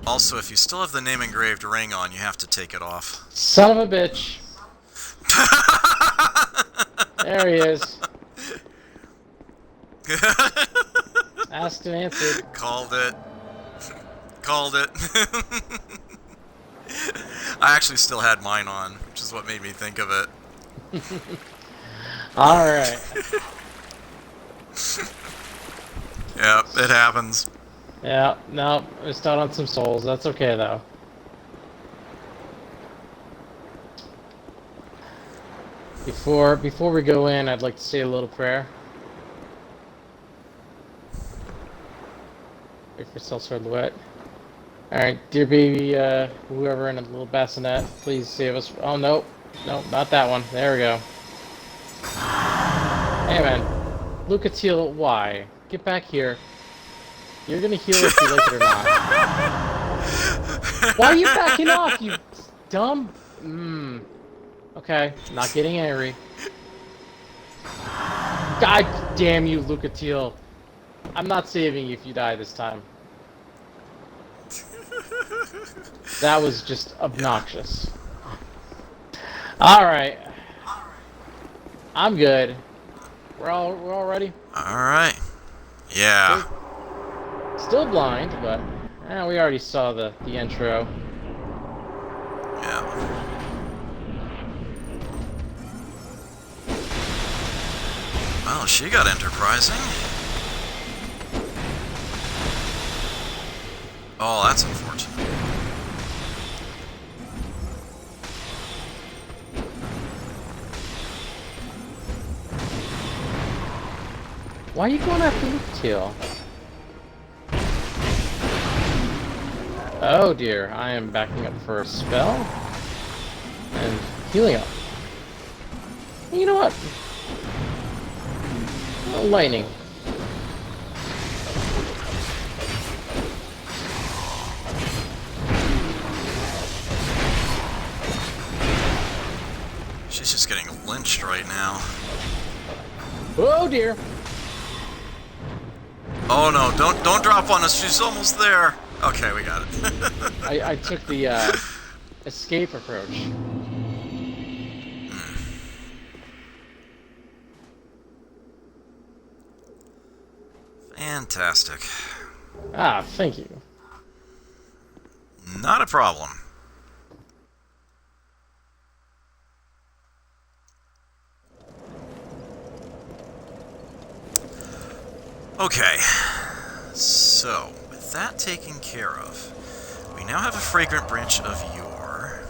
Also, if you still have the name engraved ring on, you have to take it off. Son of a bitch. There he is. Asked and answered. Called it. Called it. I actually still had mine on, which is what made me think of it. Alright. Yep, it happens. Yeah, no, missed out on some souls. That's okay, though. Before we go in, I'd like to say a little prayer. Wait for Sellsword Luet. Alright, dear baby, whoever in a little bassinet, please save us. Oh, no. No, not that one. There we go. Hey, man. Lucatiel, why? Get back here. You're gonna heal if you like it or not. Why are you backing off, you dumb... Okay, not getting angry. God damn you, Lucatiel. I'm not saving you if you die this time. That was just obnoxious. Alright. I'm good. We're all ready? Alright. Yeah. Still blind, but we already saw the intro. Well, she got enterprising. Oh, that's unfortunate. Why are you going after the kill? Oh dear, I am backing up for a spell. And healing up. You know what? Lightning. She's just getting lynched right now. Oh dear. Oh no, don't drop on us, she's almost there. Okay, we got it. I took the escape approach. Fantastic. Ah, thank you. Not a problem. Okay, so with that taken care of, we now have a fragrant branch of yore.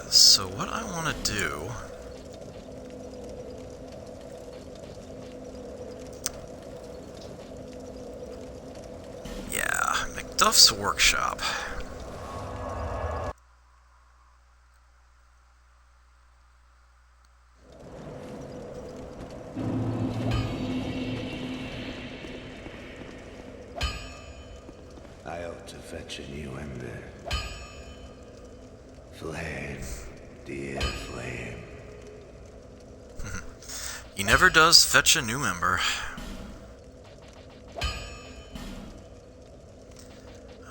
So what I want to do... Yeah, Macduff's workshop. I ought to fetch a new ember. Flame, dear flame. He never does fetch a new member.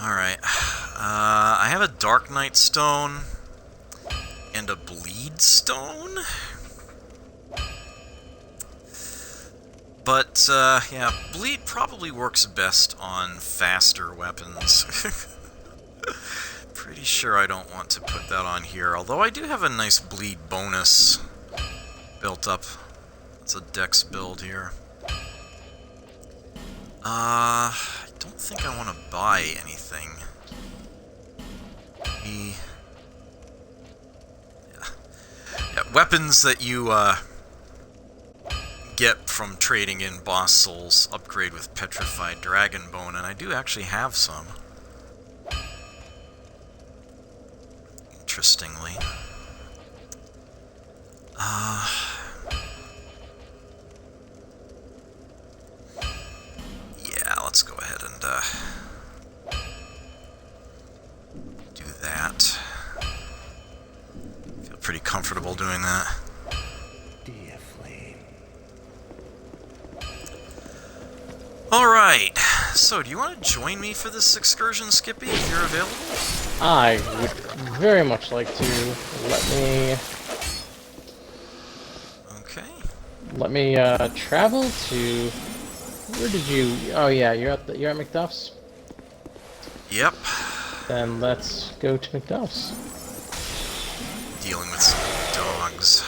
Alright. I have a Dark Knight Stone and a Bleed Stone. But, yeah, Bleed probably works best on faster weapons. Pretty sure I don't want to put that on here, although I do have a nice Bleed bonus built up. It's a dex build here. I don't think I want to buy anything. Yeah, weapons that you, get from trading in boss souls upgrade with petrified dragon bone, and I do actually have some. Interestingly. Yeah, let's go ahead and do that. Feel pretty comfortable doing that. Dear flame. Alright, so do you want to join me for this excursion, Skippy, if you're available? I would very much like to. Let me travel to. Where did you? Oh yeah, you're at Macduff's. Yep. Then let's go to Macduff's. Dealing with some dogs.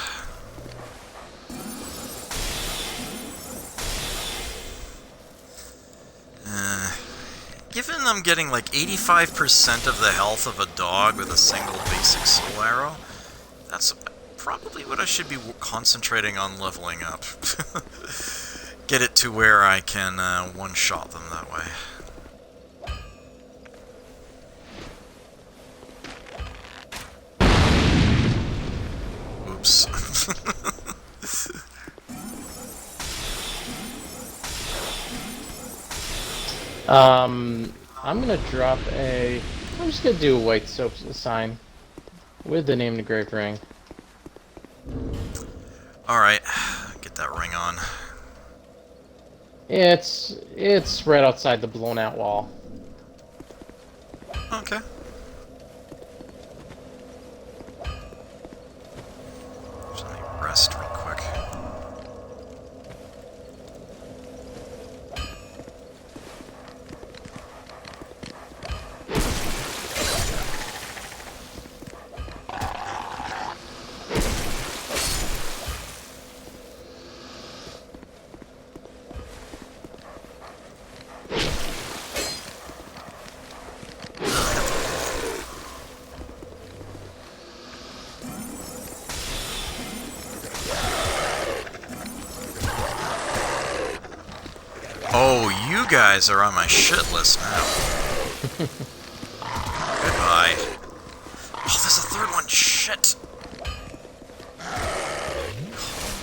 Given I'm getting like 85% of the health of a dog with a single basic soul arrow, that's probably what I should be concentrating on leveling up. Get it to where I can one-shot them that way. Oops. I'm gonna drop a. I'm just gonna do a white soap sign with the name engraved ring. Alright, get that ring on. It's right outside the blown out wall. Okay. Just let me rest real quick. Oh, you guys are on my shit list now. Goodbye. Oh, there's a third one. Shit. Calm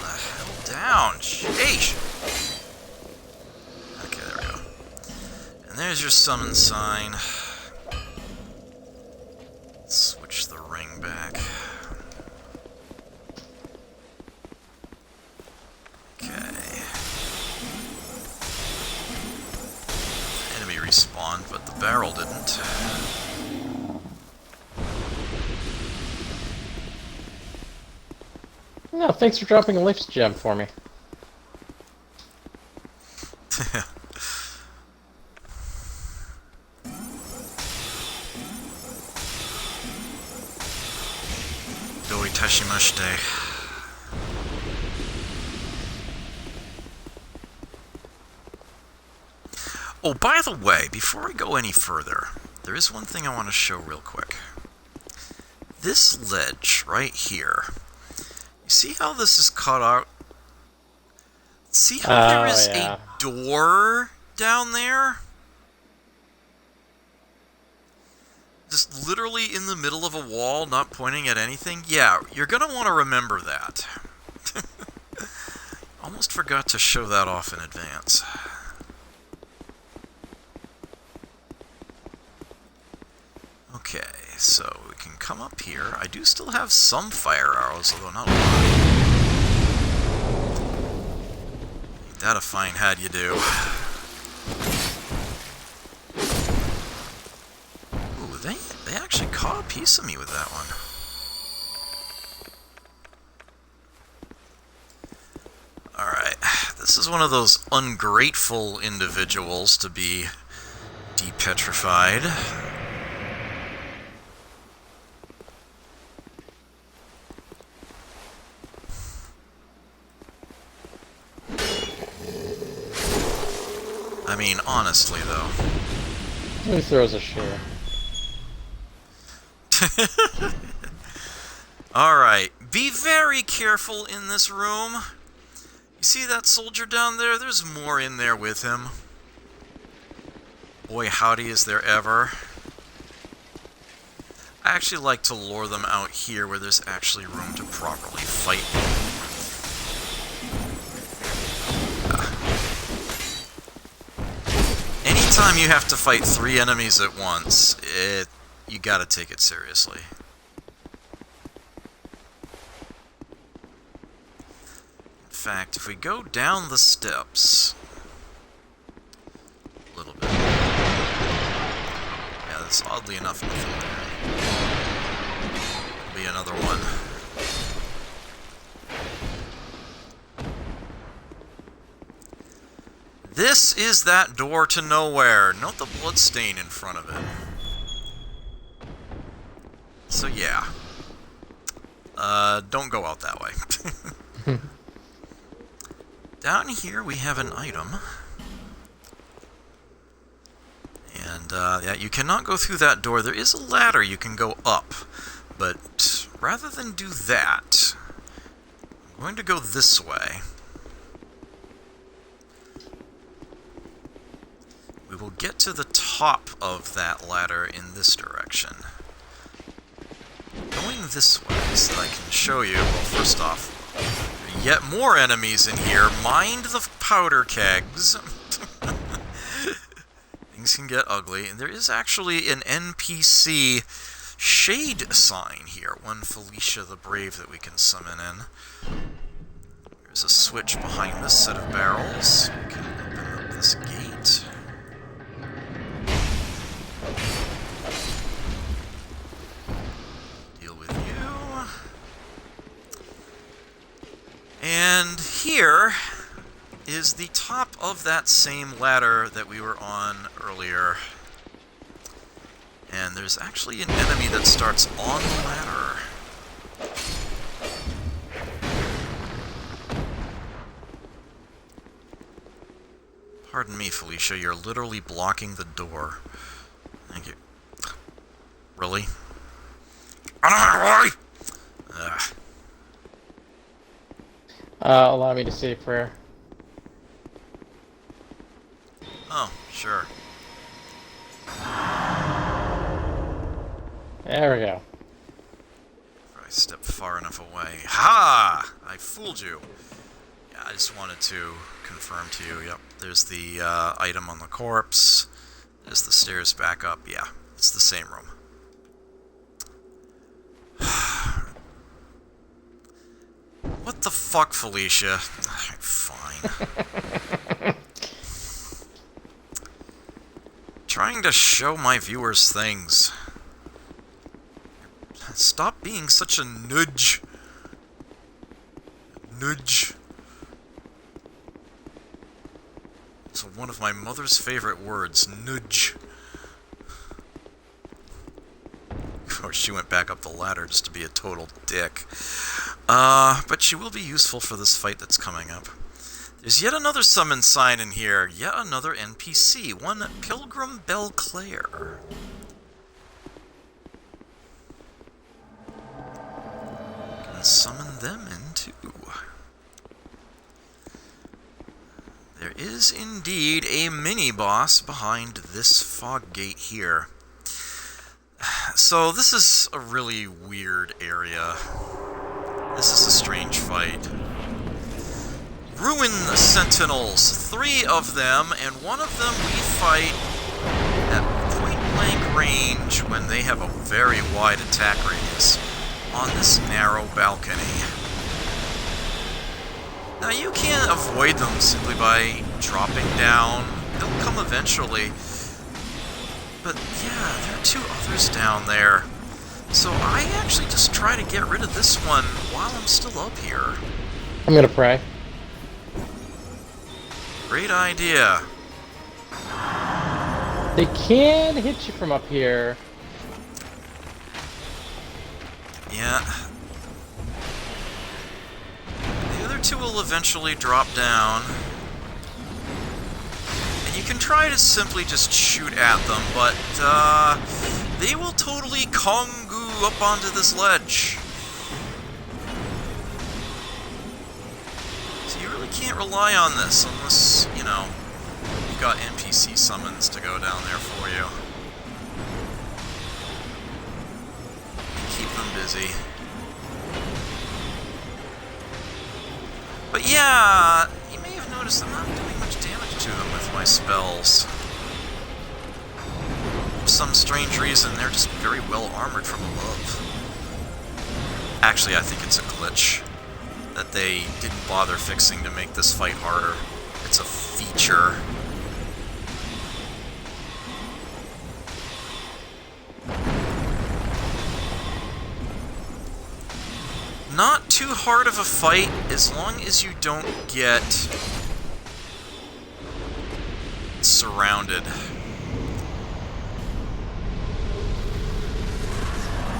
the hell down. Sheesh. Okay, there we go. And there's your summon sign. Switch the ring back. Okay. Enemy respawned, but the barrel didn't. No, thanks for dropping a lift gem for me. Doi Tashimashite. Oh, by the way, before I go any further, there is one thing I want to show real quick. This ledge right here. You see how this is cut out? See how there is a door down there? Just literally in the middle of a wall, not pointing at anything? Yeah, you're going to want to remember that. Almost forgot to show that off in advance. Okay, so we can come up here. I do still have some fire arrows, although not a lot. Ain't that a fine had you do. Ooh, they actually caught a piece of me with that one. Alright, this is one of those ungrateful individuals to be depetrified. I mean, honestly, though. Who throws a share? Alright, be very careful in this room. You see that soldier down there? There's more in there with him. Boy, howdy is there ever. I actually like to lure them out here where there's actually room to properly fight them. Anytime you have to fight 3 enemies at once, you gotta take it seriously. In fact, if we go down the steps a little bit, yeah, that's oddly enough nothing there. There'll be another one. This is that door to nowhere. Note the bloodstain in front of it. So yeah. Don't go out that way. Down here we have an item. And yeah, you cannot go through that door. There is a ladder you can go up. But rather than do that, I'm going to go this way. We will get to the top of that ladder in this direction. Going this way so that I can show you, well, first off, yet more enemies in here. Mind the powder kegs. Things can get ugly. And there is actually an NPC shade sign here. One Felicia the Brave that we can summon in. There's a switch behind this set of barrels. We can open up this gate. And here is the top of that same ladder that we were on earlier. And there's actually an enemy that starts on the ladder. Pardon me, Felicia, you're literally blocking the door. Thank you. Really? I don't know why! Ugh. Allow me to say a prayer. There we go. If I step far enough away. Ha! I fooled you. Yeah, I just wanted to confirm to you. Yep, there's the item on the corpse. There's the stairs back up. Yeah, it's the same room. What the fuck, Felicia? Alright, fine. Trying to show my viewers things. Stop being such a nudge. Nudge. It's one of my mother's favorite words, nudge. Of course, she went back up the ladder just to be a total dick. But she will be useful for this fight that's coming up. There's yet another summon sign in here. Yet another NPC. One Pilgrim Belclair. Can summon them in too. There is indeed a mini-boss behind this fog gate here. So this is a really weird area. This is a strange fight. Ruin Sentinels, 3 of them, and one of them we fight at point-blank range when they have a very wide attack radius on this narrow balcony. Now you can't avoid them simply by dropping down. They'll come eventually. But yeah, there are 2 others down there. So I actually just try to get rid of this one while I'm still up here. I'm gonna pray. Great idea. They can hit you from up here. Yeah. The other 2 will eventually drop down. And you can try to simply just shoot at them, but they will totally Kongu up onto this ledge. So you really can't rely on this unless, you know, you've got NPC summons to go down there for you. Keep them busy. But yeah, you may have noticed I'm not doing much damage to them with my spells. For some strange reason, they're just very well armored from above. Actually, I think it's a glitch that they didn't bother fixing to make this fight harder. It's a feature. Not too hard of a fight as long as you don't get surrounded.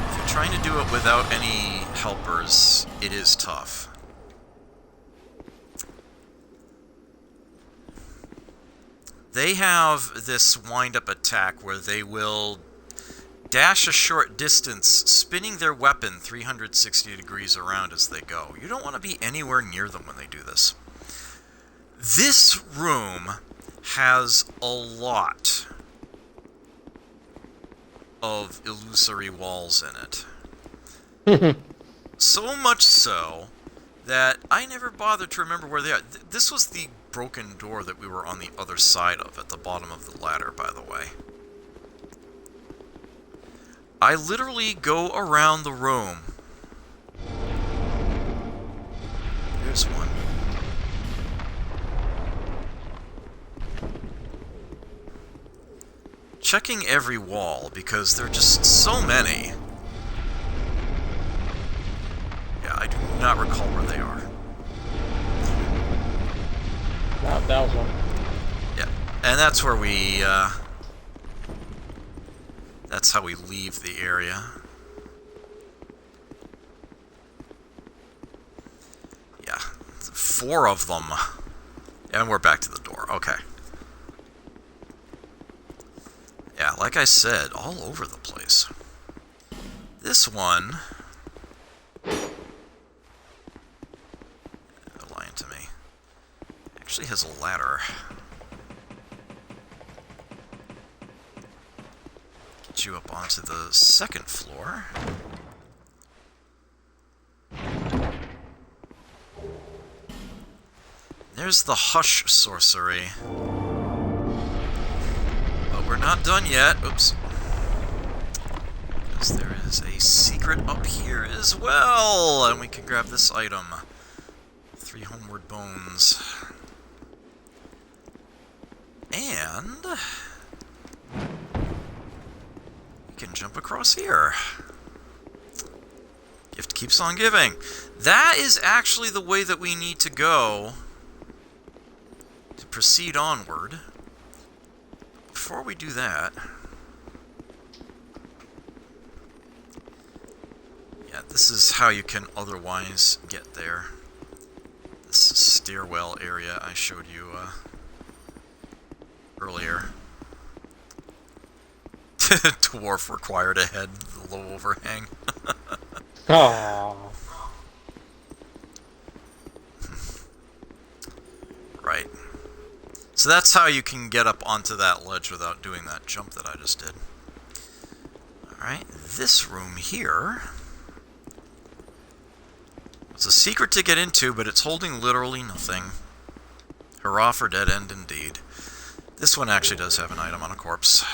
If you're trying to do it without any helpers, it is tough. They have this wind-up attack where they will dash a short distance, spinning their weapon 360 degrees around as they go. You don't want to be anywhere near them when they do this. This room has a lot of illusory walls in it. So much so that I never bothered to remember where they are. This was the broken door that we were on the other side of, at the bottom of the ladder, by the way. I literally go around the room. There's one. Checking every wall, because there are just so many. Yeah, I do not recall where they are. That was one. Yeah, and that's where we, that's how we leave the area. Yeah, 4 of them. And we're back to the door. Okay. Yeah, like I said, all over the place. This one... They're lying to me. Actually has a ladder. Get you up onto the second floor. There's the Hush Sorcery. But we're not done yet. Oops. Because there is a secret up here as well. And we can grab this item. 3 homeward bones. And we can jump across here. Gift keeps on giving. That is actually the way that we need to go to proceed onward. Before we do that, yeah, this is how you can otherwise get there. This stairwell area I showed you earlier. Dwarf required a head, the low overhang. Aww. Right. So that's how you can get up onto that ledge without doing that jump that I just did. Alright, this room here. It's a secret to get into, but it's holding literally nothing. Hurrah for dead end indeed. This one actually does have an item on a corpse.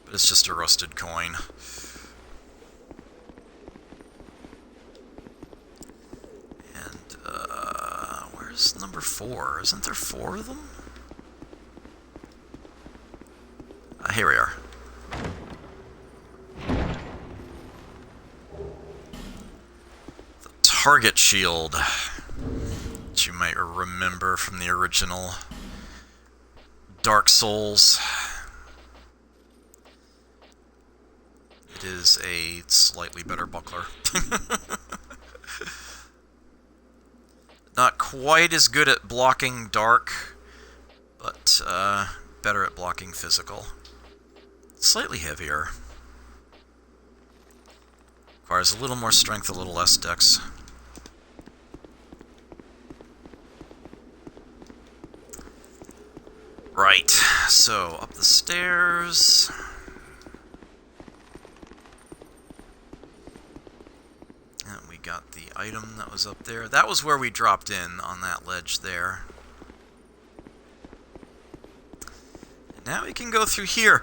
But it's just a rusted coin. And, where's number 4? Isn't there 4 of them? Here we are. The target shield, which you might remember from the original Dark Souls. It is a slightly better buckler. Not quite as good at blocking dark, but better at blocking physical. Slightly heavier. Requires a little more strength, a little less dex. Right, so up the stairs. And we got the item that was up there. That was where we dropped in, on that ledge there. And now we can go through here.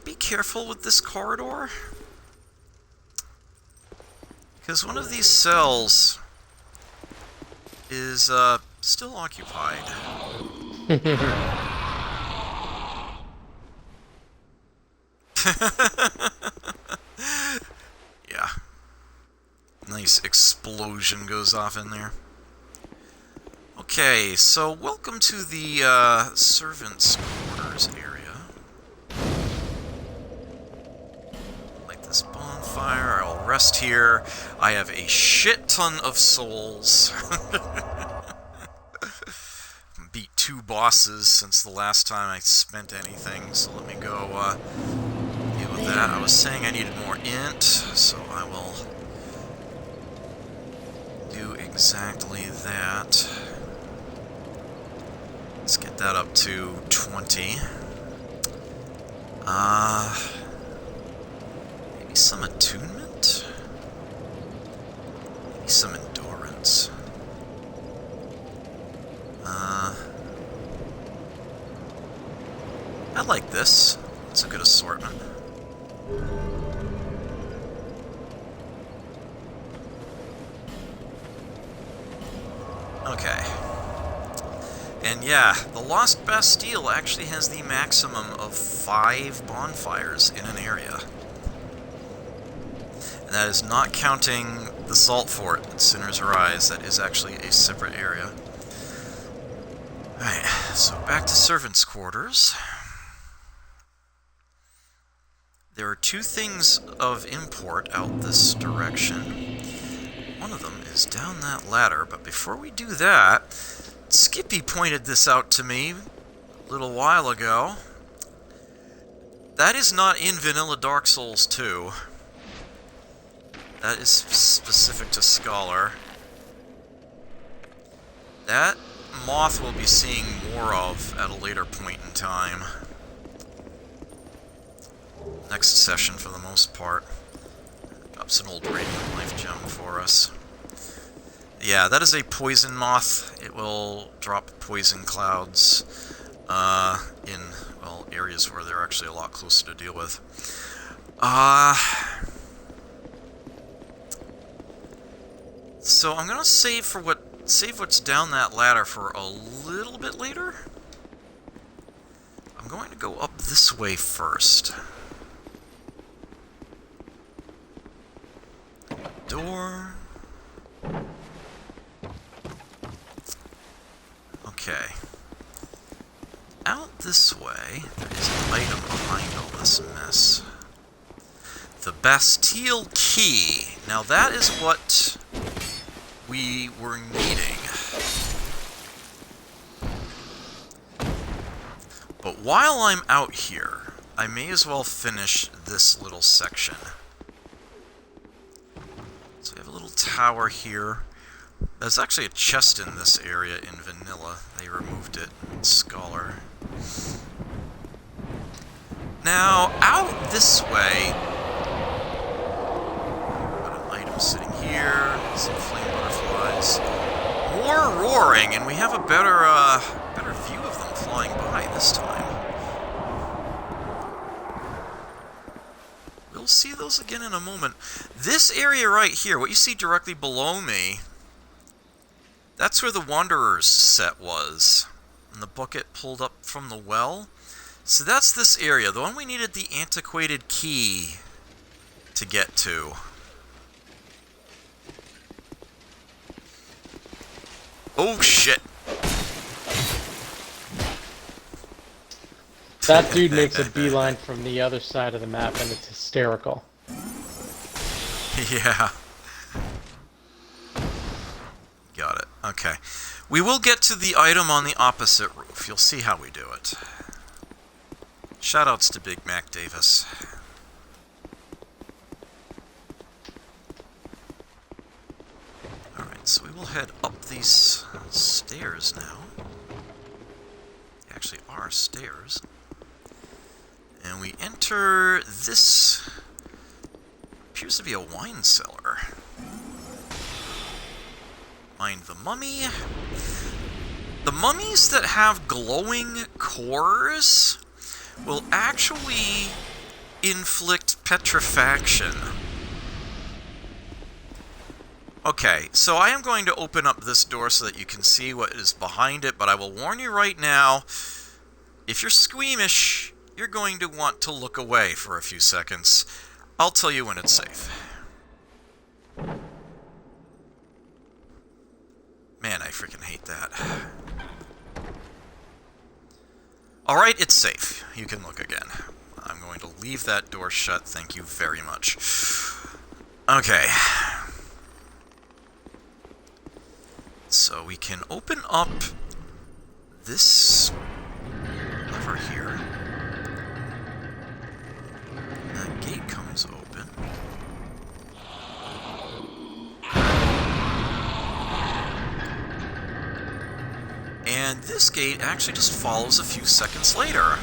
Be careful with this corridor. Because one of these cells is, still occupied. Yeah. Nice explosion goes off in there. Okay, so welcome to the, servants' quarters area. Light this bonfire, I'll rest here. I have a shit ton of souls. Beat 2 bosses since the last time I spent anything, so let me go deal with that. I was saying I needed more int, so I will do exactly that. Let's get that up to 20. Maybe some attunement? Maybe some endurance. I like this. It's a good assortment. Okay. And yeah, the Lost Bastille actually has the maximum of 5 bonfires in an area. And that is not counting the Salt Fort at Sinner's Rise. That is actually a separate area. Alright, so back to servants' quarters. There are 2 things of import out this direction. One of them is down that ladder, but before we do that, Skippy pointed this out to me a little while ago. That is not in Vanilla Dark Souls 2. That is specific to Scholar. That moth we'll be seeing more of at a later point in time. next session for the most part. Drops an old radiant life gem for us. Yeah, that is a poison moth. It will drop poison clouds in, well, areas where they're actually a lot closer to deal with. So I'm gonna save what's down that ladder for a little bit later. I'm going to go up this way first. Door. Okay. Out this way, there is an item behind all this mess. The Bastille Key. Now that is what we were needing. But while I'm out here, I may as well finish this little section. So we have a little tower here. There's actually a chest in this area in Vanilla. They removed it in Scholar. Now, out this way, got an item sitting here, some flame butterflies. More roaring, and we have a better view of them flying by this time. We'll see those again in a moment. This area right here, what you see directly below me, that's where the Wanderer's set was. And the bucket pulled up from the well. So that's this area, the one we needed the antiquated key to get to. Oh shit! That dude makes a beeline from the other side of the map, and it's hysterical. Yeah. Got it. Okay. We will get to the item on the opposite roof. You'll see how we do it. Shoutouts to Big Mac Davis. Alright, so we will head up these stairs now. They actually are stairs. And we enter this... appears to be a wine cellar. Find the mummy. The mummies that have glowing cores will actually inflict petrifaction. Okay, so I am going to open up this door so that you can see what is behind it, but I will warn you right now, if you're squeamish, you're going to want to look away for a few seconds. I'll tell you when it's safe. Man, I freaking hate that. Alright, it's safe. You can look again. I'm going to leave that door shut. Thank you very much. Okay. So we can open up this lever here. That gate comes open. And this gate actually just follows a few seconds later.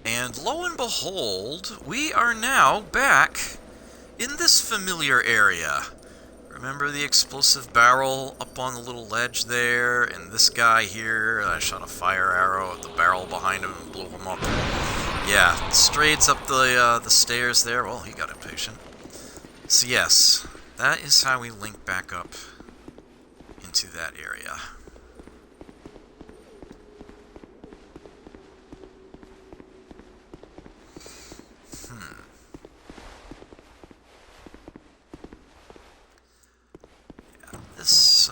And lo and behold, we are now back in this familiar area. Remember the explosive barrel up on the little ledge there? And this guy here, I shot a fire arrow at the barrel behind him and blew him up. Yeah, straights up the stairs there. Well, he got impatient. So yes, that is how we link back up into that area. Yeah, this,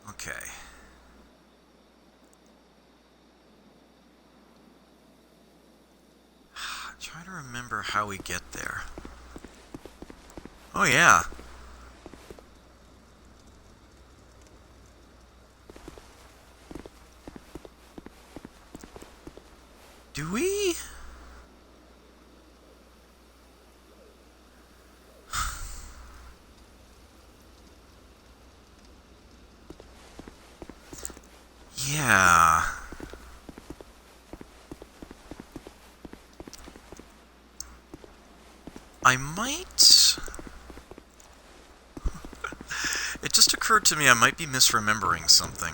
okay. Try to remember how we get there. Oh yeah. Do we? Yeah. I might... It just occurred to me I might be misremembering something.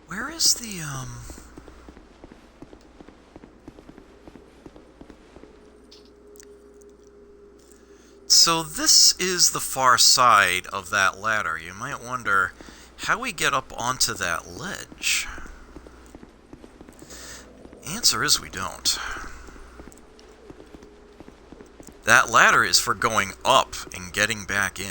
Where is the, So this is the far side of that ladder. You might wonder how we get up onto that ledge. Answer is we don't. That ladder is for going up and getting back in.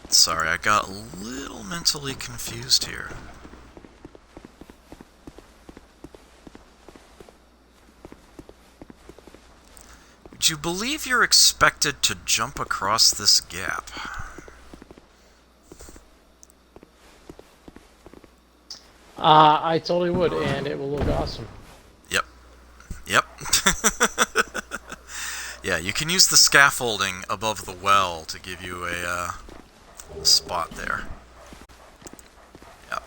Sorry, I got a little mentally confused here. Would you believe you're expected to jump across this gap? I totally would, and it will look awesome. Yep. Yep. Yeah, you can use the scaffolding above the well to give you a spot there. Yep.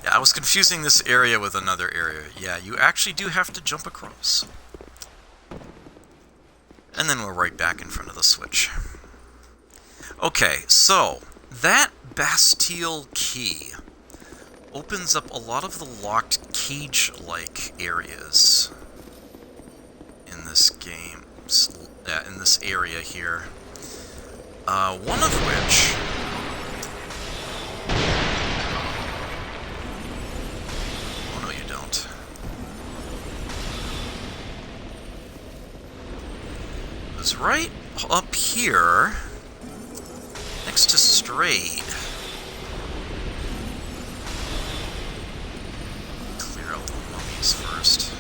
Yeah, I was confusing this area with another area. Yeah, you actually do have to jump across. And then we're right back in front of the switch. Okay, so that Bastille key opens up a lot of the locked cage-like areas in this game. In this area here. One of which... Oh, no, you don't. It's right up here, next to Strayed. Clear out the mummies first.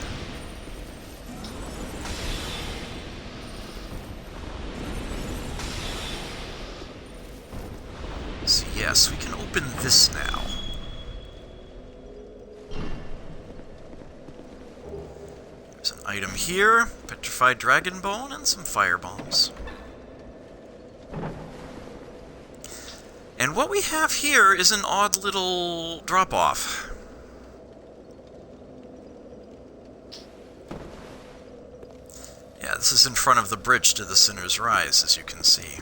So yes, we can open this now. There's an item here, petrified dragon bone, and some fire bombs. And what we have here is an odd little drop-off. Yeah, this is in front of the bridge to the Sinner's Rise, as you can see.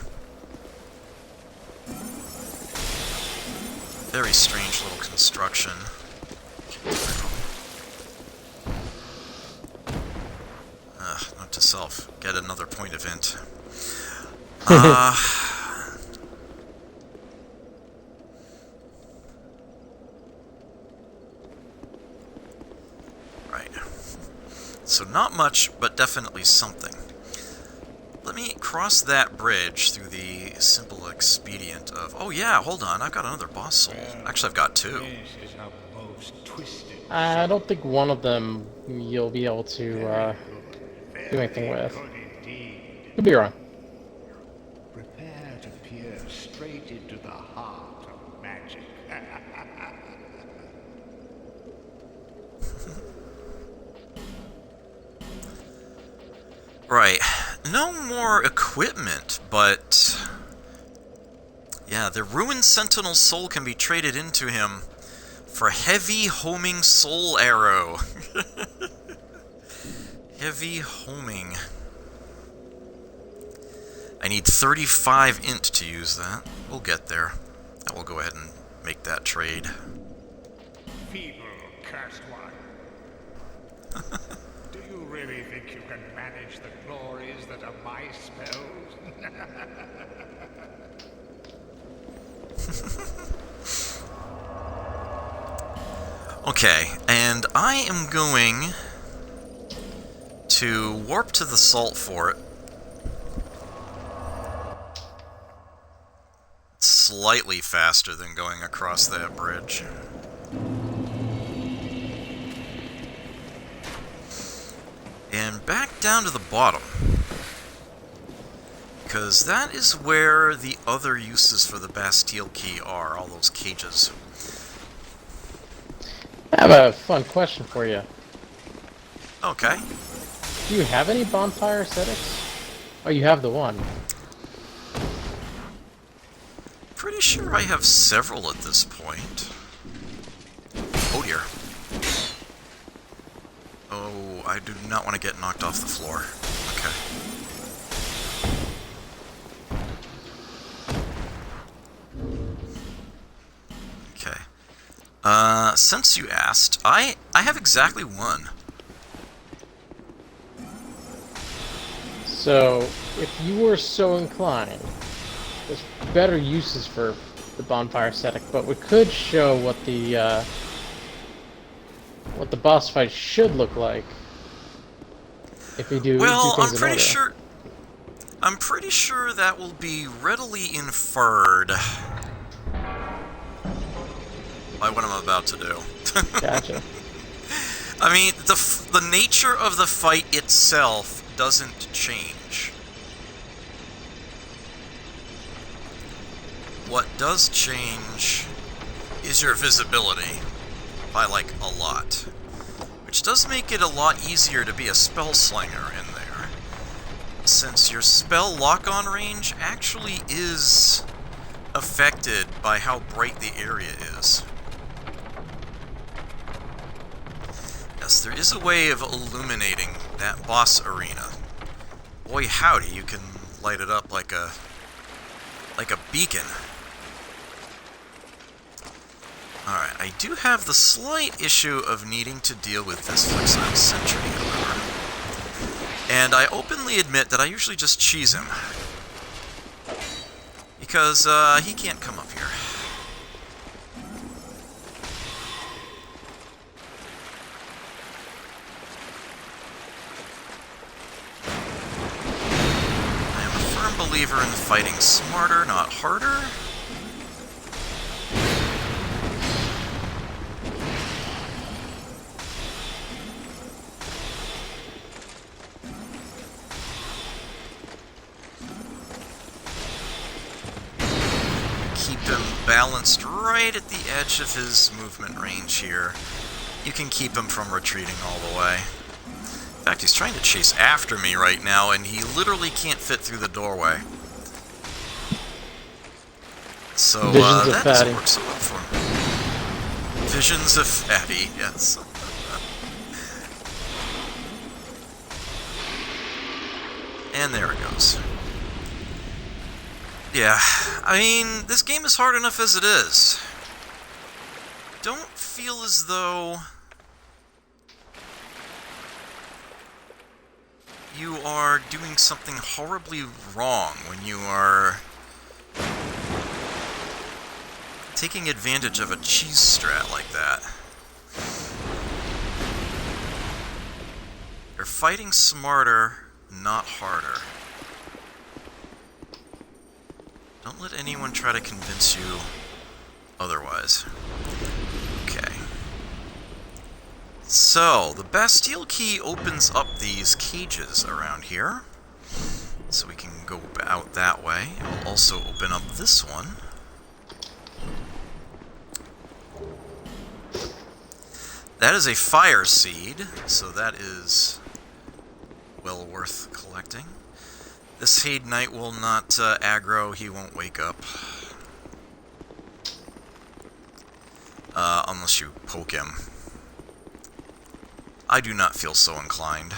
Very strange little construction. Note to self, get another point of int. Right. So not much, but definitely something. Let me cross that bridge through the simple expedient of... Oh yeah, hold on, I've got another boss soul. Actually, I've got two. I don't think one of them you'll be able to do anything with. Could be wrong. Prepare to peer straight into the heart of magic. Right. No more equipment, but... Yeah, the Ruined Sentinel Soul can be traded into him for Heavy Homing Soul Arrow. Heavy Homing. I need 35 int to use that. We'll get there. I will go ahead and make that trade. Feeble, cursed one. Do you really think you can manage the glories that are my spells? Okay, and I am going to warp to the Salt Fort. Slightly faster than going across that bridge. and back down to the bottom. Because that is where the other uses for the Bastille key are, all those cages. I have a fun question for you. Okay. Do you have any bonfire aesthetics? Oh, you have the one. Pretty sure I have several at this point. Oh dear. Oh, I do not want to get knocked off the floor. Okay. Okay. Since you asked, I have exactly one. So, if you were so inclined, there's better uses for the bonfire aesthetic, but we could show what the boss fight should look like if we do Well, do things I'm in pretty order. sure. I'm pretty sure that will be readily inferred by what I'm about to do. Gotcha. I mean, the nature of the fight itself doesn't change. What does change is your visibility by, like, a lot. Which does make it a lot easier to be a spell slinger in there, since your spell lock-on range actually is affected by how bright the area is. Yes, there is a way of illuminating that boss arena. Boy howdy, you can light it up like a beacon. Alright, I do have the slight issue of needing to deal with this Flexile Sentry, however. And I openly admit that I usually just cheese him. Because, he can't come up here. I am a firm believer in fighting smarter, not harder. Keep him balanced right at the edge of his movement range here. You can keep him from retreating all the way. In fact, he's trying to chase after me right now, and he literally can't fit through the doorway. So, that doesn't work so well for him. Visions of Fatty, yes. And there it goes. Yeah, I mean, this game is hard enough as it is. Don't feel as though you are doing something horribly wrong when you are taking advantage of a cheese strat like that. You're fighting smarter, not harder. Don't let anyone try to convince you otherwise. Okay. So, the Bastille key opens up these cages around here. So we can go out that way. It will also open up this one. That is a fire seed, so that is well worth collecting. This Haid Knight will not aggro, he won't wake up. Unless you poke him. I do not feel so inclined.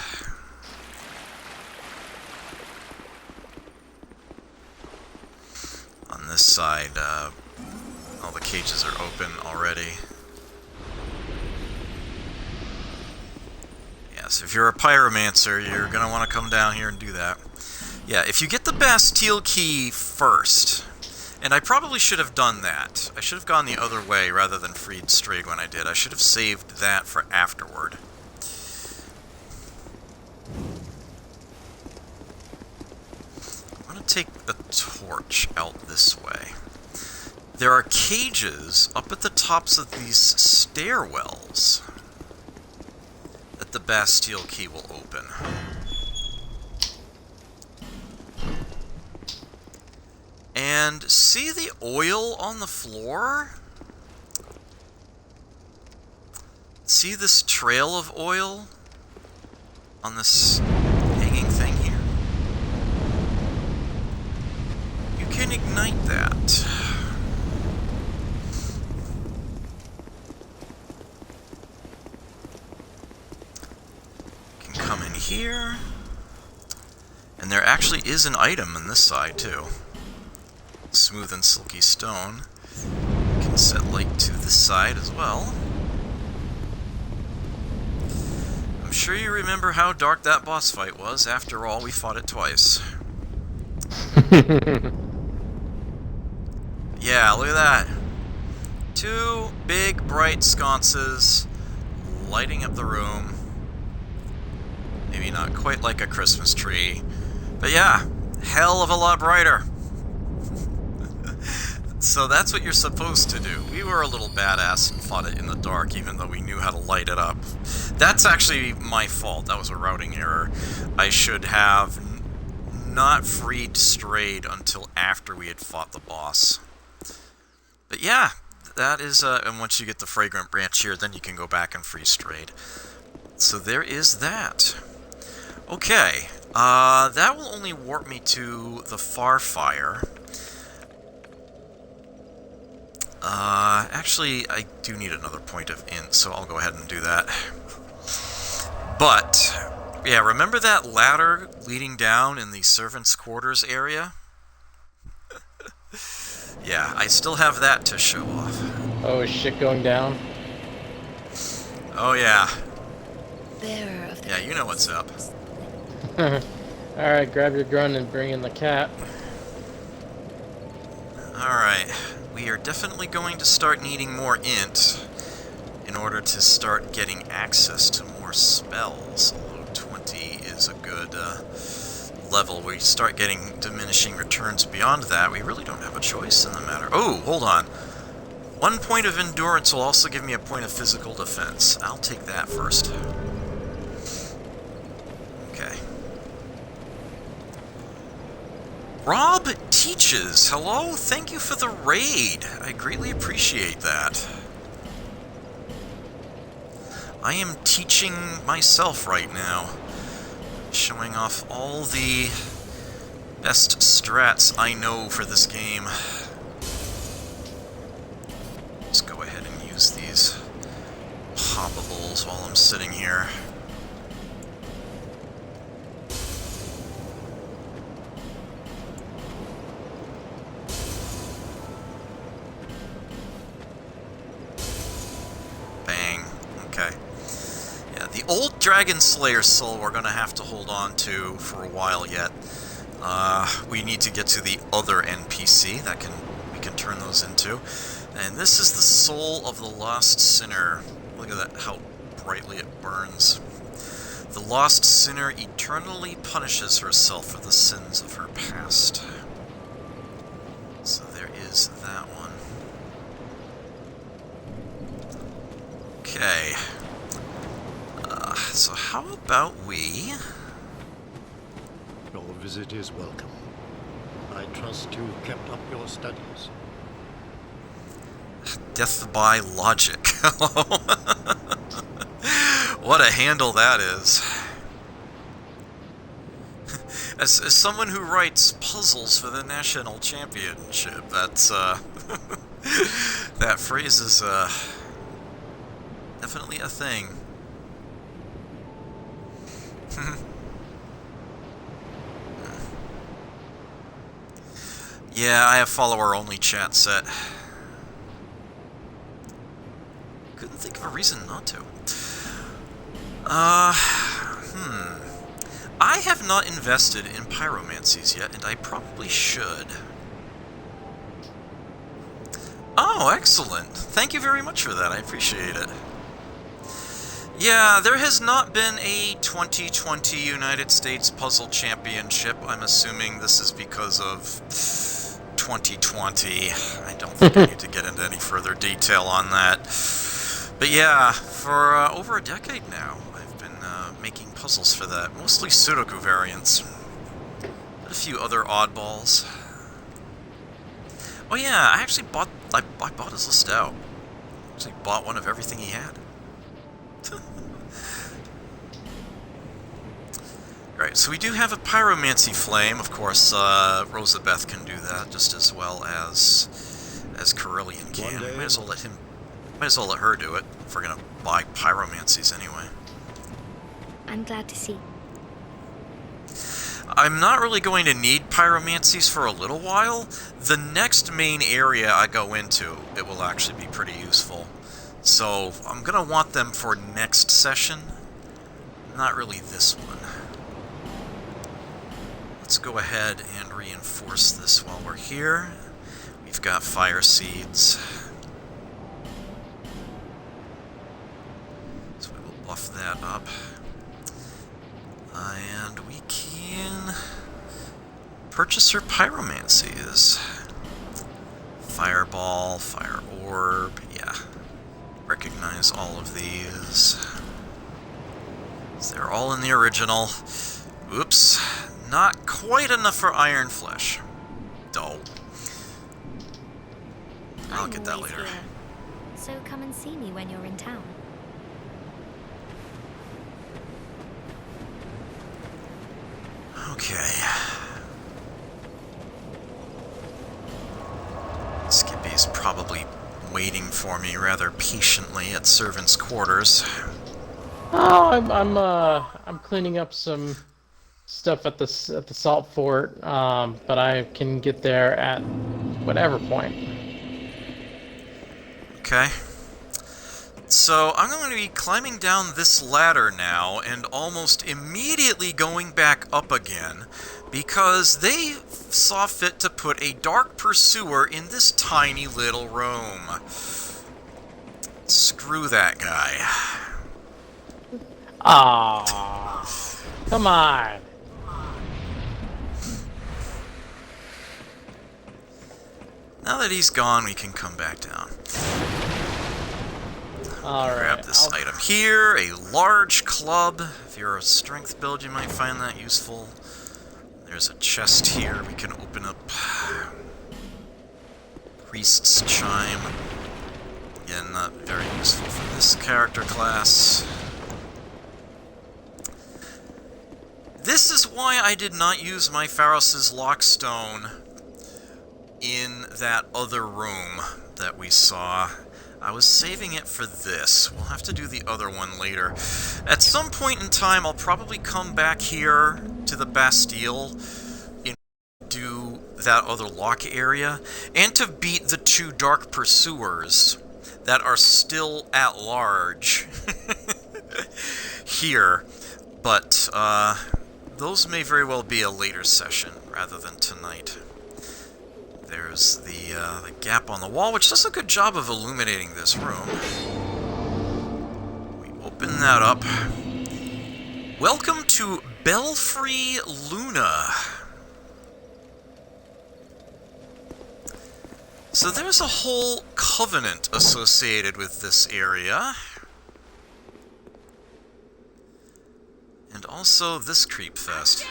On this side, all the cages are open already. Yes, if you're a pyromancer, you're going to want to come down here and do that. Yeah, if you get the Bastille key first, and I probably should have done that. I should have gone the other way rather than freed Strigg when I did. I should have saved that for afterward. I'm going to take the torch out this way. There are cages up at the tops of these stairwells that the Bastille key will open. And see the oil on the floor? See this trail of oil on this hanging thing here? You can ignite that. You can come in here. And there actually is an item on this side, too. Smooth and silky stone. You can set light to this side as well. I'm sure you remember how dark that boss fight was. After all, we fought it twice. Yeah, look at that. 2 big, bright sconces lighting up the room. Maybe not quite like a Christmas tree, but yeah, hell of a lot brighter. So that's what you're supposed to do. We were a little badass and fought it in the dark, even though we knew how to light it up. That's actually my fault. That was a routing error. I should have not freed Strayed until after we had fought the boss. But yeah, that is, and once you get the Fragrant Branch here, then you can go back and free Strayed. So there is that. Okay, that will only warp me to the Farfire. Actually, I do need another point of int, so I'll go ahead and do that. But, yeah, remember that ladder leading down in the servants' quarters area? Yeah, I still have that to show off. Oh, is shit going down? Oh, yeah. Bearer of the Yeah, you know what's up. Alright, grab your gun and bring in the cat. Alright. We are definitely going to start needing more int in order to start getting access to more spells, although 20 is a good level where you start getting diminishing returns beyond that. We really don't have a choice in the matter. Oh, hold on. 1 point of endurance will also give me a point of physical defense. I'll take that first. Okay. Rob Teaches, hello, thank you for the raid. I greatly appreciate that. I am teaching myself right now, showing off all the best strats I know for this game. Let's go ahead and use these poppables while I'm sitting here. Old Dragon Slayer soul we're going to have to hold on to for a while yet. We need to get to the other NPC that we can turn those into. And this is the soul of the lost sinner. Look at that, how brightly it burns. The lost sinner eternally punishes herself for the sins of her past. So there is that one. Okay. So how about we... Your visit is welcome. I trust you've kept up your studies. Death by logic. What a handle that is. As someone who writes puzzles for the national championship, that's, that phrase is, definitely a thing. Yeah, I have follower-only chat set. Couldn't think of a reason not to. I have not invested in pyromancies yet, and I probably should. Oh, excellent. Thank you very much for that. I appreciate it. Yeah, there has not been a 2020 United States Puzzle Championship. I'm assuming this is because of 2020. I don't think I need to get into any further detail on that. But yeah, for over a decade now, I've been puzzles for that. Mostly Sudoku variants. But a few other oddballs. Oh yeah, I actually bought his list out. Actually bought one of everything he had. Right, so we do have a pyromancy flame. Of course, Rosabeth can do that just as well as Carillion can. Might as well let her do it if we're gonna buy pyromancies anyway. I'm glad to see. I'm not really going to need pyromancies for a little while. The next main area I go into, it will actually be pretty useful. So I'm gonna want them for next session, not really this one. Let's go ahead and reinforce this while we're here. We've got fire seeds. So we will buff that up. And we can purchase her pyromancies. Fireball, fire orb, yeah. Recognize all of these. They're all in the original. Oops. Not quite enough for Iron Flesh. Oh. I'll get that later. Here. So come and see me when you're in town. Okay. Skippy's probably waiting for me rather patiently at servants' quarters. Oh, I'm cleaning up some stuff at the salt fort, but I can get there at whatever point. Okay. So I'm going to be climbing down this ladder now and almost immediately going back up again because they saw fit to put a dark pursuer in this tiny little room. Screw that guy. Ah, come on. Now that he's gone, we can come back down. Grab this item here, a large club. If you're a strength build, you might find that useful. There's a chest here we can open up. Priest's Chime. Again, not very useful for this character class. This is why I did not use my Pharos' Lockstone in that other room that we saw. I was saving it for this. We'll have to do the other one later. At some point in time, I'll probably come back here to the Bastille and do that other lock area, and to beat the 2 Dark Pursuers that are still at large here. But those may very well be a later session rather than tonight. There's the gap on the wall, which does a good job of illuminating this room. We open that up. Welcome to Belfry Luna. So there's a whole covenant associated with this area. And also this creep fest.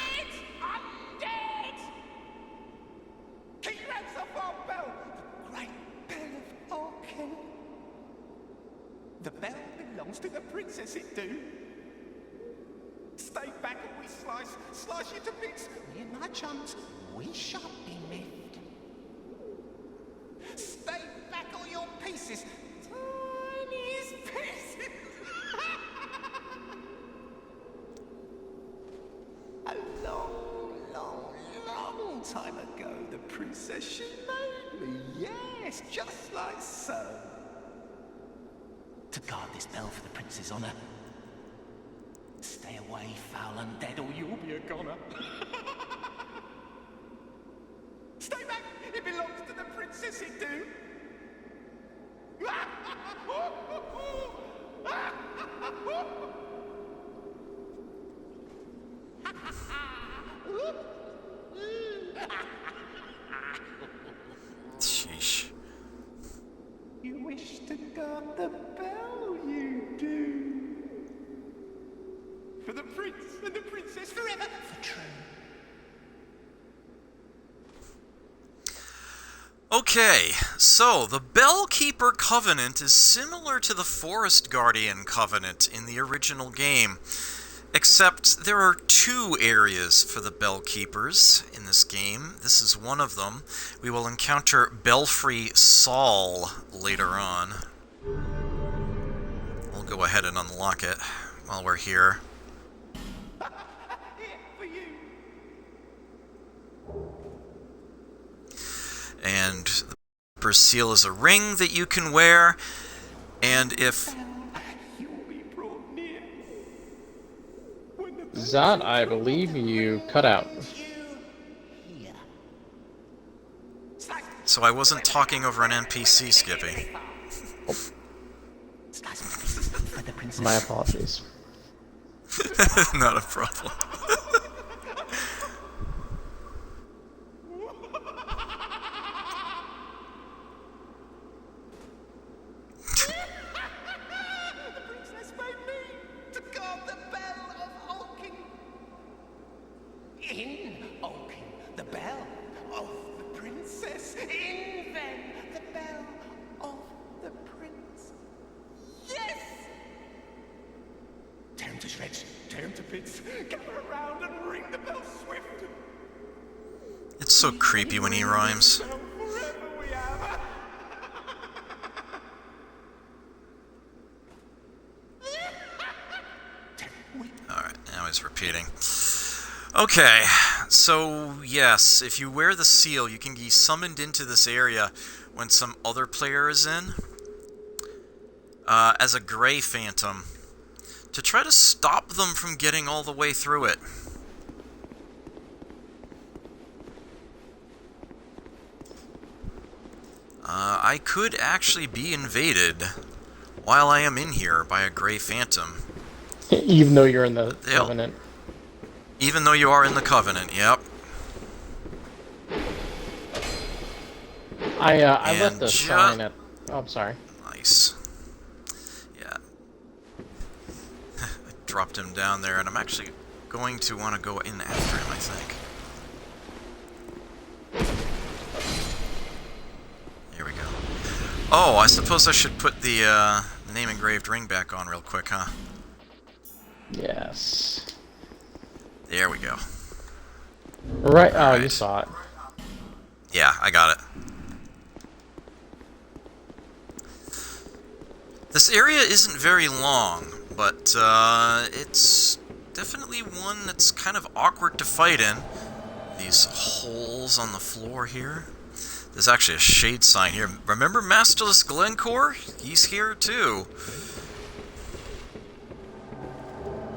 The bell belongs to the princess, it do. Stay back and we slice you to bits. Me and my chums, we shan't be miffed. Stay back all your pieces. Tiniest pieces. A long time ago, the princess, she made me. Yes, just like so. To guard this bell for the prince's honor. Stay away, foul undead, or you'll be a goner. Stay back! It belongs to the princess, it do! Sheesh. You wish to guard the bell, you do. For the prince. Okay, so the Bellkeeper Covenant is similar to the Forest Guardian Covenant in the original game, except there are 2 areas for the Bellkeepers in this game. This is one of them. We will encounter Belfry Saul later on. We'll go ahead and unlock it while we're here. And the Bellkeeper's seal is a ring that you can wear, and if... Zot, I believe you cut out. So I wasn't talking over an NPC, Skippy. My apologies. Not a problem. It's so creepy when he rhymes. Alright, now he's repeating. Okay, so yes, if you wear the seal, you can be summoned into this area when some other player is in, as a Grey Phantom, to try to stop them from getting all the way through it. I could actually be invaded while I am in here by a Grey Phantom. Even though you're in the Covenant. Even though you are in the Covenant, yep. I left the sign at... Oh, I'm sorry. Nice. Yeah. I dropped him down there, and I'm actually going to want to go in after him, I think. Here we go. Oh, I suppose I should put the name engraved ring back on real quick, huh? Yes. There we go. Right. Oh, you saw it. Yeah, I got it. This area isn't very long, but it's definitely one that's kind of awkward to fight in. These holes on the floor here. There's actually a shade sign here. Remember Masterless Glencore? He's here too.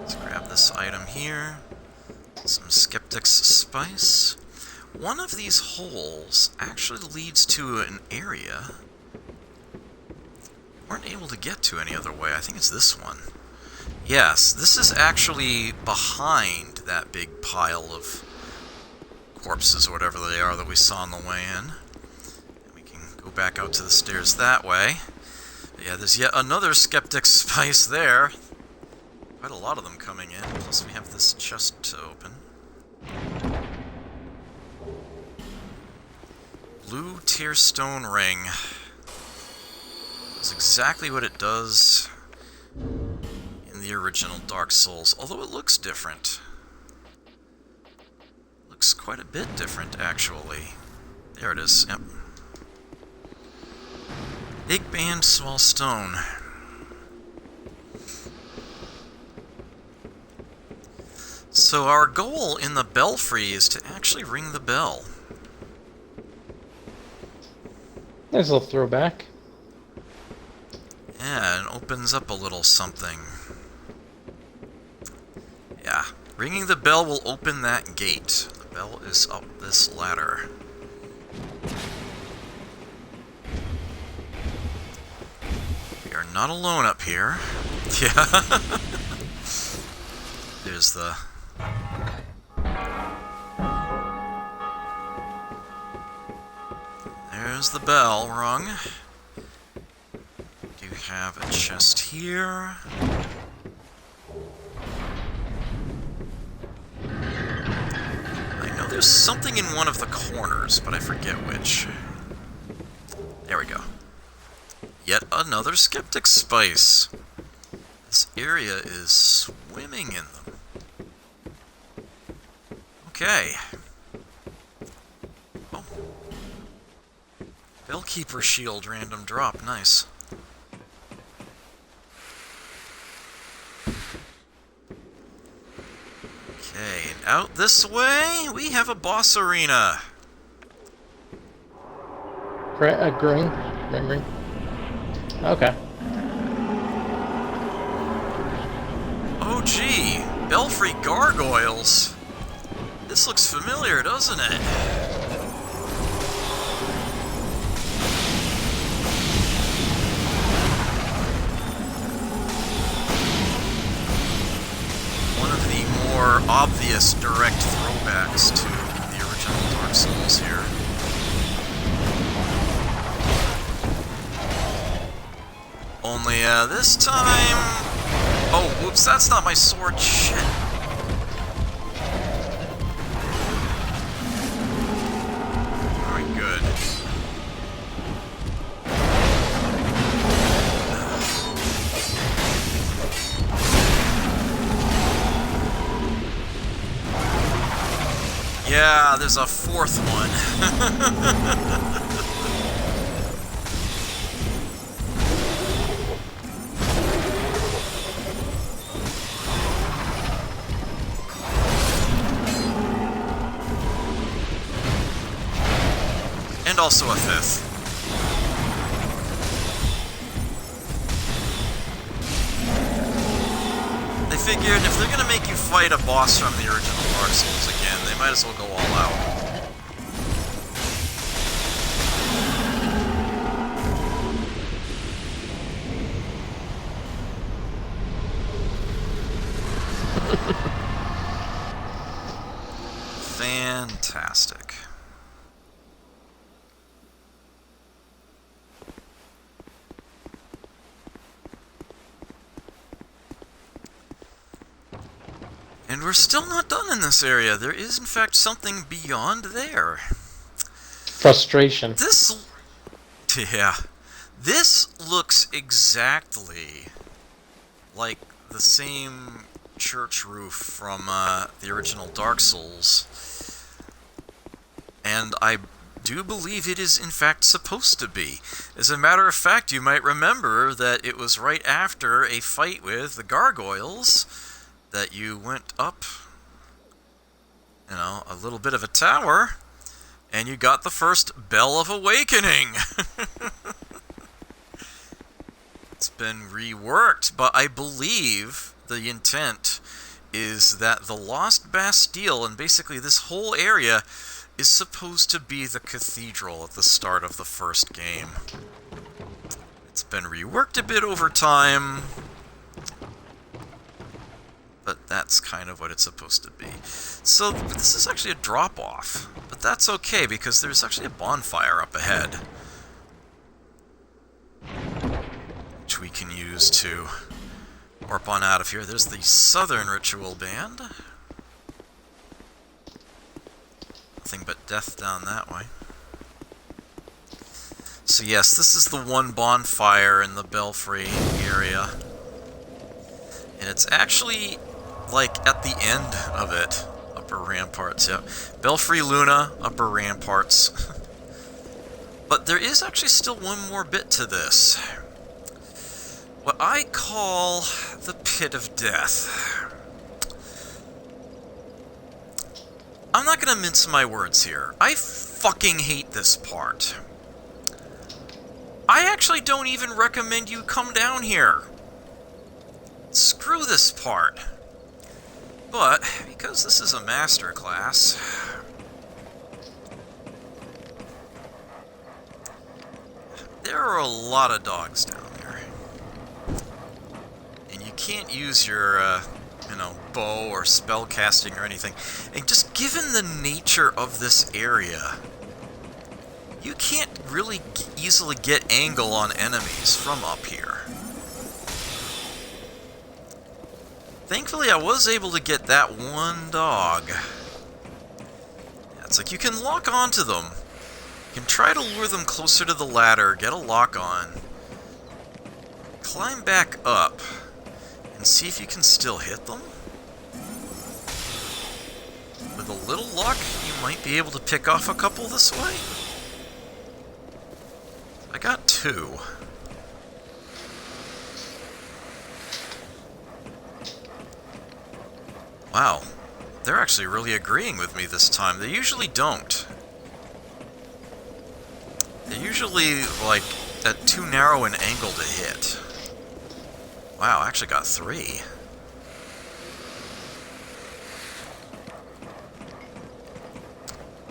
Let's grab this item here. Some Skeptic's Spice. One of these holes actually leads to an area we weren't able to get to any other way. I think it's this one. Yes, this is actually behind that big pile of corpses or whatever they are that we saw on the way in. And we can go back out to the stairs that way. But yeah, there's yet another Skeptic's Spice there. Quite a lot of them coming in, plus we have this chest to open. Blue Tearstone Ring. It's exactly what it does in the original Dark Souls, although it looks different. Looks quite a bit different, actually. There it is, yep. Big Band Small Stone. So our goal in the Belfry is to actually ring the bell. Nice little throwback. Yeah, it opens up a little something. Yeah, ringing the bell will open that gate. The bell is up this ladder. We are not alone up here. Yeah. There's the... There's the bell rung. We do have a chest here. I know there's something in one of the corners, but I forget which. we go. Yet another skeptic spice. This area is swimming in them. Okay. Oh. Bellkeeper shield random drop, nice. Okay, and out this way, we have a boss arena. Green? Green. Okay. Oh gee, Belfry gargoyles. This looks familiar, doesn't it? One of the more obvious direct throwbacks to the original Dark Souls here. Only, this time... Oh, whoops, that's not my sword, shit. Alright, good. Yeah, there's a fourth one. And also a fifth. They figured if they're gonna make you fight a boss from the original Dark Souls again, they might as well go all out. Fantastic. And we're still not done in this area. There is, in fact, something beyond there. Frustration. Yeah. This looks exactly like the same church roof from the original Dark Souls. And I do believe it is, in fact, supposed to be. As a matter of fact, you might remember that it was right after a fight with the gargoyles that you went up, you know, a little bit of a tower, and you got the first Bell of Awakening. It's been reworked, but I believe the intent is that the Lost Bastille, and basically this whole area, is supposed to be the cathedral at the start of the first game. It's been reworked a bit over time, but that's kind of what it's supposed to be. So this is actually a drop-off, but that's okay because there's actually a bonfire up ahead, which we can use to warp on out of here. There's the Southern Ritual Band. Nothing but death down that way. So yes, this is the one bonfire in the Belfry area. And it's actually, like, at the end of it. Upper Ramparts, yeah. Belfry Luna, Upper Ramparts. But there is actually still one more bit to this. What I call the Pit of Death. I'm not gonna mince my words here. I fucking hate this part. I actually don't even recommend you come down here. Screw this part. But, because this is a master class, there are a lot of dogs down there. And you can't use your, you know, bow or spell casting or anything. And just given the nature of this area, you can't really easily get angle on enemies from up here. Thankfully, I was able to get that one dog. Yeah, it's like you can lock onto them, You can try to lure them closer to the ladder, get a lock on, climb back up, and see if you can still hit them. With a little luck, you might be able to pick off a couple this way. I got 2. Wow, they're actually really agreeing with me this time. They usually don't. They're usually, like, at too narrow an angle to hit. Wow, I actually got 3.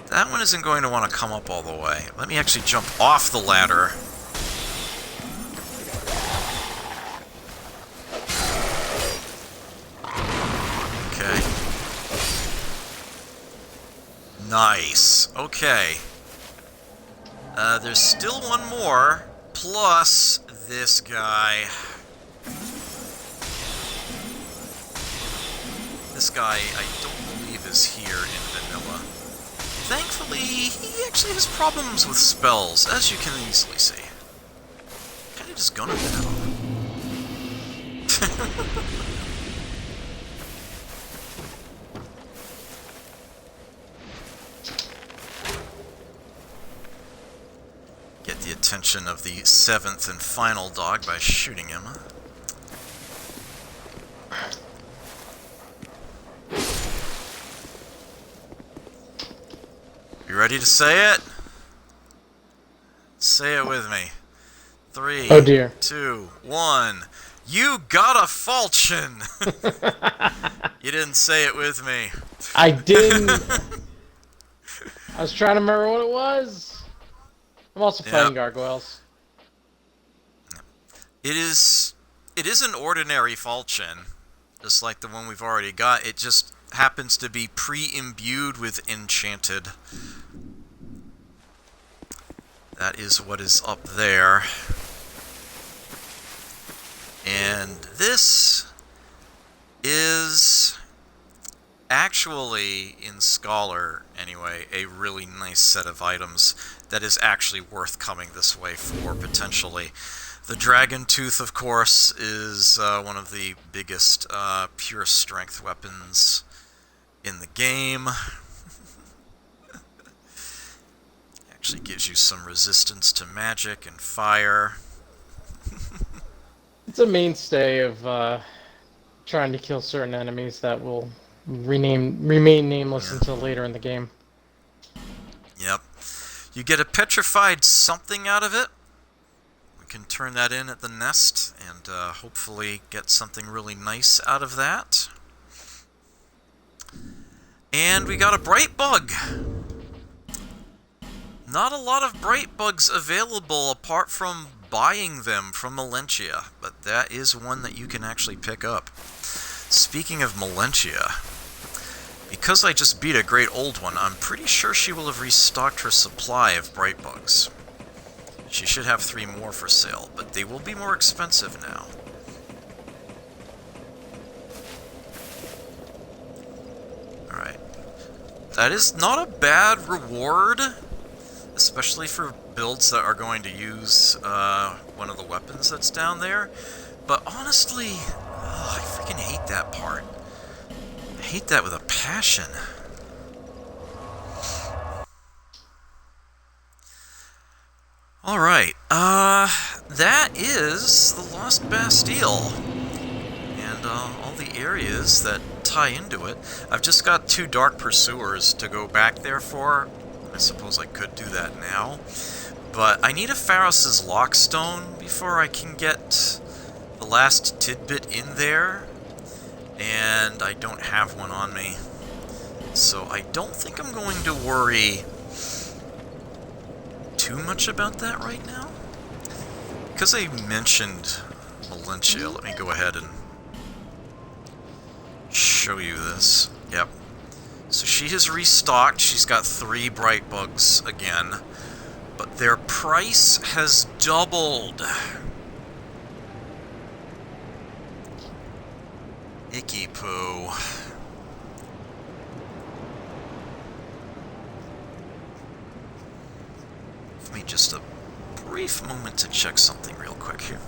That one isn't going to want to come up all the way. Let me actually jump off the ladder. Okay. Nice. Okay. There's still one more, plus this guy. This guy, I don't believe, is here in vanilla. Thankfully, he actually has problems with spells, as you can easily see. Kinda just gonna battle. Get the attention of the 7th and final dog by shooting him. You ready to say it? Say it with me. 3, Oh dear. 2, 1. You got a falchion! You didn't say it with me. I didn't. I was trying to remember what it was. I'm also fighting gargoyles. It is an ordinary falchion, just like the one we've already got. It just happens to be pre-imbued with enchanted. That is what is up there. And this is actually, in Scholar anyway, a really nice set of items that is actually worth coming this way for, potentially. The Dragon Tooth, of course, is one of the biggest pure strength weapons in the game. Actually gives you some resistance to magic and fire. It's a mainstay of trying to kill certain enemies that will remain nameless until later in the game. Yep. You get a petrified something out of it. We can turn that in at the nest and hopefully get something really nice out of that. And we got a bright bug. Not a lot of bright bugs available apart from buying them from Melentia, but that is one that you can actually pick up. Speaking of Melentia, because I just beat a great old one, I'm pretty sure she will have restocked her supply of bright bugs. She should have 3 more for sale, but they will be more expensive now. Alright. That is not a bad reward, especially for builds that are going to use one of the weapons that's down there. But honestly, I freaking hate that part. I hate that with a passion. Alright, that is the Lost Bastille. And all the areas that tie into it. I've just got 2 Dark Pursuers to go back there for. I suppose I could do that now. But I need a Pharos' Lockstone before I can get the last tidbit in there. And I don't have one on me. So I don't think I'm going to worry too much about that right now. Because I mentioned Melentia, let me go ahead and show you this. Yep. So she has restocked. She's got 3 bright bugs again. But their price has doubled. Icky poo. just a brief moment to check something real quick here.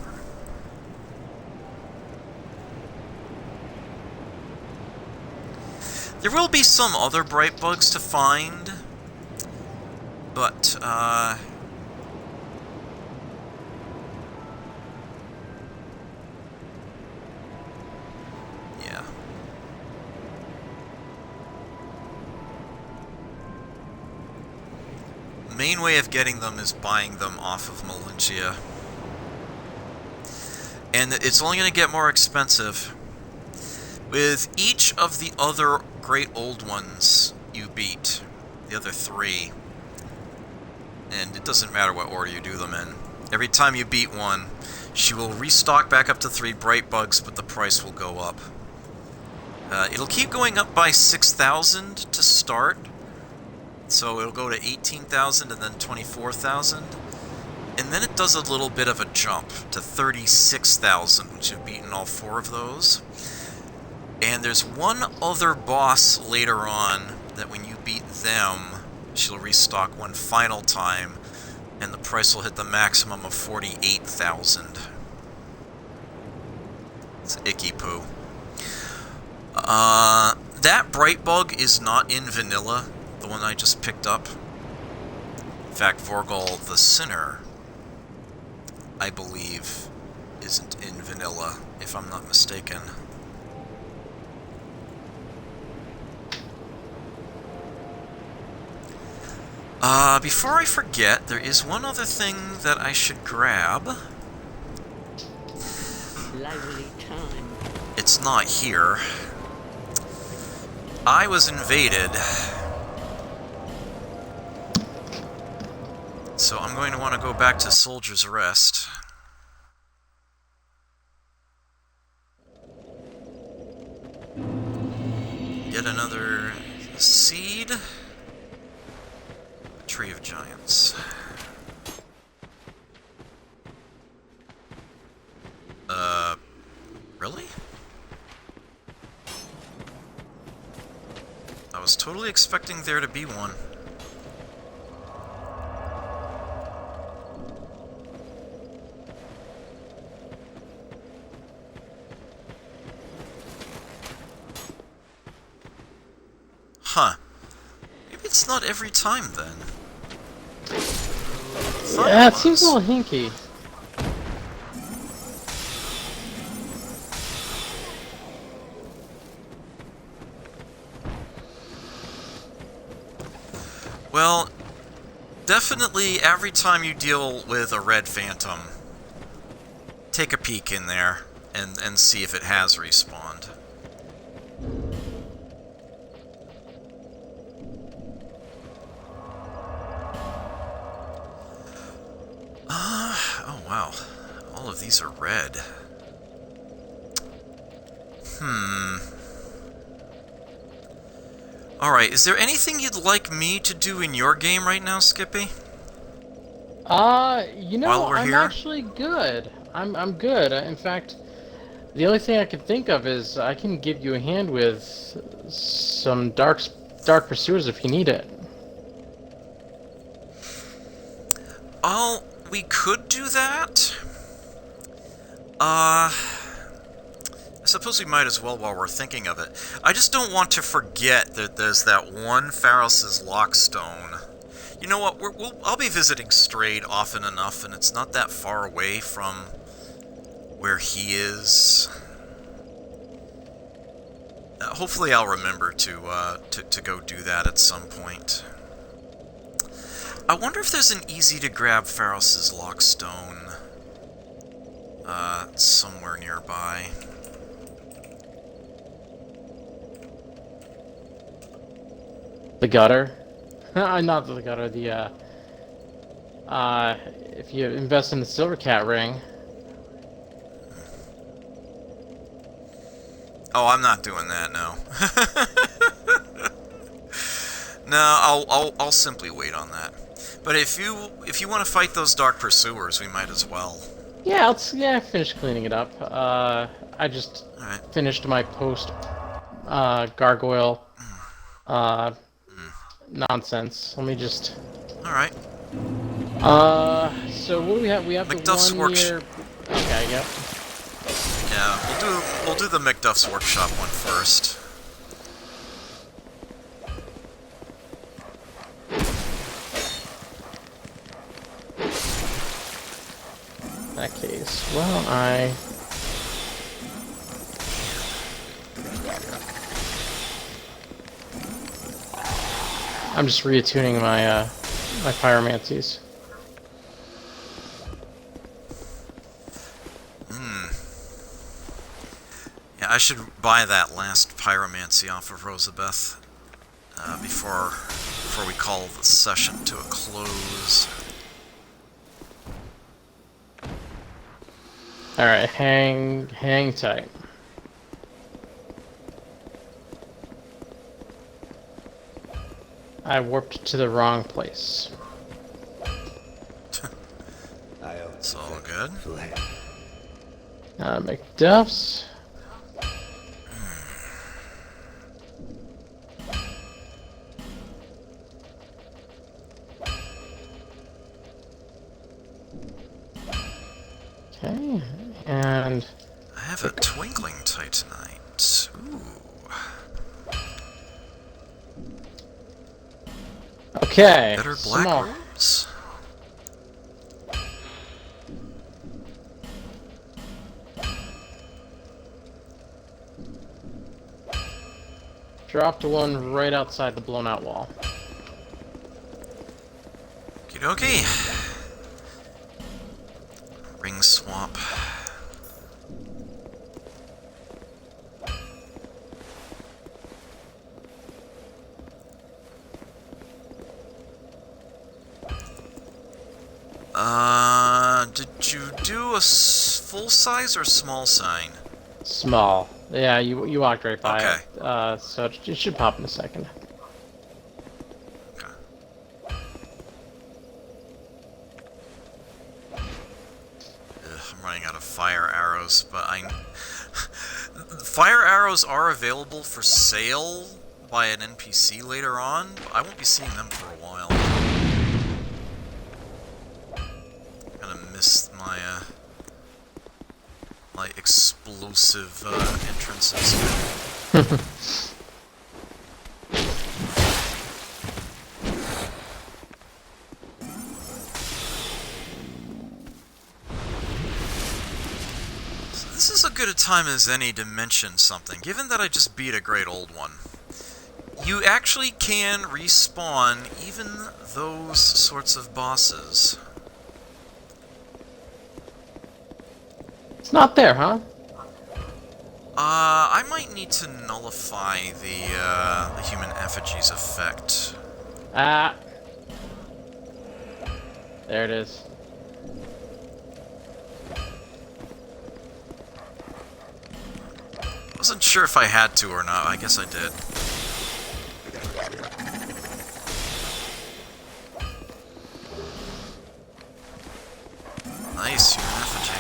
There will be some other bright bugs to find, but, yeah. The main way of getting them is buying them off of Malintia. And it's only going to get more expensive. With each of the other great old ones you beat, the other 3, and it doesn't matter what order you do them in, every time you beat one, she will restock back up to 3 bright bugs, but the price will go up. It'll keep going up by 6,000 to start, so it'll go to 18,000 and then 24,000, and then it does a little bit of a jump to 36,000, which you've beaten all 4 of those. And there's one other boss later on that when you beat them, she'll restock one final time, and the price will hit the maximum of 48,000. It's icky poo. That bright bug is not in vanilla, the one I just picked up. In fact, Vorgol the Sinner, I believe, isn't in vanilla, if I'm not mistaken. Before I forget, there is one other thing that I should grab. Lively time. It's not here. I was invaded. So I'm going to want to go back to Soldier's Rest. Get another seed. Tree of Giants. Really? I was totally expecting there to be one. Huh. Maybe it's not every time then. Yeah, it seems a little hinky. Well, definitely every time you deal with a red phantom, take a peek in there and see if it has respawned. Oh wow. All of these are red. Alright, is there anything you'd like me to do in your game right now, Skippy? You know, While we're I'm here? actually good. I'm good. In fact, the only thing I can think of is I can give you a hand with some dark pursuers if you need it. Oh, we could do that. I suppose we might as well while we're thinking of it. I just don't want to forget that there's that one Pharos' Lockstone. You know what, I'll be visiting Strayed often enough, and it's not that far away from where he is. Hopefully I'll remember to go do that at some point. I wonder if there's an easy-to-grab Pharos' Lockstone somewhere nearby. The gutter? Not the gutter, the, if you invest in the Silver Cat ring. Oh, I'm not doing that, no. No, I'll simply wait on that. But if you want to fight those Dark Pursuers, we might as well. Yeah, I finished cleaning it up. I just finished my post gargoyle nonsense. Let me just. All right. So what do we have? We have McDuff's the one near... Okay, yep. Yeah, we'll do the McDuff's workshop one first. In that case, well, I'm just reattuning my my pyromancies. Yeah, I should buy that last pyromancy off of Rosabeth before we call the session to a close. All right, hang tight. I warped to the wrong place. It's all good. McDuff's. Okay, and I have a twinkling titanite. Ooh. okay. Better black small. orbs? Dropped one right outside the blown out wall. Okie dokie. Ring swap. Did you do a full size or small sign? Small. Yeah, you walked right by Okay. it. So it should pop in a second. Okay. I'm running out of fire arrows, but fire arrows are available for sale by an NPC later on, but I won't be seeing them for a while. Gonna miss my my explosive entrances. So this is as good a time as any to mention something, given that I just beat a great old one. You actually can respawn even those sorts of bosses. It's not there, huh? I might need to nullify the human effigies effect. Ah. There it is. Wasn't sure if I had to or not. I guess I did. Nice, human effigy.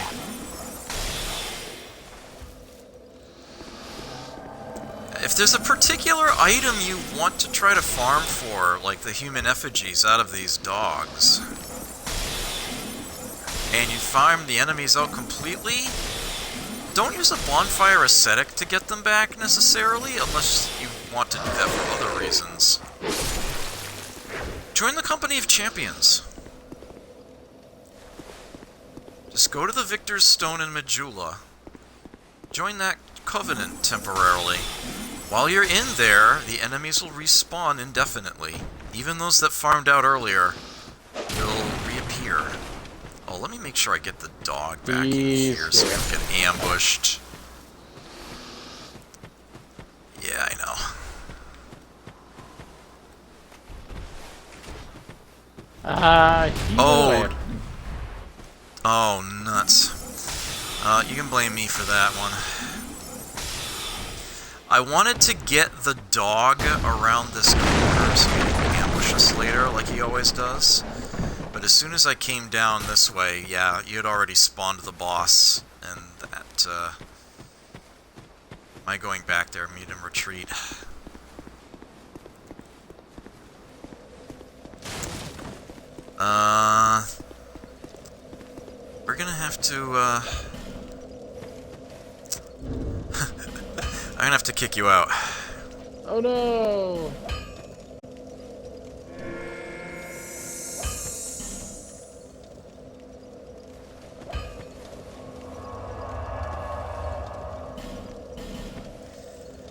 If there's a particular item you want to try to farm for, like the human effigies out of these dogs, and you farm the enemies out completely, don't use a bonfire ascetic to get them back, necessarily, unless you want to do that for other reasons. Join the company of champions. Just go to the Victor's Stone in Majula. Join that covenant temporarily. While you're in there, the enemies will respawn indefinitely. Even those that farmed out earlier will reappear. Oh, let me make sure I get the dog back in here so we don't get ambushed. Yeah, I know. Oh. Oh, nuts. You can blame me for that one. I wanted to get the dog around this corner so he didn't ambush us later like he always does. But as soon as I came down this way, yeah, you had already spawned the boss, and that, my going back there made him retreat. We're gonna have to, I'm gonna have to kick you out. Oh no!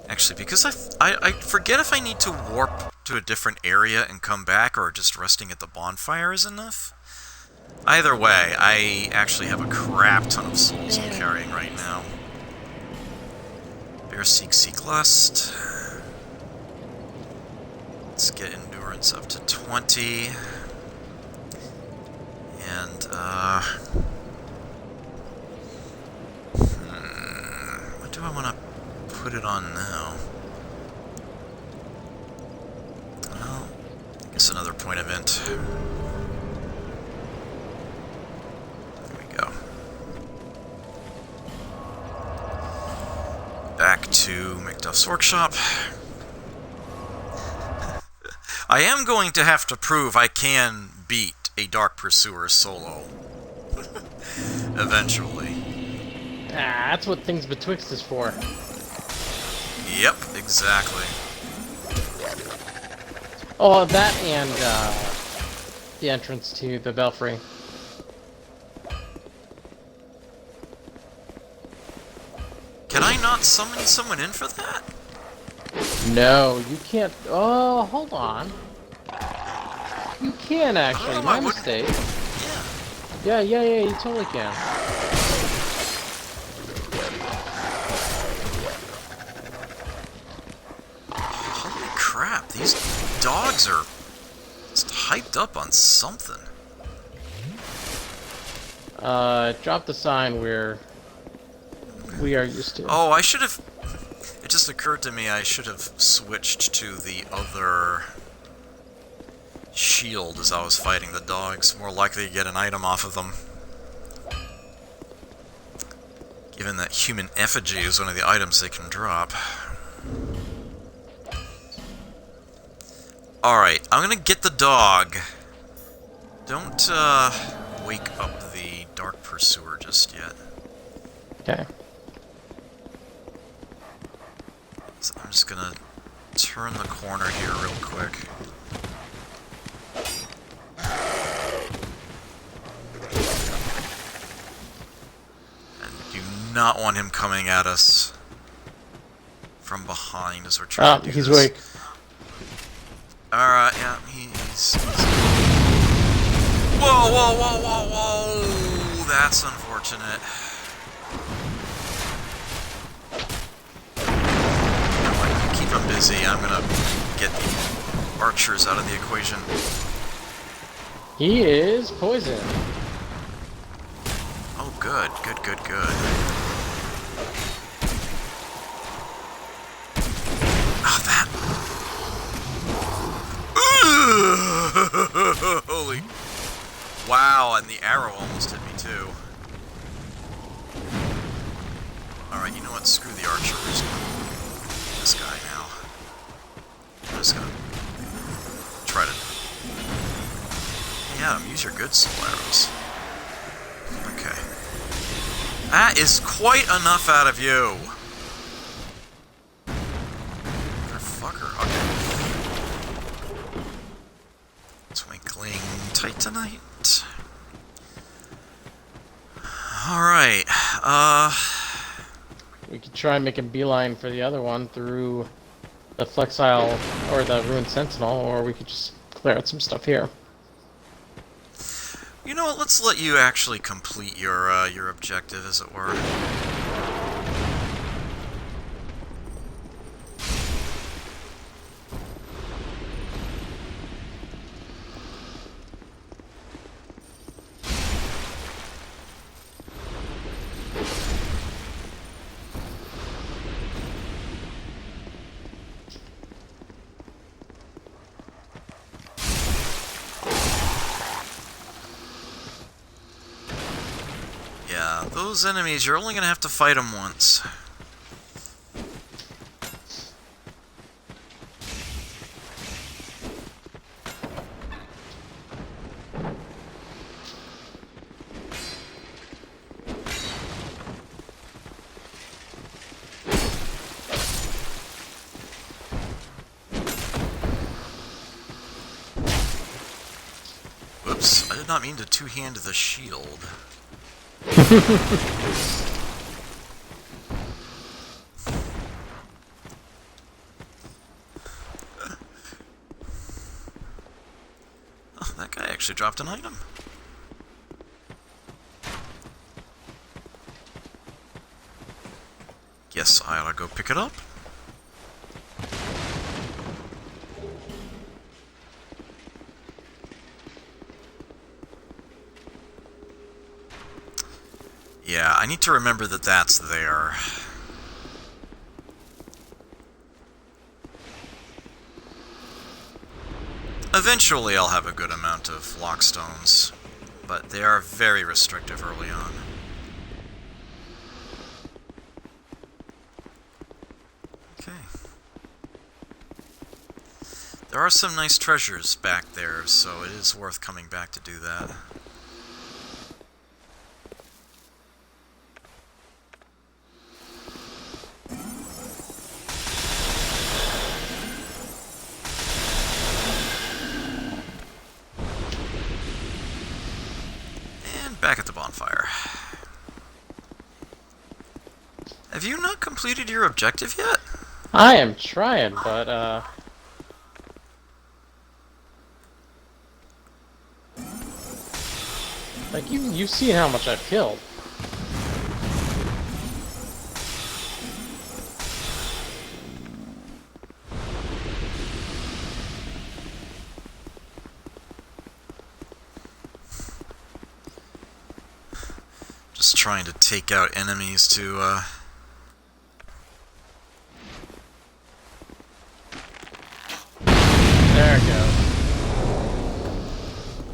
Actually, because I forget if I need to warp to a different area and come back, or just resting at the bonfire is enough. Either way, I actually have a crap ton of souls I'm carrying right now. Bear Seek Lust. Let's get endurance up to 20. And, what do I want to put it on now? Well, I guess another point event. There we go. Back to Macduff's workshop. I am going to have to prove I can beat a Dark Pursuer solo. Eventually. Ah, that's what Things Betwixt is for. Yep, exactly. Oh, that and the entrance to the Belfry. Can I not summon someone in for that? No, you can't. Oh, hold on. You can actually. My mistake. Yeah, you totally can. Holy crap, these dogs are just hyped up on something. Drop the sign we are used to. Oh, I should have... It just occurred to me I should have switched to the other shield as I was fighting the dogs. More likely to get an item off of them. Given that human effigy is one of the items they can drop. Alright, I'm gonna get the dog. Don't, wake up the Dark Pursuer just yet. Okay. So I'm just gonna turn the corner here real quick. And do not want him coming at us from behind as we're trying to do he's this. weak. Alright, yeah, he's... Whoa! That's unfortunate. Keep him busy. I'm gonna get the archers out of the equation. He is poisoned. Oh, good. Oh, that... Holy... Wow, and the arrow almost hit me, too. Alright, you know what? Screw the archer. We're just gonna... This guy now. I'm just gonna... try to... Yeah, use your good soul arrows. Okay. That is quite enough out of you! Motherfucker, okay. Twinkling Titanite. Alright, We could try and make a beeline for the other one through the Flexile or the Ruined Sentinel, or we could just clear out some stuff here. you know what, let's let you actually complete your objective, as it were. Yeah, those enemies, you're only gonna have to fight them once. not mean to two-hand the shield. Oh, that guy actually dropped an item. Guess I ought to go pick it up. Yeah, I need to remember that that's there. Eventually I'll have a good amount of lockstones, but they are very restrictive early on. Okay. There are some nice treasures back there, so it is worth coming back to do that. Back at the bonfire. Have you not completed your objective yet? I am trying, but like you've seen how much I've killed. Just trying to take out enemies to, There it goes.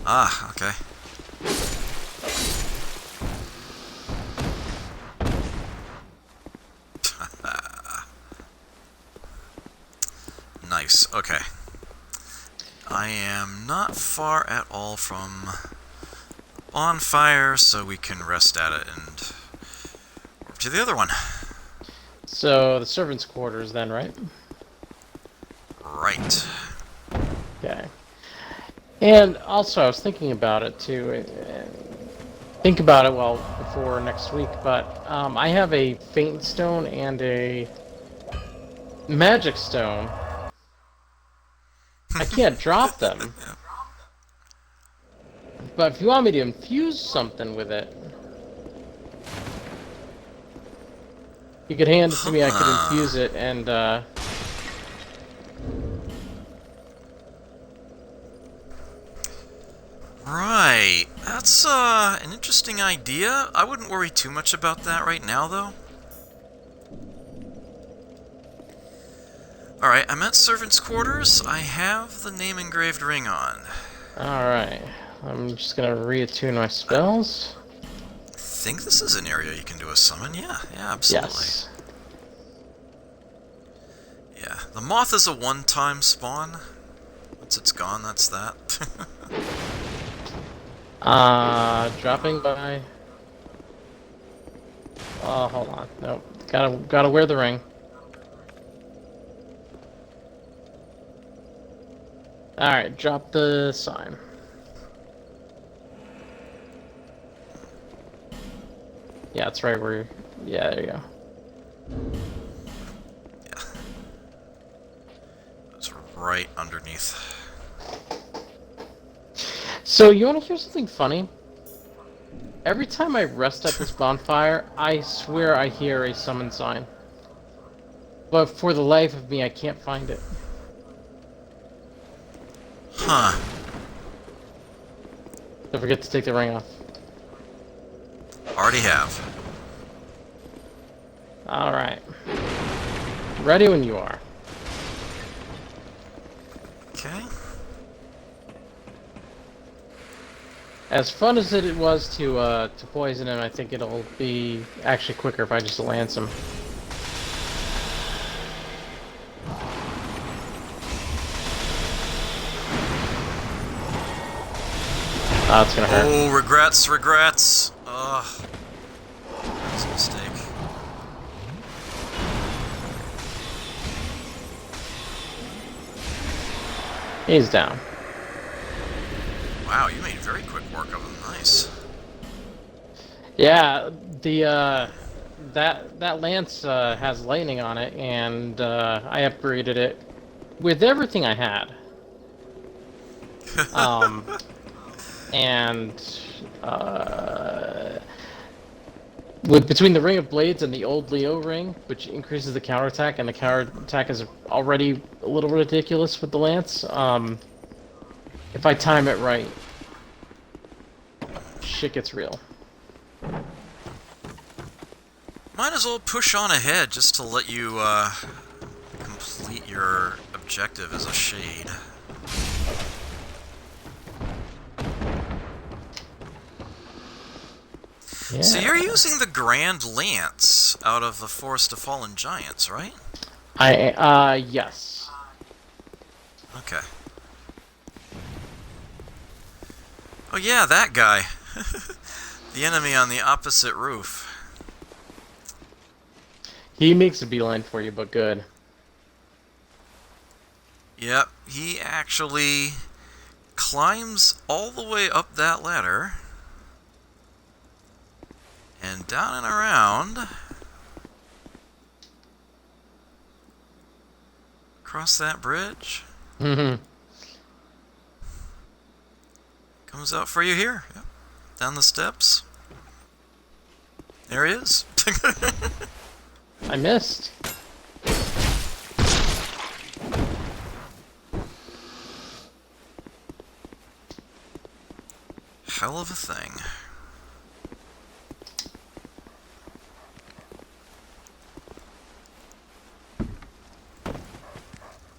Ah, okay. Nice, okay. I am not far at all from bonfire, so we can rest at it and over to the other one. So the servants' quarters, then, right? Right. Okay. And also, I was thinking about it too. Think about it well before next week. But I have a faint stone and a magic stone. I can't drop them. But if you want me to infuse something with it, you could hand it to me, I could infuse it, and, Right. That's, an interesting idea. I wouldn't worry too much about that right now, though. Alright, I'm at servants' quarters. I have the name engraved ring on. Alright. I'm just gonna reattune my spells. I think this is an area you can do a summon. Yeah, absolutely. Yes. Yeah, the moth is a one-time spawn. Once it's gone, that's that. Dropping by. Oh, hold on. Nope. Gotta wear the ring. Alright, drop the sign. Yeah, it's right where. Yeah, there you go. Yeah. It's right underneath. So, you wanna hear something funny? Every time I rest at this bonfire, I swear I hear a summon sign. But for the life of me, I can't find it. Huh. Don't forget to take the ring off. Already have. Alright. Ready when you are. Okay. As fun as it was to poison him, I think it'll be actually quicker if I just lance him. Oh, it's gonna hurt. Oh, regrets. Ugh. That's a mistake. He's down. Wow, you made very quick work of them. Nice. Yeah, the that lance has lightning on it, and I upgraded it with everything I had. Um, and with between the Ring of Blades and the old Leo ring, which increases the counterattack, and the counterattack is already a little ridiculous with the lance. If I time it right, shit gets real. Might as well push on ahead just to let you complete your objective as a shade. Yeah. So you're using the Grand Lance out of the Forest of Fallen Giants, right? Yes. Okay. Oh yeah, that guy. The enemy on the opposite roof. He makes a beeline for you, but good. Yep, he actually climbs all the way up that ladder and down and around across that bridge. Mm-hmm. Comes out for you here. Yep. Down the steps. There he is. I missed. Hell of a thing.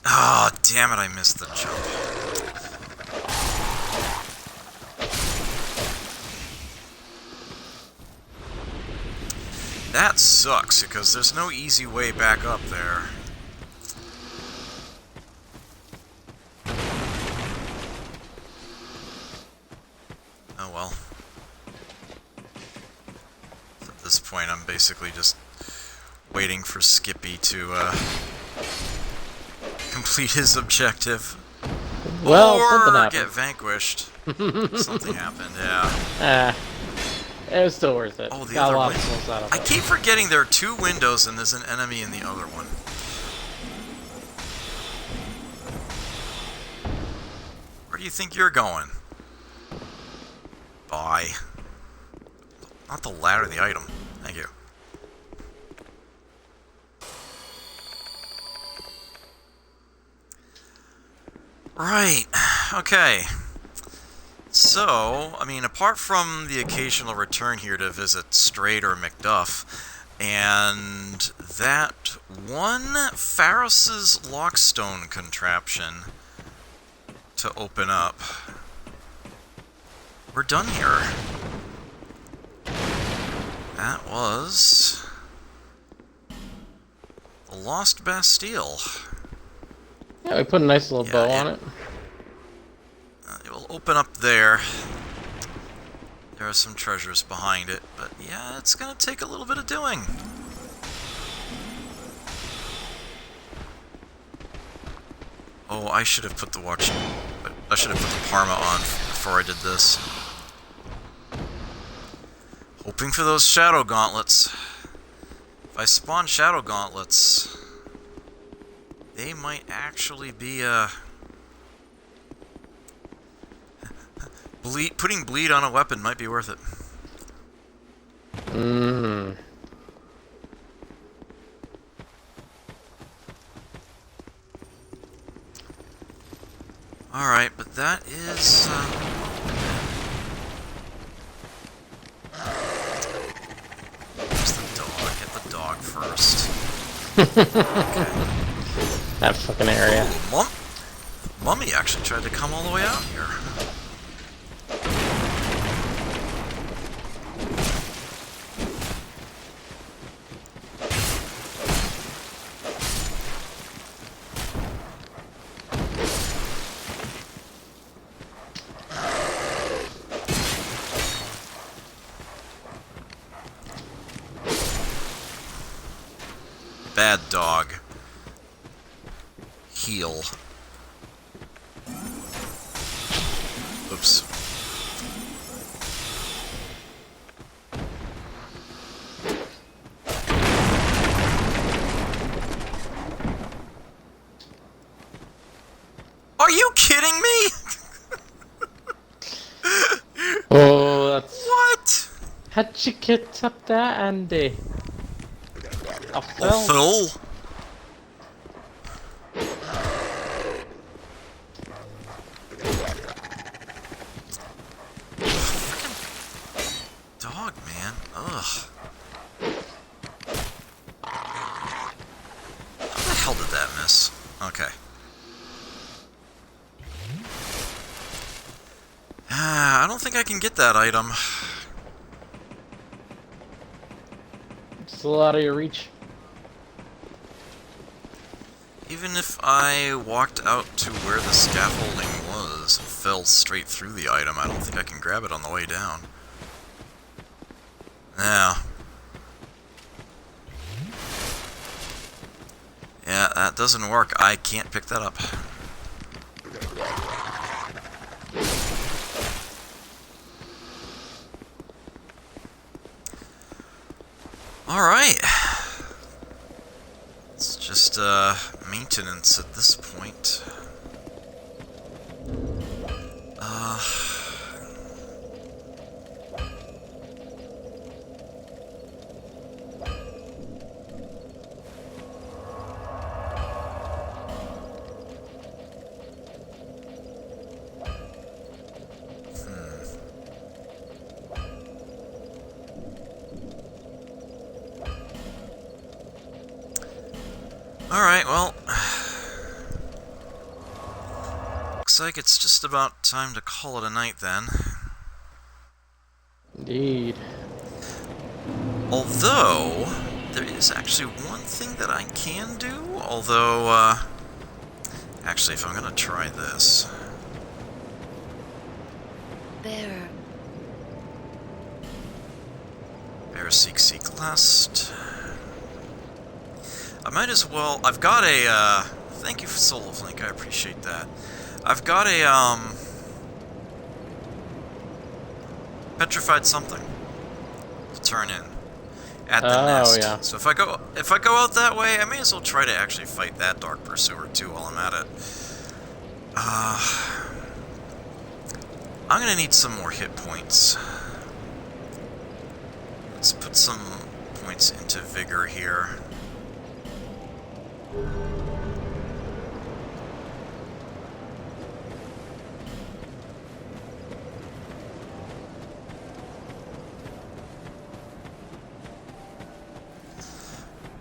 Oh, damn it, I missed the jump. That sucks, because there's no easy way back up there. Oh well. At this point, I'm basically just waiting for Skippy to complete his objective. Well, or something happened. get vanquished. Something happened, yeah. It was still worth it. Oh, the Got a other lot of window. souls out of I it. keep forgetting there are two windows and there's an enemy in the other one. Where do you think you're going? Bye. Not the ladder, the item. Thank you. Right. Okay. So, I mean, apart from the occasional return here to visit Straight or Macduff, and that one Pharis's Lockstone contraption to open up, we're done here. That was the Lost Bastille. Yeah, we put a nice little bow on it. It will open up there. There are some treasures behind it, but yeah, it's gonna take a little bit of doing. Oh, I should have put the watch. I should have put the Parma on before I did this. Hoping for those Shadow Gauntlets. If I spawn Shadow Gauntlets, they might actually be putting bleed on a weapon might be worth it. Alright, but that is... Where's the dog? Get the dog first. Okay. That fucking area. Mummy actually tried to come all the way out here. Bad dog. Heal. Oops. Are you kidding me? Oh, that's... What? How'd you get up there, Andy? Oh, Phil. Oh, Phil? Dog, man. Ugh. How the hell did that miss? Okay. I don't think I can get that item. It's a lot out of your reach. Even if I walked out to where the scaffolding was and fell straight through the item, I don't think I can grab it on the way down. Yeah. Yeah, that doesn't work. I can't pick that up. Alright. It's just, maintenance at this point. Alright, well... looks like it's just about time to call it a night then. Indeed. Although, there is actually one thing that I can do, although, actually, if I'm gonna try this... Bear seek last. I might as well... I've got a, thank you for Soul of Link, I appreciate that. I've got a, petrified something to turn in at the nest. Yeah. So if I go out that way, I may as well try to actually fight that Dark Pursuer too while I'm at it. I'm gonna need some more hit points. Let's put some points into Vigor here.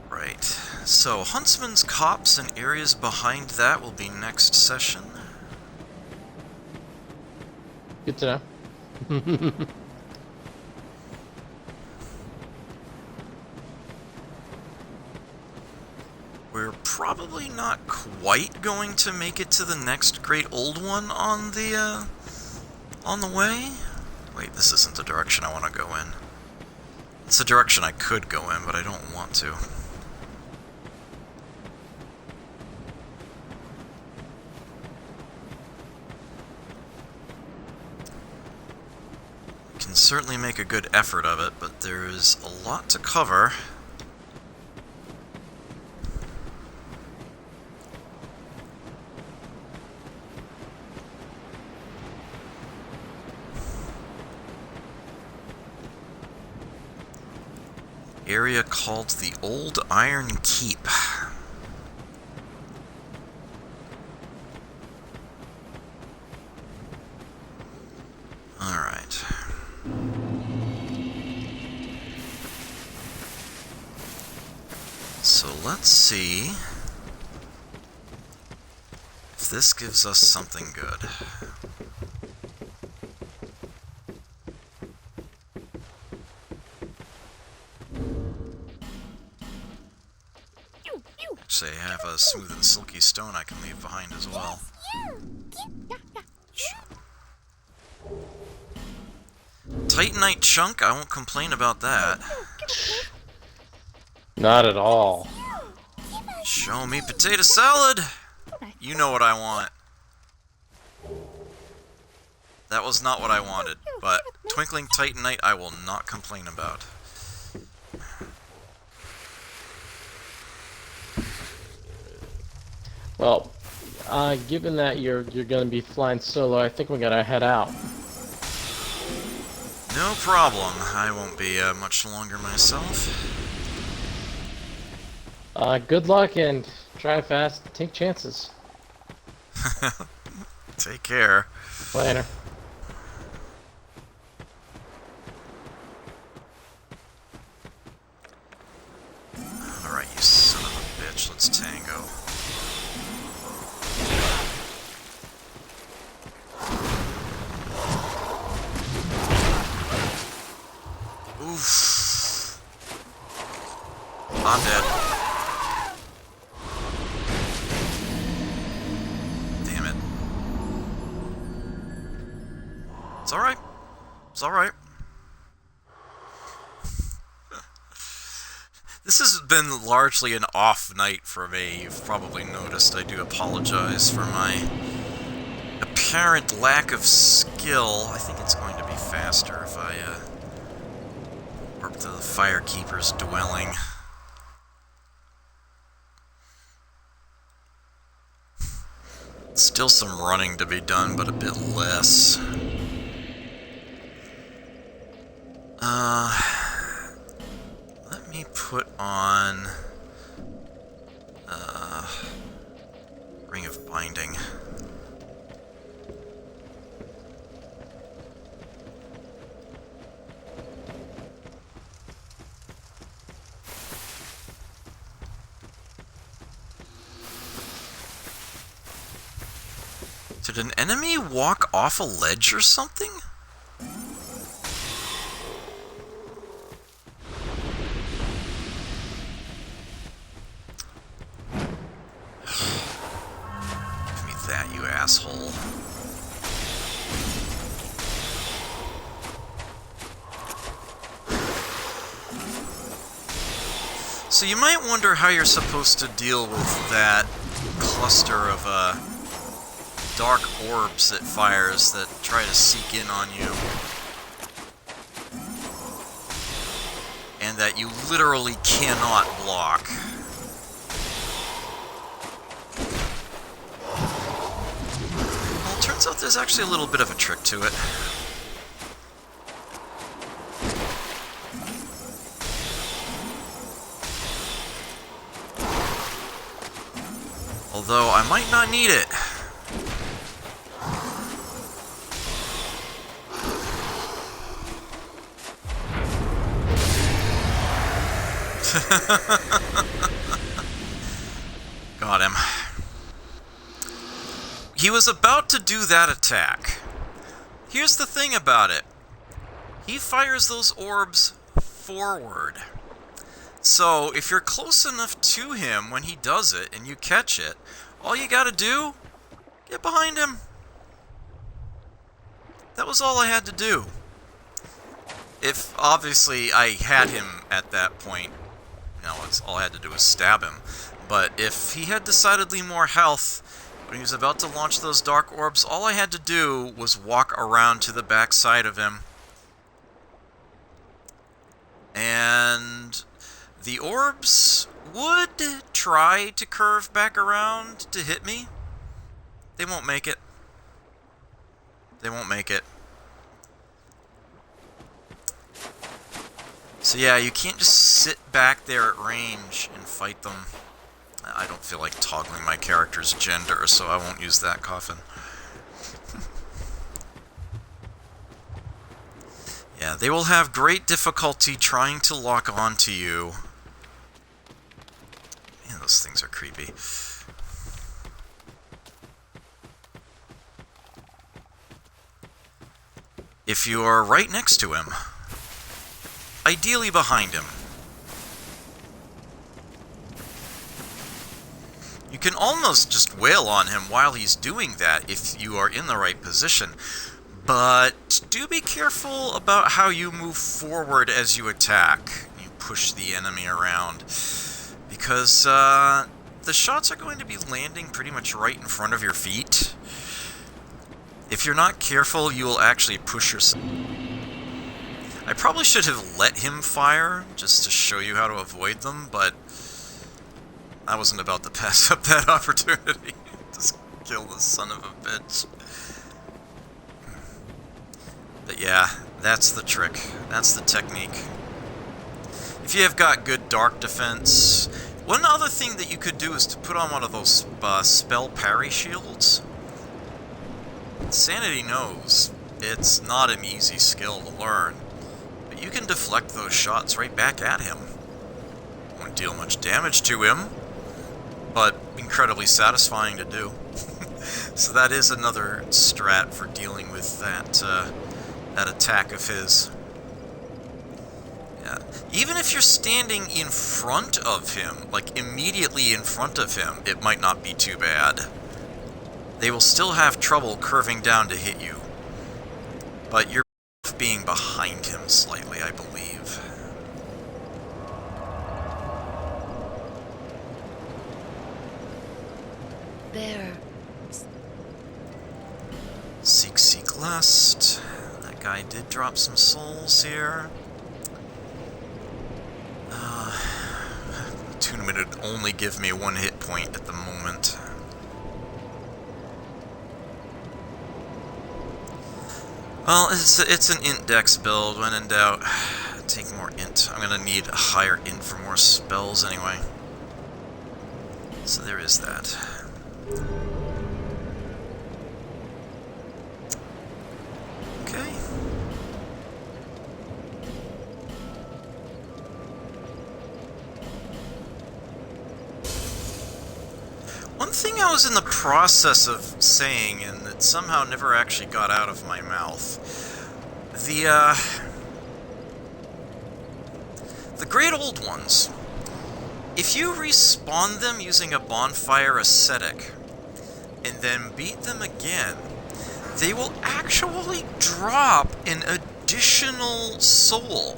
Right. So, Huntsman's Copse and areas behind that will be next session. Good to know. We're probably not quite going to make it to the next Great Old One on the way. Wait, this isn't the direction I want to go in. It's the direction I could go in, but I don't want to. Can certainly make a good effort of it, but there is a lot to cover. Area called the Old Iron Keep. Alright. So let's see if this gives us something good. Actually, I have a smooth and silky stone I can leave behind as well. Titanite chunk, I won't complain about that. Not at all. Show me potato salad! You know what I want. That was not what I wanted, but Twinkling Titanite I will not complain about. Well, Given that you're gonna be flying solo, I think we gotta head out. No problem. I won't be much longer myself. Good luck and drive fast. Take chances. Take care. Later. Alright, you son of a bitch. Let's tango. Oof. I'm dead. Damn it. It's alright. It's alright. This has been largely an off night for me. You've probably noticed. I do apologize for my apparent lack of skill. I think it's going to be faster if I warp to the Firekeeper's dwelling. Still some running to be done, but a bit less. Let me put on Ring of Binding. Did an enemy walk off a ledge or something? Give me that, you asshole. So you might wonder how you're supposed to deal with that cluster of dark orbs it fires that try to seek in on you. And that you literally cannot block. Well, it turns out there's actually a little bit of a trick to it. Although I might not need it. Got him. He was about to do that attack. Here's the thing about it. He fires those orbs forward. So, if you're close enough to him when he does it and you catch it, all you gotta do, get behind him. That was all I had to do. If, obviously, I had him at that point, you know, all I had to do was stab him. But if he had decidedly more health when he was about to launch those dark orbs, all I had to do was walk around to the back side of him. And the orbs would try to curve back around to hit me. They won't make it. They won't make it. So yeah, you can't just sit back there at range and fight them. I don't feel like toggling my character's gender, so I won't use that coffin. Yeah, they will have great difficulty trying to lock onto you. Man, those things are creepy. If you are right next to him, ideally behind him. You can almost just wail on him while he's doing that if you are in the right position. But do be careful about how you move forward as you attack. You push the enemy around. Because the shots are going to be landing pretty much right in front of your feet. If you're not careful, you will actually push yourself. I probably should have let him fire, just to show you how to avoid them, but I wasn't about to pass up that opportunity. Just Kill the son of a bitch. But yeah, that's the trick. That's the technique. If you have got good dark defense, one other thing that you could do is to put on one of those spell parry shields. Sanity knows it's not an easy skill to learn, but you can deflect those shots right back at him. Won't deal much damage to him, but incredibly satisfying to do. So that is another strat for dealing with that that attack of his. Yeah. Even if you're standing in front of him, like immediately in front of him, it might not be too bad. They will still have trouble curving down to hit you. But you're being behind him slightly, I believe. There. Seek lust. That guy did drop some souls here. Attunement would only give me 1 hit point at the moment. Well, it's an int dex build. When in doubt, take more int. I'm gonna need a higher int for more spells anyway. So there is that. Okay. One thing I was in the process of saying, and that somehow never actually got out of my mouth, the Great Old Ones, if you respawn them using a bonfire ascetic, and then beat them again, they will actually drop an additional soul.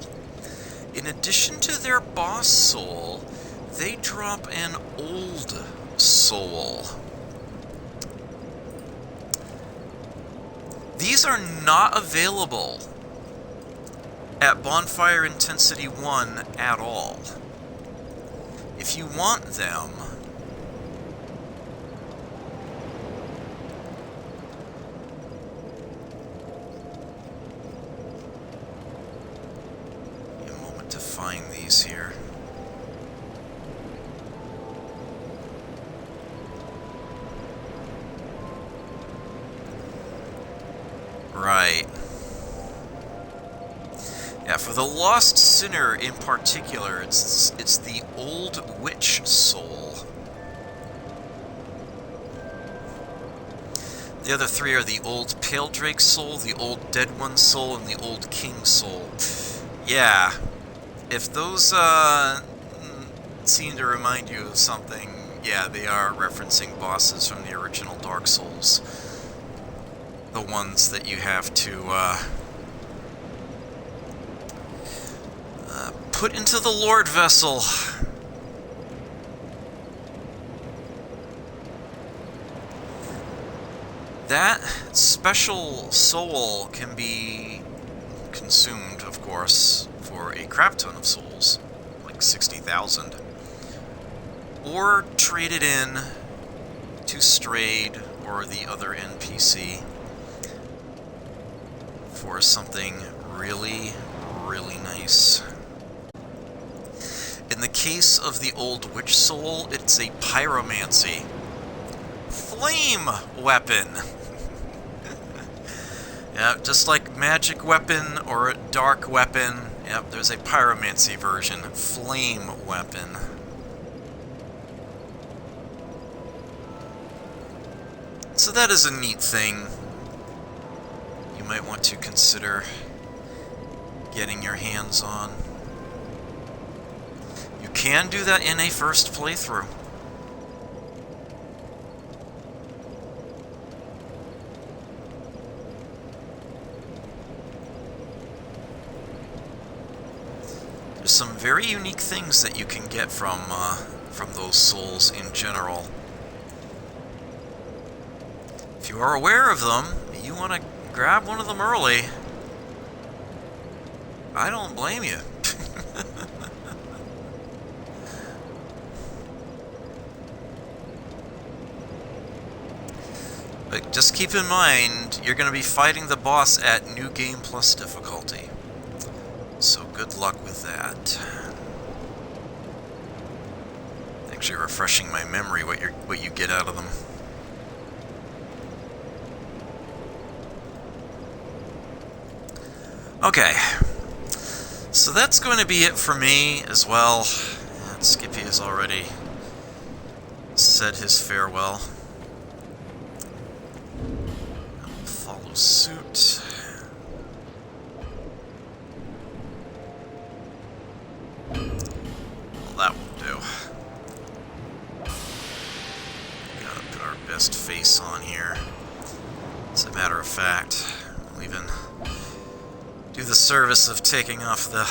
In addition to their boss soul, they drop an old soul. These are not available at Bonfire Intensity 1 at all. If you want them, give me a moment to find these here. Right. Yeah, for the Lost Sinner in particular, it's the Old Witch Soul. The other three are the Old Pale Drake Soul, the Old Dead One Soul, and the Old King Soul. Yeah, if those seem to remind you of something, yeah, they are referencing bosses from the original Dark Souls. The ones that you have to put into the Lord Vessel. That special soul can be consumed, of course, for a crap ton of souls, like 60,000, or traded in to Strayed or the other NPC for something really, really nice. In the case of the Old Witch Soul, it's a pyromancy. Flame weapon! Yeah, just like magic weapon or dark weapon, yep, there's a pyromancy version. Flame weapon. So that is a neat thing. You might want to consider getting your hands on. You can do that in a first playthrough. There's some very unique things that you can get from those souls in general. If you are aware of them, you want to grab one of them early. I don't blame you. But just keep in mind, you're going to be fighting the boss at New Game Plus difficulty. So good luck with that. Actually refreshing my memory what you get out of them. Okay. So that's going to be it for me as well. And Skippy has already said his farewell. I will follow suit. Well, that will do. Gotta put our best face on here. As a matter of fact, we'll even do the service of taking off the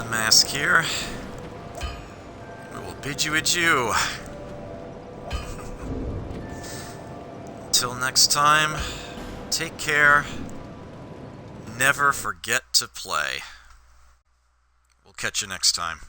mask here. We will bid you adieu. Until next time, take care. Never forget to play. We'll catch you next time.